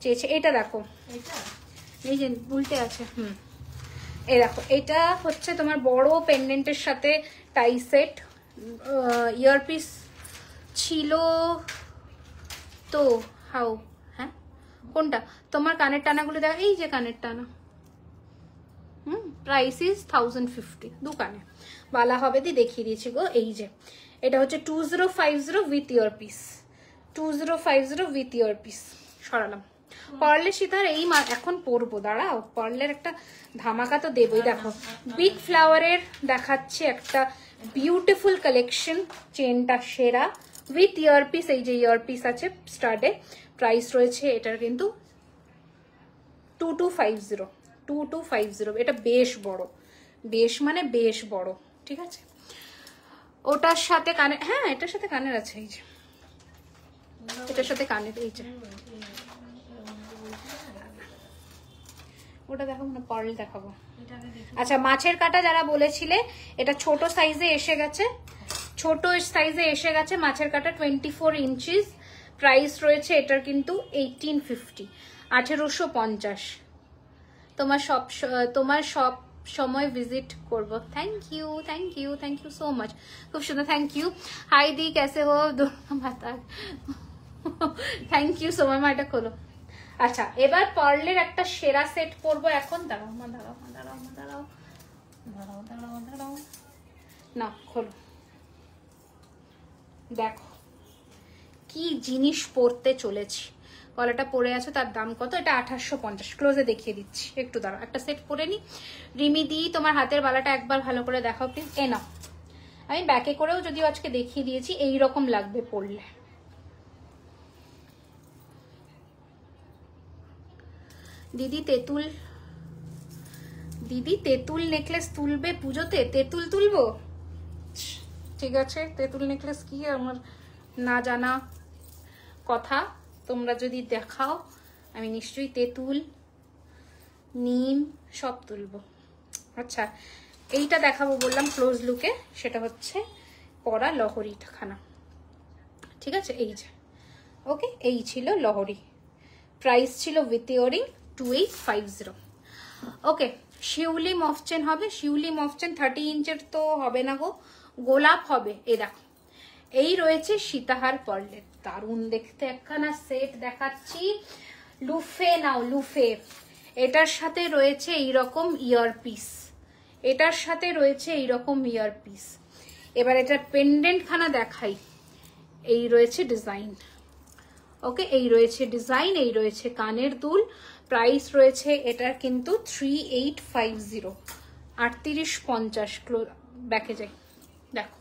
A: চেয়েছে। এটা দেখো, এই যে উল্টে আছে, এই দেখো এটা হচ্ছে তোমার বড় পেন্ডেন্টের সাথে টাই সেট, ইয়ারপিস ছিল তো, হাউ কোনটা তোমার কানের টানাগুলো দেখা, এই যে কানের টানা, প্রাইস ইজ 1050, দোকানে বালা হবে দি দেখিয়ে দিয়েছি গো। এই যে এটা হচ্ছে 2050 উইথ ইয়ারপিস, 2050 উইথ ইয়ারপিস। সরালাম। পার্লের সীতার এই এখন পরবো, দাঁড়াও পার্লের একটা ধামাকা তো দেবই। দেখো বিগ ফ্লাওয়ারের দেখাচ্ছে একটা বিউটিফুল কালেকশন, চেনটা সেরা উইথ ইয়ারপিস, এই যে ইয়ারপিস আছে স্টার্টে। প্রাইস রয়েছে এটার কিন্তু 2250, 2250। এটা বেশ বড়, বেশ মানে বেশ বড়, ঠিক আছে। ওটার সাথে কানের, হ্যাঁ এটার সাথে কানের আছে, এই যে এটার সাথে কানের, এই যে ওটা দেখাবো না, পার্ল দেখাবো। আচ্ছা মাছের কাটা যারা বলেছিলে, এটা ছোট সাইজে এসে গেছে, ছোট সাইজে এসে গেছে মাছের কাটা, 24 ইঞ্চিস। প্রাইস রয়েছে এটার কিন্তু 1850, 1850। তোমার সময় ভিজিট করব। Thank you, thank you, thank you so much, খুব সুন্দর, থ্যাংক ইউ। হাই দি कैसे हो মাতা, থ্যাংক ইউ সো মাচ। এটা খোলো। আচ্ছা এবার পার্লের একটা সেরা সেট পরবো এখন। দাঁড়াও মা, দাঁড়াও মা, দাঁড়াও মা, দাঁড়াও দাঁড়াও দাঁড়াও দাঁড়াও, না খোলো। দেখো কি জিনিস পরতে চলেছি। গলাটা পরে আছে, তার দাম কত? এটা 2850। ক্লোজে দেখিয়ে দিচ্ছি, একটু দাঁড়াও, একটা সেট পরে নি। রিমি দি তোমার হাতের বালাটা একবার ভালো করে দেখাও প্লিজ। এ নাও, আমি ব্যাকে করেও যদিও আজকে দেখিয়ে দিয়েছি, এইরকম লাগবে পরলে। দিদি তেঁতুল, দিদি তেঁতুল নেকলেস তুলবে পুজোতে? তেঁতুল তুলবো, ঠিক আছে। তেঁতুল নেকলেস কি আমার না জানা কথা, তোমরা যদি দেখাও আমি নিশ্চয়ই তেঁতুল, নিম সব তুলবো। আচ্ছা এইটা দেখাবো বললাম ক্লোজ লুকে, সেটা হচ্ছে পরা লহরি খানা, ঠিক আছে। এই যে ওকে, এই ছিল লহরি, প্রাইস ছিল উইথ ইয়ারিং 2850। ওকে, শিউলি মফচেন হবে, শিউলি মফচেন 30 ইঞ্চের তো হবে না গো, গোলাপ হবে। এই দেখো, এই রয়েছে সীতাহার পার্লের, দারুণ দেখতে একখানা সেট দেখাচ্ছি। লুফে নাও, লুফে। এটার সাথে রয়েছে এইরকম ইয়ারপিস, এটার সাথে রয়েছে এইরকম ইয়ারপিস। এবার এটা পেন্ডেন্ট খানা দেখাই। এই রয়েছে ডিজাইন, ওকে, এই রয়েছে ডিজাইন, এই রয়েছে কানের দুল। প্রাইস রয়েছে এটার কিন্তু 3850, 3850। ব্যাকে যাই, দেখো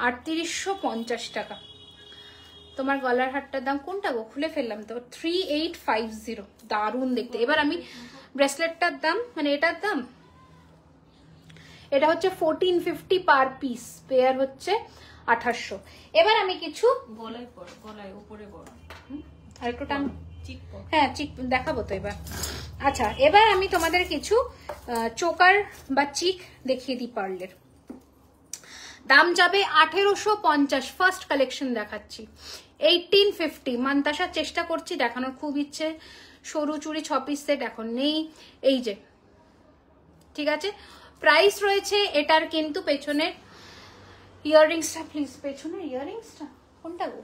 A: 3850 টাকা। তোমার গলার হারটার দাম কোনটা গো, খুলে ফেললাম তো, 3850, দারুণ দেখতে। এবার আমি ব্রেসলেটটার দাম, মানে এটার দাম, এটা হচ্ছে 1450 পার পিস, পেয়ার হচ্ছে 2800। এবার আমি কিছু
B: গলায় পড়ে, গলায় উপরে বড়,
A: আর একটু টান,
B: চিক পড়ে।
A: হ্যাঁ চিক দেখাবো তো এবার। আচ্ছা এবার আমি তোমাদের কিছু চোকার বা চিক দেখিয়ে দিই পার্লের। দাম যাবে 1850, ফার্স্ট কালেকশন দেখাচ্ছি 1850। মান্তাসার চেষ্টা করছি দেখানোর, খুব ইচ্ছে। সরু চুড়ি 6 পিস সেট এখন নেই, এই যে, ঠিক আছে। প্রাইস রয়েছে এটার কিন্তু পেছনে ইয়াররিংসটা, প্লিজ পেছনে ইয়াররিংসটা কোনটা গো,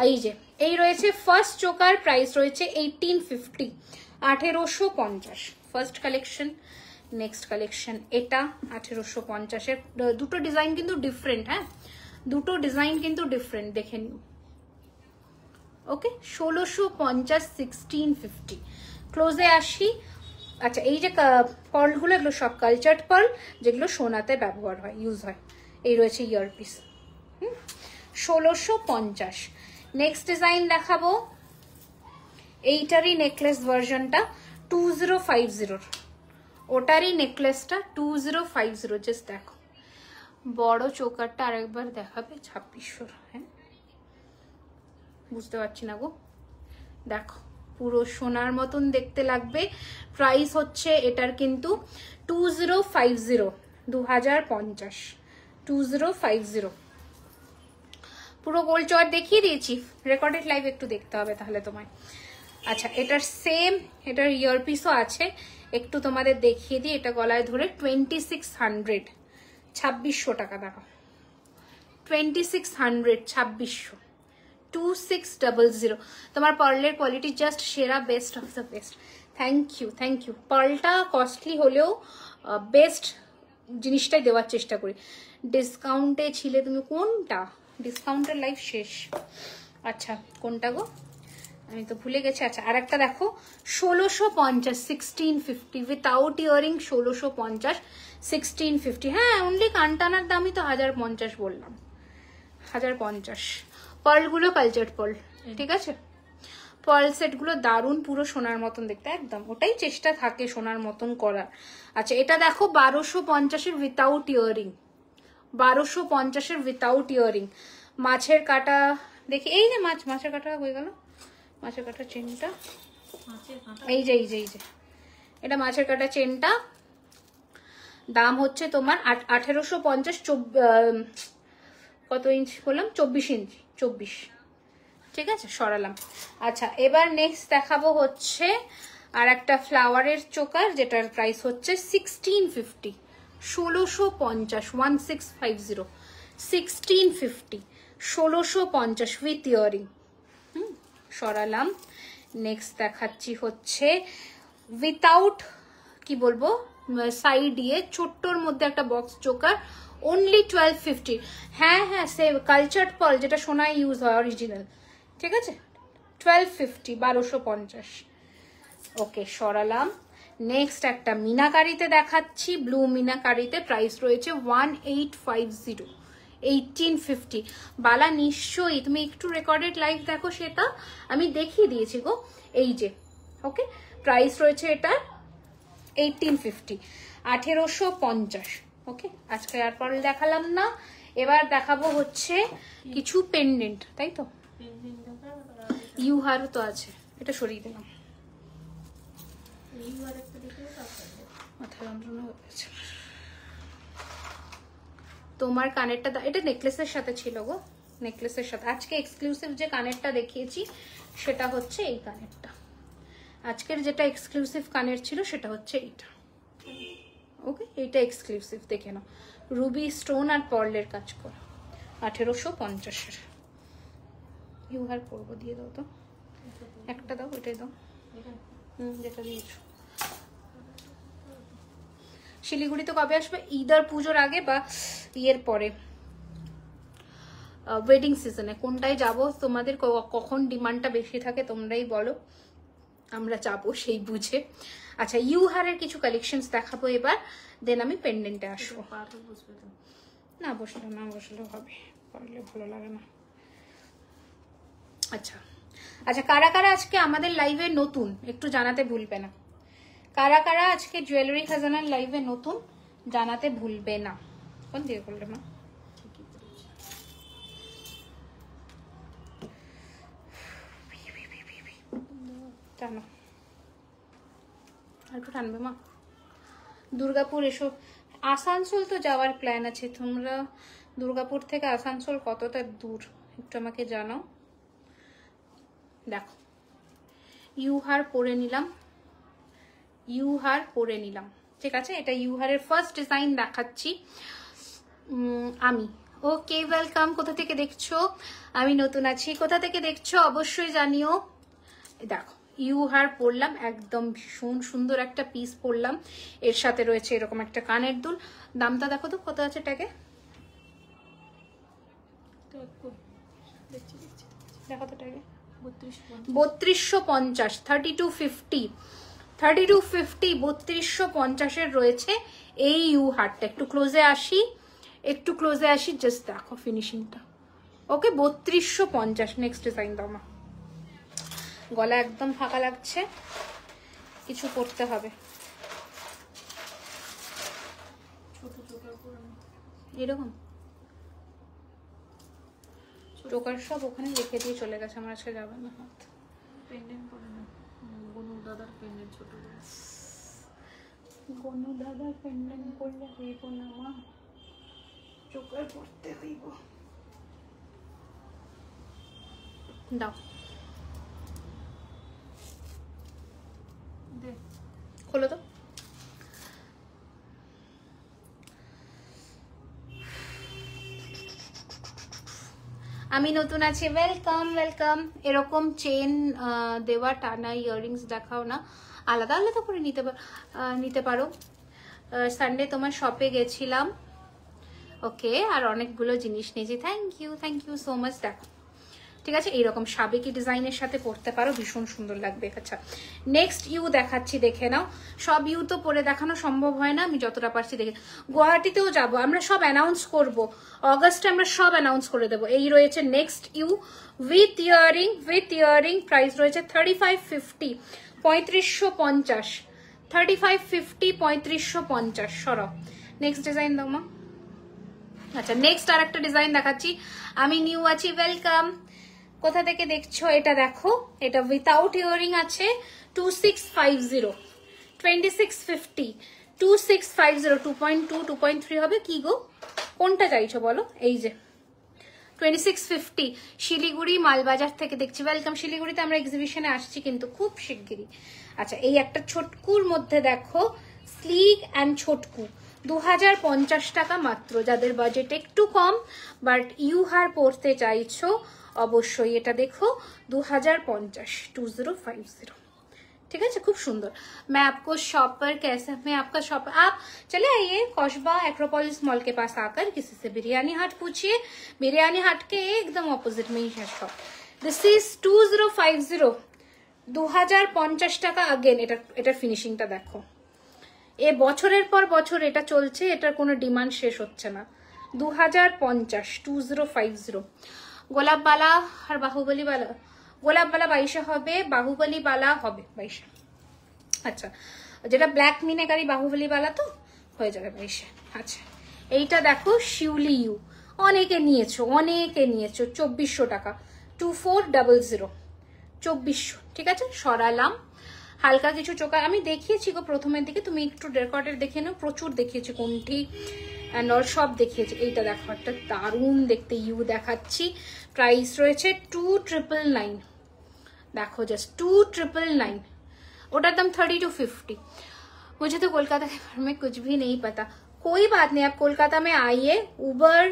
A: এই যে এই রয়েছে ফার্স্ট চোকার, প্রাইস রয়েছে 1850, 1850 ফার্স্ট কালেকশন। নেক্সট কালেকশন এটা 1850-এর, দুটো ডিজাইন কিন্তু ডিফারেন্ট, হ্যাঁ দুটো ডিজাইন কিন্তু ডিফারেন্ট, দেখে নিন। ওকে 1650, 1650। ক্লোজে আসি। আচ্ছা এই যে পার্লগুলো, এগুলো সব কালচার্ড পার্ল, যেগুলো সোনাতে ব্যবহার হয়, ইউজ হয়। এই রয়েছে ইয়ারপিস, 1650। নেক্সট ডিজাইন দেখাবো, এইটারই নেকলেস ভার্জনটা 2050, ওটারই নেকলেসটা 2050। জাস্ট দেখো, বড় চোকারটা আরেকবার দেখাবে 2600, হ্যাঁ বুঝতে পারছি না গো, দেখো পুরো সোনার মতন দেখতে লাগবে। প্রাইস হচ্ছে এটার কিন্তু 2050, 2050, 2050। পুরো গোল চর দেখিয়ে দিয়েছি, রেকর্ডেড লাইভ একটু দেখতে হবে তাহলে তোমায়। আচ্ছা এটার সেম, এটার ইয়ারপিসও আছে, একটু তোমাদের দেখিয়ে দিই। এটা গলায় ধরে 2600, 2600 টাকা। দেখো 2600, 2600, 2600। তোমার পার্লের কোয়ালিটি জাস্ট সেরা, best of the best. Thank you, thank you. পার্লটা কস্টলি হলেও বেস্ট জিনিসটাই দেওয়ার চেষ্টা করি। ডিসকাউন্টে ছিলে তুমি, কোনটা ডিসকাউন্টের লাইফ শেষ। আচ্ছা কোনটা গো, আমি তো ভুলে গেছি। আচ্ছা আর একটা দেখো 1650, 1650 উইথাউট ইয়ারিং, 1650, 1650। হ্যাঁ অনলি কানটানার দামই তো 1050 বললাম, 1050। পার্লগুলো কালচার পার্ল, ঠিক আছে। পার্ল সেটগুলো দারুণ, পুরো সোনার মতন দেখতে, একদম ওটাই চেষ্টা থাকে সোনার মতন করার। আচ্ছা এটা দেখো 1250-এর উইথাউট ইয়ারিং, 1250-এর উইথাউট ইয়ারিং। মাছের কাটা দেখি, এই যে মাছের কাটা হয়ে গেল, মাছের কাটা চেনটা, এই যে এই যে এই যে এটা মাছের কাটা চেনটা, দাম হচ্ছে তোমার 1850, কত ইঞ্চ বললাম, 24 ইঞ্চি, 24, ঠিক আছে সরালাম। আচ্ছা এবার নেক্সট দেখাবো হচ্ছে আর একটা ফ্লাওয়ারের চোকার যেটার প্রাইস হচ্ছে 1650, 1650, 1650, 1650, 1650 উইথ ইয়ারিং। সরালাম। নেক্সট দেখাচ্ছি হচ্ছে উইথাউট, কি বলবো, সাইড দিয়ে ছোট্টর মধ্যে একটা বক্স চোকার, অনলি 1250। হ্যাঁ হ্যাঁ, সে কালচার্ড পার্ল যেটা সোনায় ইউজ হয় অরিজিনাল, ঠিক আছে, 1250, 1250। ওকে, সরালাম। নেক্সট একটা মিনাকারিতে দেখাচ্ছি, ব্লু মিনাকারিতে, প্রাইস রয়েছে 1850, 1850। বালা নিশ্চয়ই তুমি একটু রেকর্ডেড লাইভ দেখো, সেটা আমি দেখিয়ে দিয়েছি গো, এই যে। ওকে, প্রাইস রয়েছে এটা 1850, 1850। ওকে, আজকে আর পার্ল দেখালাম না, এবার দেখাবো হচ্ছে কিছু পেন্ডেন্ট, তাই তো। ইউহারও তো আছে, এটা সরিয়ে দিলাম, মাথা যন্ত্রণা হয়েছে। তোমার কানেরটা, এটা নেকলেসের সাথে ছিল গো, নেকলেসের সাথে। আজকে এক্সক্লুসিভ যে কানেরটা দেখিয়েছি সেটা হচ্ছে এই কানেরটা, আজকের যেটা এক্সক্লুসিভ কানের ছিল সেটা হচ্ছে এইটা। ওকে, এইটা এক্সক্লুসিভ, দেখে নাও, রুবি স্টোন আর পার্লের কাজ করা, 1850-এর। ইউহার করবো, দিয়ে দাও তো, একটা দাও, এটাই দাও, যেটা দিয়েছো। শিলিগুড়িতে কবে আসবে? ঈদের পুজোর আগে বা ইয়ের পরে, ওয়েডিং সিজনে। কোনটায় যাব, তোমাদের কখন ডিমান্ডটা বেশি থাকে তোমরাই বলো, আমরা যাবো সেই বুঝে। আচ্ছা, ইউহারের কিছু কালেকশনস দেখাবো এবার, দেন আমি পেন্ডেন্টে আসবো। না বসলে, না বসলেও হবে, পারলে ভালো লাগে না। আচ্ছা আচ্ছা, কারা কারা আজকে আমাদের লাইভে নতুন একটু জানাতে ভুলবে না, কারা কারা আজকে জুয়েলারি খাজানার লাইভে নতুন জানাতে ভুলবে না। কোন দিয়ে করলে মা? টানো, আর একটু টানবে মা। দুর্গাপুর এসো, আসানসোল তো যাওয়ার প্ল্যান আছে। তোমরা দুর্গাপুর থেকে আসানসোল কতটা দূর একটু আমাকে জানাও। দেখো, ইউহার পরে নিলাম, ইউহার পরে নিলাম, ঠিক আছে। এটা ইউহারের ফার্স্ট ডিজাইন দেখাচ্ছি আমি। ওকে, ওয়েলকাম। কোথা থেকে দেখছো? আমি নতুন আছি, কোথা থেকে দেখছো অবশ্যই জানিও। দেখো, ইউহার পরলাম, একদম ভীষণ সুন্দর একটা পিস পরলাম, এর সাথে রয়েছে এরকম একটা কানের দুল। দামটা দেখো তো কত আছে ট্যাগে, দেখো তো ট্যাগে, 3250, 3250, 3250, 3250-এর রয়েছে এই ইউহারটা। একটু ক্লোজে আসি, একটু ক্লোজে আসি, জাস্ট দেখো ফিনিশিংটা। ওকে, 3250। নেক্সট ডিজাইন দাও মা। গলা একদম ফাঁকা লাগছে, কিছু করতে হবে। এরকম চোকার সব ওখানে রেখে দিয়ে চলে গেছে, আমার আজকে যাবে না হাত।
B: পেন্ডেন্ট পরে না, গনু দাদার পেন্ডেন্ট, ছোট
A: গনু দাদার পেন্ডেন্ট করলে হইব না মা, চোকার পড়তে হইব। দাও,
B: দে
A: খোলো তো। আমি নতুন আছি, ওয়েলকাম ওয়েলকাম। এরকম চেন দেওয়া টানা ইয়াররিংস দেখাও না, আলাদা আলাদা করে নিতে পারো। সানডে তোমার শপে গেছিলাম, ওকে, আর অনেকগুলো জিনিস নিয়েছি। Thank you so much. দেখো, ঠিক আছে, এইরকম সাবেকি ডিজাইনের সাথে পরতে পারো, ভীষণ সুন্দর লাগবে। আচ্ছা, নেক্সট ইউ দেখাচ্ছি, দেখে নাও। সব ইউ তো পরে দেখানো সম্ভব হয় না, আমি যতটা পারছি দেখে। গুয়াহাটিতেও যাব, আমরা সব অ্যানাউন্স করব অগাস্টে, আমরা সব অ্যানাউন্স করে দেবো। এই রয়েছে next you with earring, price রয়েছে 3550, 3550, 3550, 3550। সরাও, নেক্সট ডিজাইন দাও মা। আচ্ছা, নেক্সট আর একটা ডিজাইন দেখাচ্ছি, আমি নিউ আছি, ওয়েলকাম। কোথা থেকে দেখছো? এটা দেখো, এটা উইথাউট ইয়ারিং আছে, 2650, 2650, 2650, 2.2, 2.3 হবে কি গো? কোনটা চাইছো বলো? এই যে 2650 শিলিগুড়ি মালবাজার থেকে দেখছি। ওয়েলকাম। শিলিগুড়িতে আমরা এক্সিবিশনে আসছি কিন্তু খুব শিগগিরই। আচ্ছা, এই একটা ছোটকুর মধ্যে দেখো, স্লিক অ্যান্ড ছোটকু, 2050 টাকা মাত্র। যাদের বাজেট একটু কম বাট ইউহার পড়তে চাইছো অবশ্যই এটা দেখো, 2050, 2050। ठीक है, खूब सुंदर। मैं आपको शॉप पर कैसे, मैं आपका शॉप, आप चले आइए कौशबा एक्रोपोलिस मॉल के पास आकर किसी से बिरयानी हाट पूछिए। बिरयानी हाट के एकदम ऑपोजिट में ही है शॉप। दिस इज 2050, 2050 টাকা। अगेन এটার ফিনিশিংটা দেখো, এ বছরের পর বছর এটা চলছে, এটার কোনো ডিমান্ড শেষ হচ্ছে না। 2050, 2050। গোলাপ বালা আর বাহুবলী বালা, গোলাপ বালা 22 হবে, বাহুবলী বালা হবে 22। আচ্ছা, যেটা ব্ল্যাক মিনেকারি বাহুবলী বালা তো হয়ে যাবে 22। আচ্ছা, এইটা দেখো শিউলি ইউ, অনেকে নিয়েছো 2400 টাকা, 2400, 2400। ঠিক আছে, সরালাম। হালকা কিছু চোখা আমি দেখিয়েছি গো প্রথমের দিকে, তুমি একটু রেকর্ডের দেখে নাও, প্রচুর দেখিয়েছি, কোনটি নল সব দেখিয়েছি। এইটা দেখো, একটা দারুণ দেখতে ইউ দেখাচ্ছি। প্রাইস রয়েছে 2999। देखो जस्ट 2999, ওটার দাম 3250। मुझे तो कोलकाता के बारे में कुछ भी नहीं पता। कोई बात नहीं, आप कोलकाता में आइए, उबर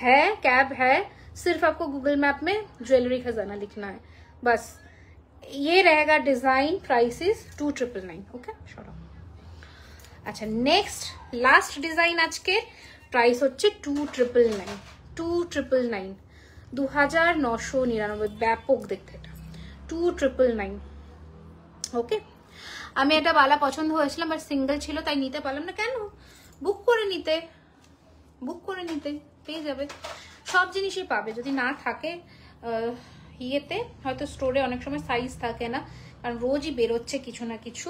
A: है, कैब है, सिर्फ आपको गूगल मैप में ज्वेलरी खजाना लिखना है बस। ये रहेगा डिजाइन, प्राइसेस 2999। ओके, छोड़ो। अच्छा, नेक्स्ट लास्ट डिजाइन आज के प्राइस হচ্ছে 2999, 2999, 2999। ব্যাপক দেখতে এটা, 2999। ওকে, আমি এটা বালা পছন্দ হয়েছিলাম বাট সিঙ্গেল ছিল তাই নিতে পারলাম না। কেন? বুক করে নিতে পেয়ে যাবে, সব জিনিসই পাবে। যদি না থাকে ইয়েতে, হয়তো স্টোরে অনেক সময় সাইজ থাকে না, কারণ রোজই বেরোচ্ছে কিছু না কিছু,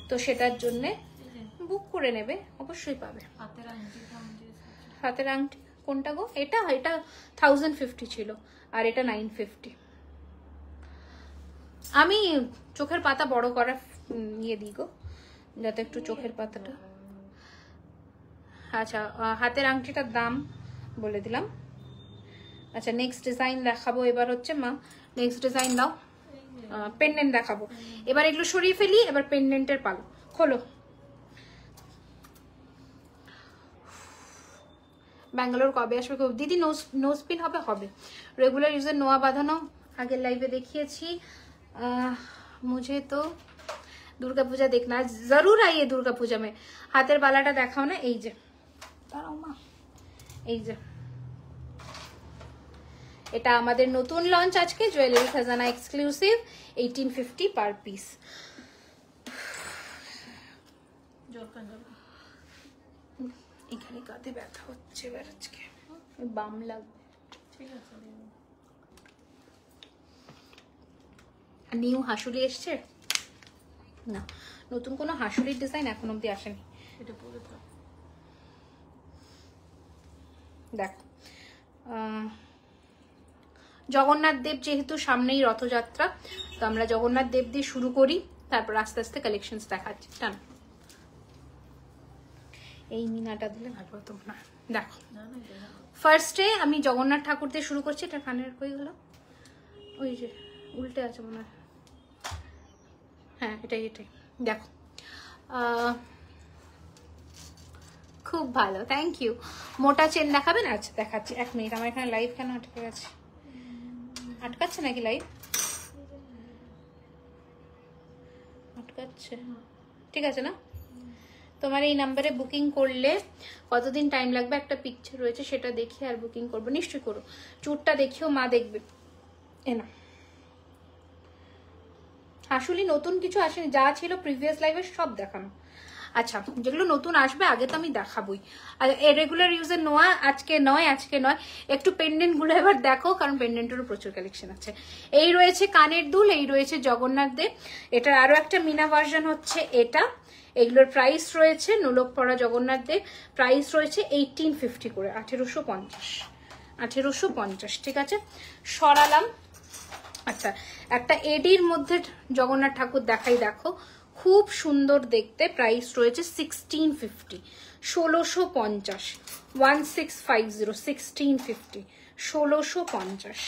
A: তো সেটার জন্য বুক করে নেবে, অবশ্যই পাবে। হাতের আংটি কোনটা গো? এটা 1050 ছিল আর এটা 950। আমি চোখের পাতা বড় করা নিয়ে দিই গো, যাতে একটু চোখের পাতাটা। আচ্ছা, হাতের আংটিটার দাম বলে দিলাম। আচ্ছা, নেক্সট ডিজাইন দেখাবো এবার হচ্ছে, মা নেক্সট ডিজাইন দাও। পেন্ডেন্ট দেখাবো এবার, এগুলো সরিয়ে ফেলি, এবার পেন্ডেন্টের পালো। খোলো। ব্যাঙ্গালোর কবে আসবে দিদি? নো স্পিন হবে। রেগুলার ইউজের নোয়া বাঁধানো আগের লাইভে দেখিয়েছি। मुझे तो दुर्गा पूजा देखना, जरूर आइए दुर्गा पूजा में। हाथेर बालाटा देखाओ ना, এই যে দাঁড়াও মা, এই যে এটা আমাদের নতুন লঞ্চ আজকে, জুয়েলারি খাজানা এক্সক্লুসিভ, 1850 পার পিস। এখানে কাঁধে ব্যথা হচ্ছে এবার, আজকে বাম লাগবে। ঠিক আছে, নিউ হাসুলি এসছে না, নতুন কোনো হাসুলির ডিজাইন এখন অব্দি আসেনি। এটা পরে তো দেখো, জগন্নাথ দেব যেহেতু সামনেই রথযাত্রা, তো আমরা জগন্নাথ দেব দিয়ে শুরু করি, তারপর আস্তে আস্তে কালেকশনস দেখাচ্ছি। টান, এই মিনাটা দিলে ভালো হতো না। দেখো, ফার্স্টে আমি জগন্নাথ ঠাকুর দিয়ে শুরু করছি। এটা কানের কই গেল? ওই যে উল্টে আছে মনে হয়। হ্যাঁ, এটাই। দেখো, খুব ভালো, থ্যাংক ইউ। মোটা চেন দেখাবেন? আচ্ছা, দেখাচ্ছি। 1 মিনিট, আমার এখানে লাইভ কেন আটকে গেছে? আটকাচ্ছে নাকি লাইভ? আটকাচ্ছে, ঠিক আছে না? তোমার এই নাম্বারে বুকিং করলে কতদিন টাইম লাগবে? একটা পিকচার রয়েছে, সেটা দেখে আর বুকিং করবো। নিশ্চয়ই করো। চুরটা দেখিও, মা দেখবে। না, হাসুলি নতুন কিছু আসেনি, যা ছিল প্রিভিয়াস লাইভে সব দেখানো। আচ্ছা, যেগুলো নতুন আসবে আগে তো আমি দেখাবই। আর রেগুলার ইউজের নোয়া আজকে নয়, একটু পেন্ডেন্ট গুলো এবার দেখো, কারণ পেন্ডেন্টেরও প্রচুর কালেকশন আছে। এই রয়েছে কানের দুল, এই রয়েছে জগন্নাথ দেব। এটার আরো একটা মিনা ভার্সন হচ্ছে এটা। এগুলোর প্রাইস রয়েছে, নোলক পরা জগন্নাথ দেব, প্রাইস রয়েছে 1850 করে, 1850। ঠিক আছে, সরালাম। আচ্ছা, একটা এডির মধ্যে জগন্নাথ ঠাকুর দেখাই, দেখো খুব সুন্দর দেখতে, প্রাইস রয়েছে 1650, 1650, 1650, 1650, 1650।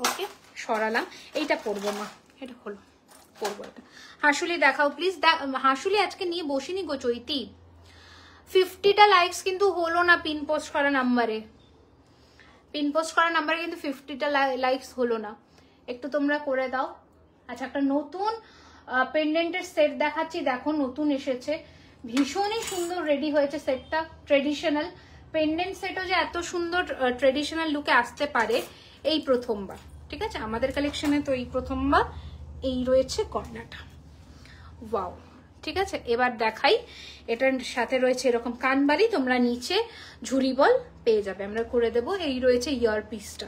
A: ওকে, সরালাম। এইটা পরবো মা, এটা হলো, পরবো এটা। হাসুলি দেখাও প্লিজ। হাসুলি আজকে নিয়ে বসিনি গো চৈতি। 50টা লাইকস কিন্তু হলো না পিন পোস্ট করা নাম্বারে। পিন পোস্ট করা নাম্বারে কিন্তু 50টা লাইকস হলো না, একটু তোমরা করে দাও। আচ্ছা, একটা নতুন পেন্ডেন্টের সেট দেখাচ্ছি, দেখো নতুন এসেছে, ভীষণই সুন্দর রেডি হয়েছে সেটটা। ট্রেডিশনাল পেন্ডেন্ট সেটও যে এত সুন্দর ট্রেডিশনাল লুকে আসতে পারে এই প্রথমবার, ঠিক আছে, আমাদের কালেকশনে তো এই প্রথমবার। এই রয়েছে গয়নাটা, ওয়াও, ঠিক আছে। এবার দেখাই, এটার সাথে রয়েছে এরকম কানবালি, তোমরা নিচে ঝুরি বল পেয়ে যাবে, আমরা করে দেবো। এই রয়েছে ইয়ার পিসটা,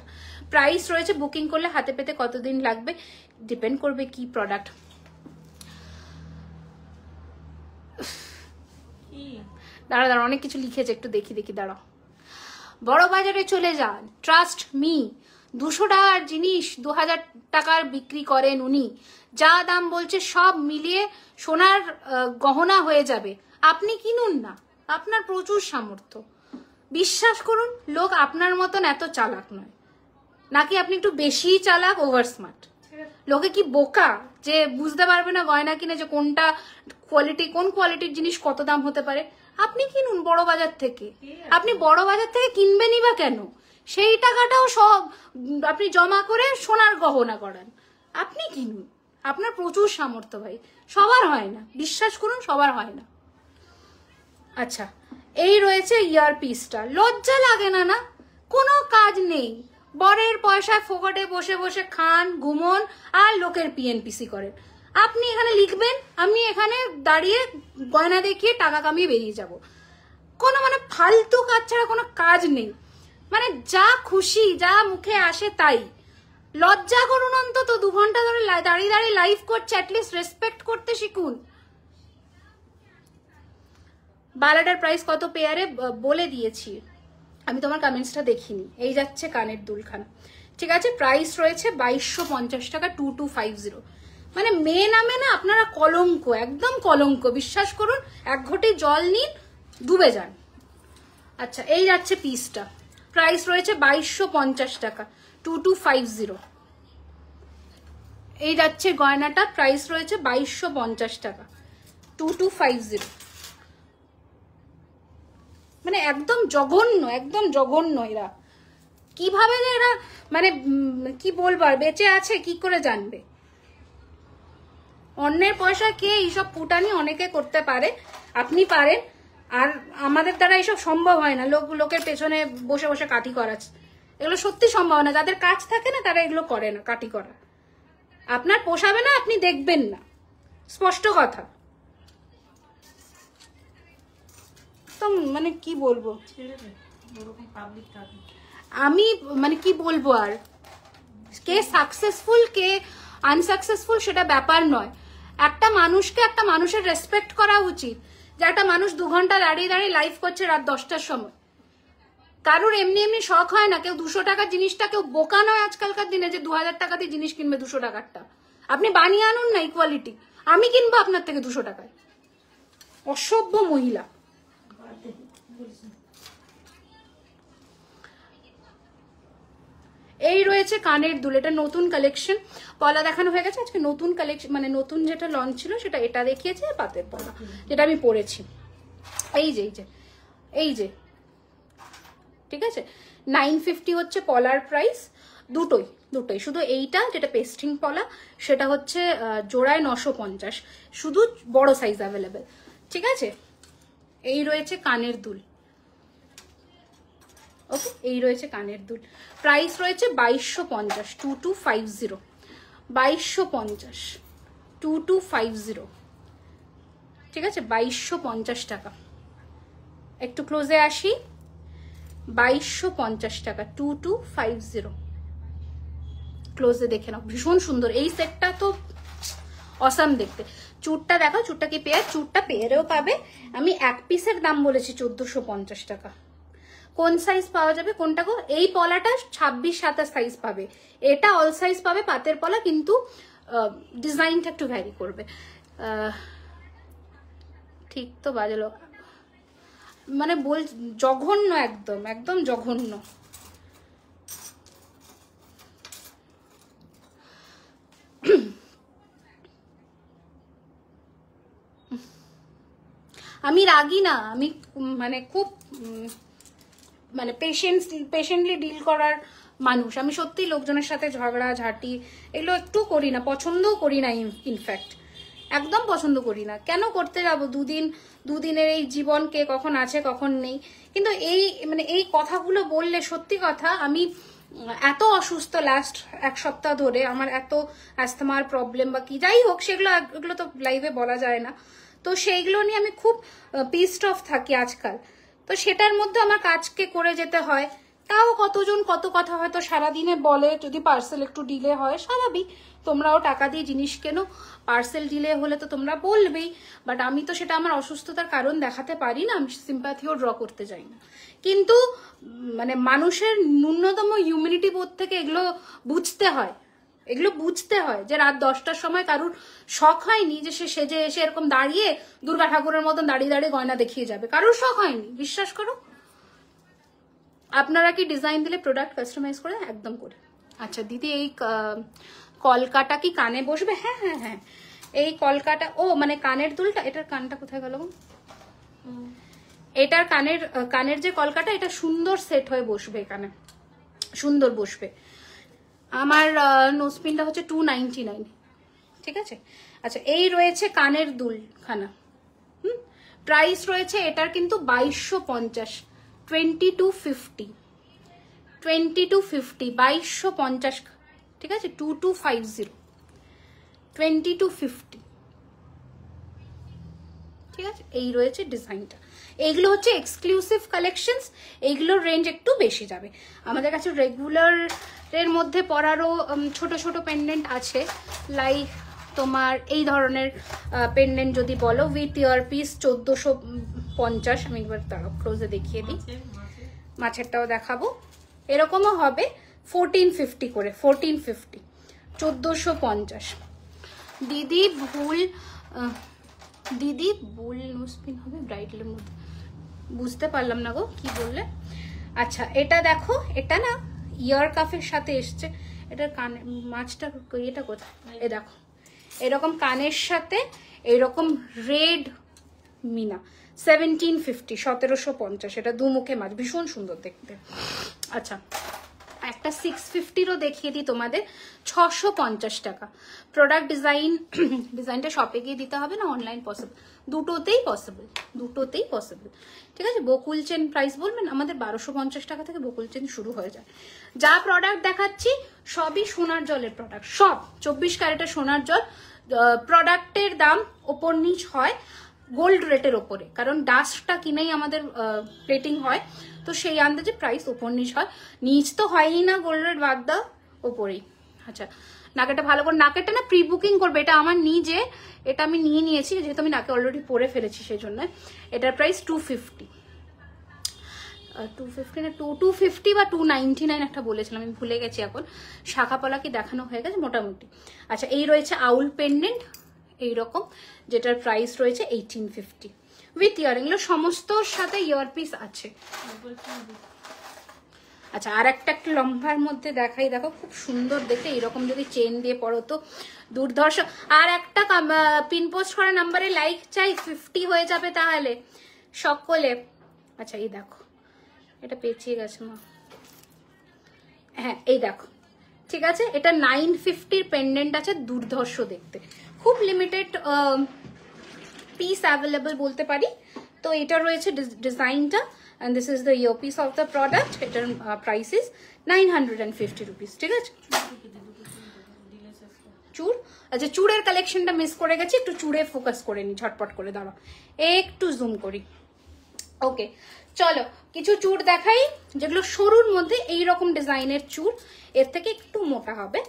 A: প্রাইস রয়েছে, বুকিং করলে হাতে পেতে কতদিন লাগবে ডিপেন্ড করবে কি প্রোডাক্ট। দাঁড়া দাঁড়া, অনেক কিছু লিখেছে, একটু দেখি দাঁড়াও। বড় বাজারে চলে যান, ট্রাস্ট মি, 200 টাকার জিনিস 2000 টাকার বিক্রি করেন উনি। যা দাম বলছে সব মিলিয়ে সোনার গহনা হয়ে যাবে, আপনি কিনুন না, আপনার প্রচুর সামর্থ্য। বিশ্বাস করুন, লোক আপনার মতন এত চালাক নয়। নাকি আপনি একটু বেশি চালাক, ওভার স্মার্ট? লোকে কি বোকা যে বুঝতে পারবে না গয়না কিনে যে কোনটা কোয়ালিটি, কোন কোয়ালিটির জিনিস কত দাম হতে পারে? আপনি কিনুন বড় বাজার থেকে। আপনি বড় বাজার থেকে কিনবেনই বা কেন? সেই টাকাটাও সব আপনি জমা করে সোনার গহনা করান, আপনি কিনুন, আপনার প্রচুর সামর্থ্য ভাই। সবার হয় না, বিশ্বাস করুন, সবার হয় না। আচ্ছা, এই রয়েছে ইয়ার পিসটা, লজ্জা লাগে না? না, কোনো কাজ নেই, বরের পয়সায় ফোকটে বসে বসে খান, ঘুমন, আর লোকের পিএনপিসি করেন। আপনি এখানে লিখবেন, আমি এখানে দাঁড়িয়ে গয়না দেখিয়ে টাকা কামিয়ে বেরিয়ে যাব। কোনো মানে ফালতু কাজ ছাড়া কোনো কাজ নেই, মানে যা খুশি যা মুখে আসে তাই। লজ্জা করুন, অন্তত 2 ঘন্টা ধরে দাঁড়িয়ে দাঁড়িয়ে লাইভ করছে, অ্যাটলিস্ট রেসপেক্ট করতে শিখুন। বালাটার প্রাইস কত পেয়ারে বলে দিয়েছি আমি, তোমার কমেন্টসটা দেখিনি। এই যাচ্ছে কানের দুলখানা, ঠিক আছে, প্রাইস রয়েছে 2250 টাকা, 2250। মানে মেয়ে নামে না আপনারা কলঙ্ক, একদম কলঙ্ক, বিশ্বাস করুন। 1 ঘটি জল নিন, ডুবে যান। আচ্ছা, এই যাচ্ছে পিসটা, প্রাইস রয়েছে 2250 টাকা, 2250। এই যাচ্ছে গয়নাটা, প্রাইস রয়েছে 2250 টাকা, 2250। মানে একদম জঘন্য, একদম জঘন্য। এরা কিভাবে যে এরা মানে কি বলবো, আর বেঁচে আছে কি করে জানবে? অন্যের পয়সা কে এইসব ফুটানি অনেকে করতে পারে, আপনি পারেন, আর আমাদের দ্বারা এইসব সম্ভব হয় না। লোকের পেছনে বসে বসে কাঠি করা, এগুলো সত্যি সম্ভব না। যাদের কাজ থাকে না তারা এগুলো করে না, কাঠি করা। আপনার পোষাবে না, আপনি দেখবেন না, স্পষ্ট কথা। তো মানে কি বলবো আমি, মানে কি বলবো আর, কে সাকসেসফুল কে আনসাকসেসফুল সেটা ব্যাপার নয়। একটা মানুষকে, একটা মানুষের রেসপেক্ট করা উচিত। যে একটা মানুষ 2 ঘন্টা দাঁড়িয়ে দাঁড়িয়ে লাইভ করছে রাত 10টার সময়, কারোর এমনি এমনি শখ হয় না। কেউ 200 টাকার জিনিসটা, কেউ বোকা নয় আজকালকার দিনে যে 2000 টাকা দিয়ে জিনিস কিনবে 200 টাকারটা। আপনি বানিয়ে আনুন না ইকুয়ালিটি, আমি কিনবো আপনার থেকে 200 টাকায়। অসভ্য মহিলা। এই রয়েছে কানের দুল, এটা নতুন কালেকশন, পলা দেখানো হয়ে গেছে। আজকে নতুন কালেকশন, মানে নতুন যেটা লঞ্চ ছিল সেটা এটা দেখিয়েছে, পাতের পলা যেটা আমি পরেছি। এই যে এই যে ঠিক আছে, 950 হচ্ছে পলার প্রাইস। দুটোই শুধু এইটা যেটা পেস্টিং পলা সেটা হচ্ছে জোড়ায় 950, শুধু বড় সাইজ অ্যাভেলেবেল, ঠিক আছে। এই রয়েছে কানের দুল, ওকে, এই রয়েছে কানের দুল, প্রাইস রয়েছে 2250, 2250, 2250, 2250, ঠিক আছে, 2250 টাকা। একটু ক্লোজে আসি, 2250 টাকা, 2250, ক্লোজে দেখে নাও, ভীষণ সুন্দর এই সেটটা, তো অসাম দেখতে। চুটটা দেখো, চুটটা কি পেয়ার, চুটটা পেয়ারেও পাবে। আমি 1 পিসের দাম বলেছি 1450 টাকা। কোন সাইজ পাওয়া যাবে, কোনটা গো? এই পলাটা 26-27 সাইজ পাবে, এটা অল সাইজ পাবে পাতের পলা, কিন্তু ডিজাইনটা একটু ভ্যারি করবে। ঠিক তো বাজালো, মানে জঘন্য, একদম একদম জঘন্য। আমি রাগি না, আমি মানে খুব মানে পেশেন্টলি ডিল করার মানুষ। আমি সত্যি লোকজনের সাথে ঝগড়া ঝাঁটি এগুলো একটু করি না, পছন্দও করি না। ইনফ্যাক্ট একদম পছন্দ করি না। কেন করতে যাবো? দুদিনের এই জীবনকে কখন আছে কখন নেই। কিন্তু এই কথাগুলো বললে সত্যি কথা, আমি এত অসুস্থ লাস্ট 1 সপ্তাহ ধরে, আমার এত অ্যাস্থমার প্রবলেম বা কি যাই হোক, এগুলো তো লাইভে বলা যায় না। তো সেইগুলো নিয়ে আমি খুব পিসড অফ থাকি আজকাল। তো সেটার মধ্যে আমার কাজকে করে যেতে হয়। তাও কতজন কত কথা হয়তো সারাদিনে বলে, যদি পার্সেল একটু ডিলে হয় স্বাভাবিক, তোমরাও টাকা দিয়ে জিনিস কেনো, পার্সেল ডিলে হলে তো তোমরা বলবেই। বাট আমি তো সেটা আমার অসুস্থতার কারণ দেখাতে পারি না, আমি সিম্প্যাথিও ড্র করতে যাই না। কিন্তু মানে মানুষের ন্যূনতম হিউম্যানিটি বোধ থেকে এগুলো বুঝতে হয়, যে রাত 10টার সময় কারুর শখ হয়নি যে সে সেজে এসে এরকম দাঁড়িয়ে দুর্গা ঠাকুরের মতন দাঁড়িয়ে দাঁড়িয়ে গয়না দেখিয়ে যাবে। কারুর শখ হয়নি, বিশ্বাস করো। আপনারা কি ডিজাইন দিলে প্রোডাক্ট কাস্টমাইজ করে? একদম করে। আচ্ছা দিদি, এই কলকাটা কি কানে বসবে? হ্যাঁ হ্যাঁ হ্যাঁ, এই কলকাটা, ও মানে কানের দুলটা, এটার কানটা কোথায় গেল? এটার কানের যে কলকাটা, এটা সুন্দর সেট হয়ে বসবে, এখানে সুন্দর বসবে। আমার নোজপিনটা হচ্ছে 299, ঠিক আছে। আচ্ছা, এই রয়েছে কানের দুলখানা। প্রাইস রয়েছে এটার কিন্তু 2250, 2250, 2250, ঠিক আছে। 2250, 2250, ঠিক আছে। এই রয়েছে ডিজাইনটা। এইগুলো হচ্ছে এক্সক্লুসিভ কালেকশনস, এইগুলোর রেঞ্জ একটু বেশি যাবে। আমাদের কাছে রেগুলারের মধ্যে পরারও ছোট ছোট পেন্ডেন্ট আছে, লাইক তোমার এই ধরনের পেন্ডেন্ট যদি বলো, উইথ ইয়ার পিস 1450। আমি একবার তারা ক্লোজে দেখিয়ে দিই, মাছেরটাও দেখাবো। এরকমও হবে 1450 করে, 1450, 1450। দিদি ভুল নোজপিন হবে ব্রাইডালের মধ্যে, বুঝতে পারলাম না গো কি বললে। আচ্ছা, এটা দেখো, এটা না ইয়ার কাফের সাথে এসছে। এটার কানে মাছটা এটা কোথায়? এ দেখো, এরকম কানের সাথে এরকম রেড মিনা, 1750, 1750। এটা দুমুখে মাছ, ভীষণ সুন্দর দেখতে। আচ্ছা, একটা 650রও দেখিয়ে দিই তোমাদের, 650 টাকা। প্রোডাক্ট ডিজাইনটা শপে গিয়ে দিতে হবে না, অনলাইন পসিবল, দুটোতেই পসিবল, ঠিক আছে। বকুল চেন প্রাইস বলবেন, আমাদের 1250 টাকা থেকে বকুল চেন শুরু হয়ে যায়। যা প্রোডাক্ট দেখাচ্ছি সবই সোনার জলের প্রোডাক্ট, সব 24 ক্যারেটের সোনার জল। প্রোডাক্টের দাম ওপর নিচ হয় গোল্ড রেটের ওপরে, কারণ ডাস্টটা কিনেই আমাদের প্লেটিং হয়, তো সেই আন্দাজে প্রাইস ওপর নিচ হয়। নিচ তো হয়ই না, গোল্ড রেট বাদ দাও, ওপরেই। আচ্ছা, নাকেটা ভালো করে, নাকেটা না প্রি বুকিং করবে, এটা আমার নিজে, এটা আমি নিয়ে নিয়েছি যেহেতু আমি নাকে অলরেডি পরে ফেলেছি, সেই জন্য। এটার প্রাইস 250, 250 না 250 বা 299 একটা বলেছিলাম, আমি ভুলে গেছি এখন। শাখা পলা কি দেখানো হয়ে গেছে মোটামুটি। আচ্ছা, এই রয়েছে আউল পেন্ডেন্ট এইরকম, যেটার প্রাইস রয়েছে 1850 উইথ ইয়ারিং। এগুলো সমস্তর সাথে ইয়ারপিস আছে। আচ্ছা, আর একটা লম্বার মধ্যে দেখাই, দেখো খুব সুন্দর দেখতে, এইরকম যদি চেন দিয়ে পড়ো তো দুর্ধর্ষ। আর একটা পিন পোস্ট করা নাম্বারে লাইক চাই, 50 হয়ে যাবে তাহলে সকলে। আচ্ছা, এই দেখো, এটা পেঁচিয়ে গেছে মা, হ্যাঁ এই দেখো, ঠিক আছে। এটা 950 পেন্ডেন্ট আছে, দুর্ধর্ষ দেখতে, খুব লিমিটেড পিস অ্যাভেলেবল বলতে পারি। তো এটা রয়েছে ডিজাইনটা, and this is the earpiece of the product. এটার প্রাইস ইজ 950 রুপিস, ঠিক আছে। চুড়, আচ্ছা চুড়ের কালেকশনটা মিস করে গেছি, একটু চুড়ে ফোকাস করে নি, ঝটপট করে দাঁড়াও, একটু জুম করি। ওকে, চলো কিছু চুড় দেখাই, যেগুলো সরুর মধ্যে এইরকম ডিজাইনের চুড়, এর থেকে একটু মোটা হবে।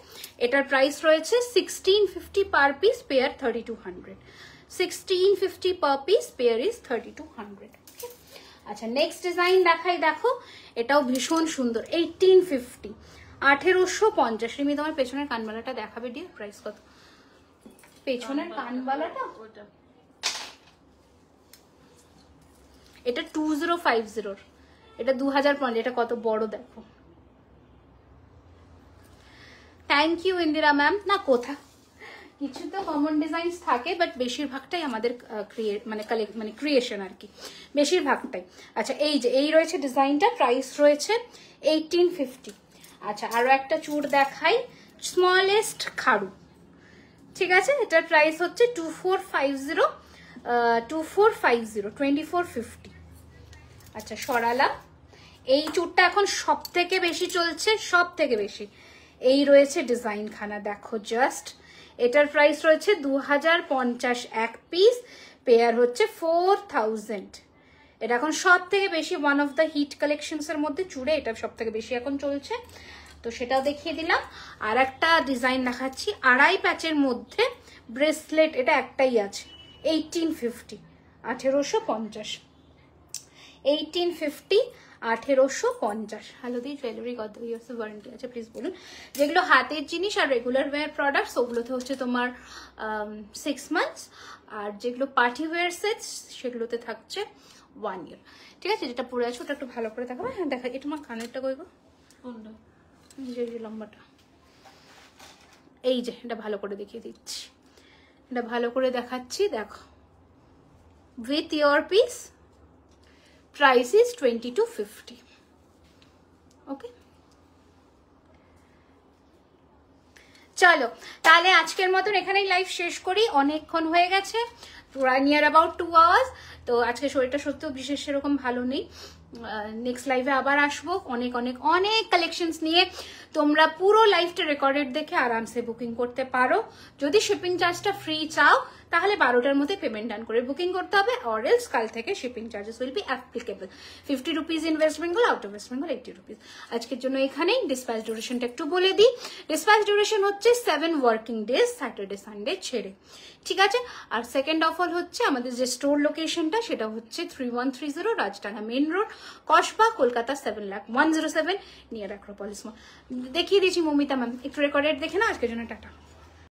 A: এটার প্রাইস রয়েছে 1650 per piece, pair 3200, 1650 per piece, pair is 3200। আচ্ছা, নেক্সট ডিজাইন দেখাই, দেখো এটাও ভীষণ সুন্দর, 1850, 1850। রিমি তোমার পেছনের কানবালাটা দেখাবে ডিয়ার, প্রাইস কত? পেছনের কানবালাটা এটা 2050, এটা 2005, এটা কত বড় দেখো। Thank you Indira ma'am. না কোথা কিছু তো কমন ডিজাইনস থাকে, বাট বেশিরভাগটাই আমাদের মানে ক্রিয়েশন আর কি, বেশিরভাগটাই। আচ্ছা এই যে এই রয়েছে ডিজাইনটা, প্রাইস রয়েছে 1850। আচ্ছা আরো একটা চুড় দেখাই, স্মলেস্ট খাড়ু, ঠিক আছে, এটার প্রাইস হচ্ছে 2450 আচ্ছা সরালা। এই চুড়টা এখন সব থেকে বেশি চলছে, সব থেকে বেশি। এই রয়েছে ডিজাইন খানা দেখো জাস্ট, এটার প্রাইস রয়েছে 2050 এক পিস, পেয়ার হচ্ছে 4000। এটা এখন সব থেকে বেশি one of the hit collections এর মধ্যে চুড়ে এটা সব থেকে বেশি এখন চলছে, তো সেটাও দেখিয়ে দিলাম। আর একটা ডিজাইন দেখাচ্ছি আড়াই প্যাচের মধ্যে ব্রেসলেট, এটা একটাই আছে 1850, 1850, 1850, 1850। হ্যালো দি জুয়েলারি কত ইয়ার্স ওয়ারেন্টি আছে প্লিজ বলুন। যেগুলো হাতের জিনিস আর রেগুলার ওয়্যার প্রোডাক্টস ওগুলোতে হচ্ছে তোমার 6 মান্থস, আর যেগুলো পার্টি ওয়্যার সেটস সেগুলোতে থাকছে 1 ইয়ার। ঠিক আছে, যেটা পরে আছে ওটা একটু ভালো করে দেখাবো। হ্যাঁ দেখা, এটা আমার কানেরটা কই গো,
B: কোনটা?
A: যে লম্বাটা, এই যে এটা ভালো করে দেখিয়ে দিচ্ছি, এটা ভালো করে দেখাচ্ছি দেখো, with ear piece, price is 2250। ওকে চলো তাহলে আজকের মতন এখানেই লাইভ শেষ করি, অনেকক্ষণ হয়ে গেছে, পুরা নিয়ার অ্যাবাউট 2 আওয়ার্স। তো আজকে শরীরটা সত্যিও বিশেষ সেরকম ভালো নেই, নেক্সট লাইভে আবার আসবো অনেক অনেক অনেক কালেকশনস নিয়ে। তোমরা পুরো লাইভটা রেকর্ডেড দেখে আরামসে বুকিং করতে পারো। যদি শিপিং চার্জটা ফ্রি চাও তাহলে 12টার মধ্যে পেমেন্ট ডান করে বুকিং করতে হবে, অর এলস কাল থেকে shipping charges will be applicable. 50 rupees in West Bengal, out of West Bengal 80 rupees. আজকের জন্য এখানেই ডিসপ্যাচ ডিউরেশনটা একটু বলে দিই, ডিসপ্যাচ ডিউরেশন হচ্ছে 7 ওয়ার্কিং ডেজ, স্যাটারডে সানডে ছেড়ে, ঠিক আছে। আর সেকেন্ড অফ অল হচ্ছে আমাদের যে স্টোর লোকেশনটা সেটা হচ্ছে 3130 Rajdanga main road, Kasba, Kolkata 7,01,07 near Acropolis mall. দেখিয়ে দিয়েছি মমিতা ম্যাম, একটু রেকর্ডেড দেখে না। আজকের জন্য টাটা।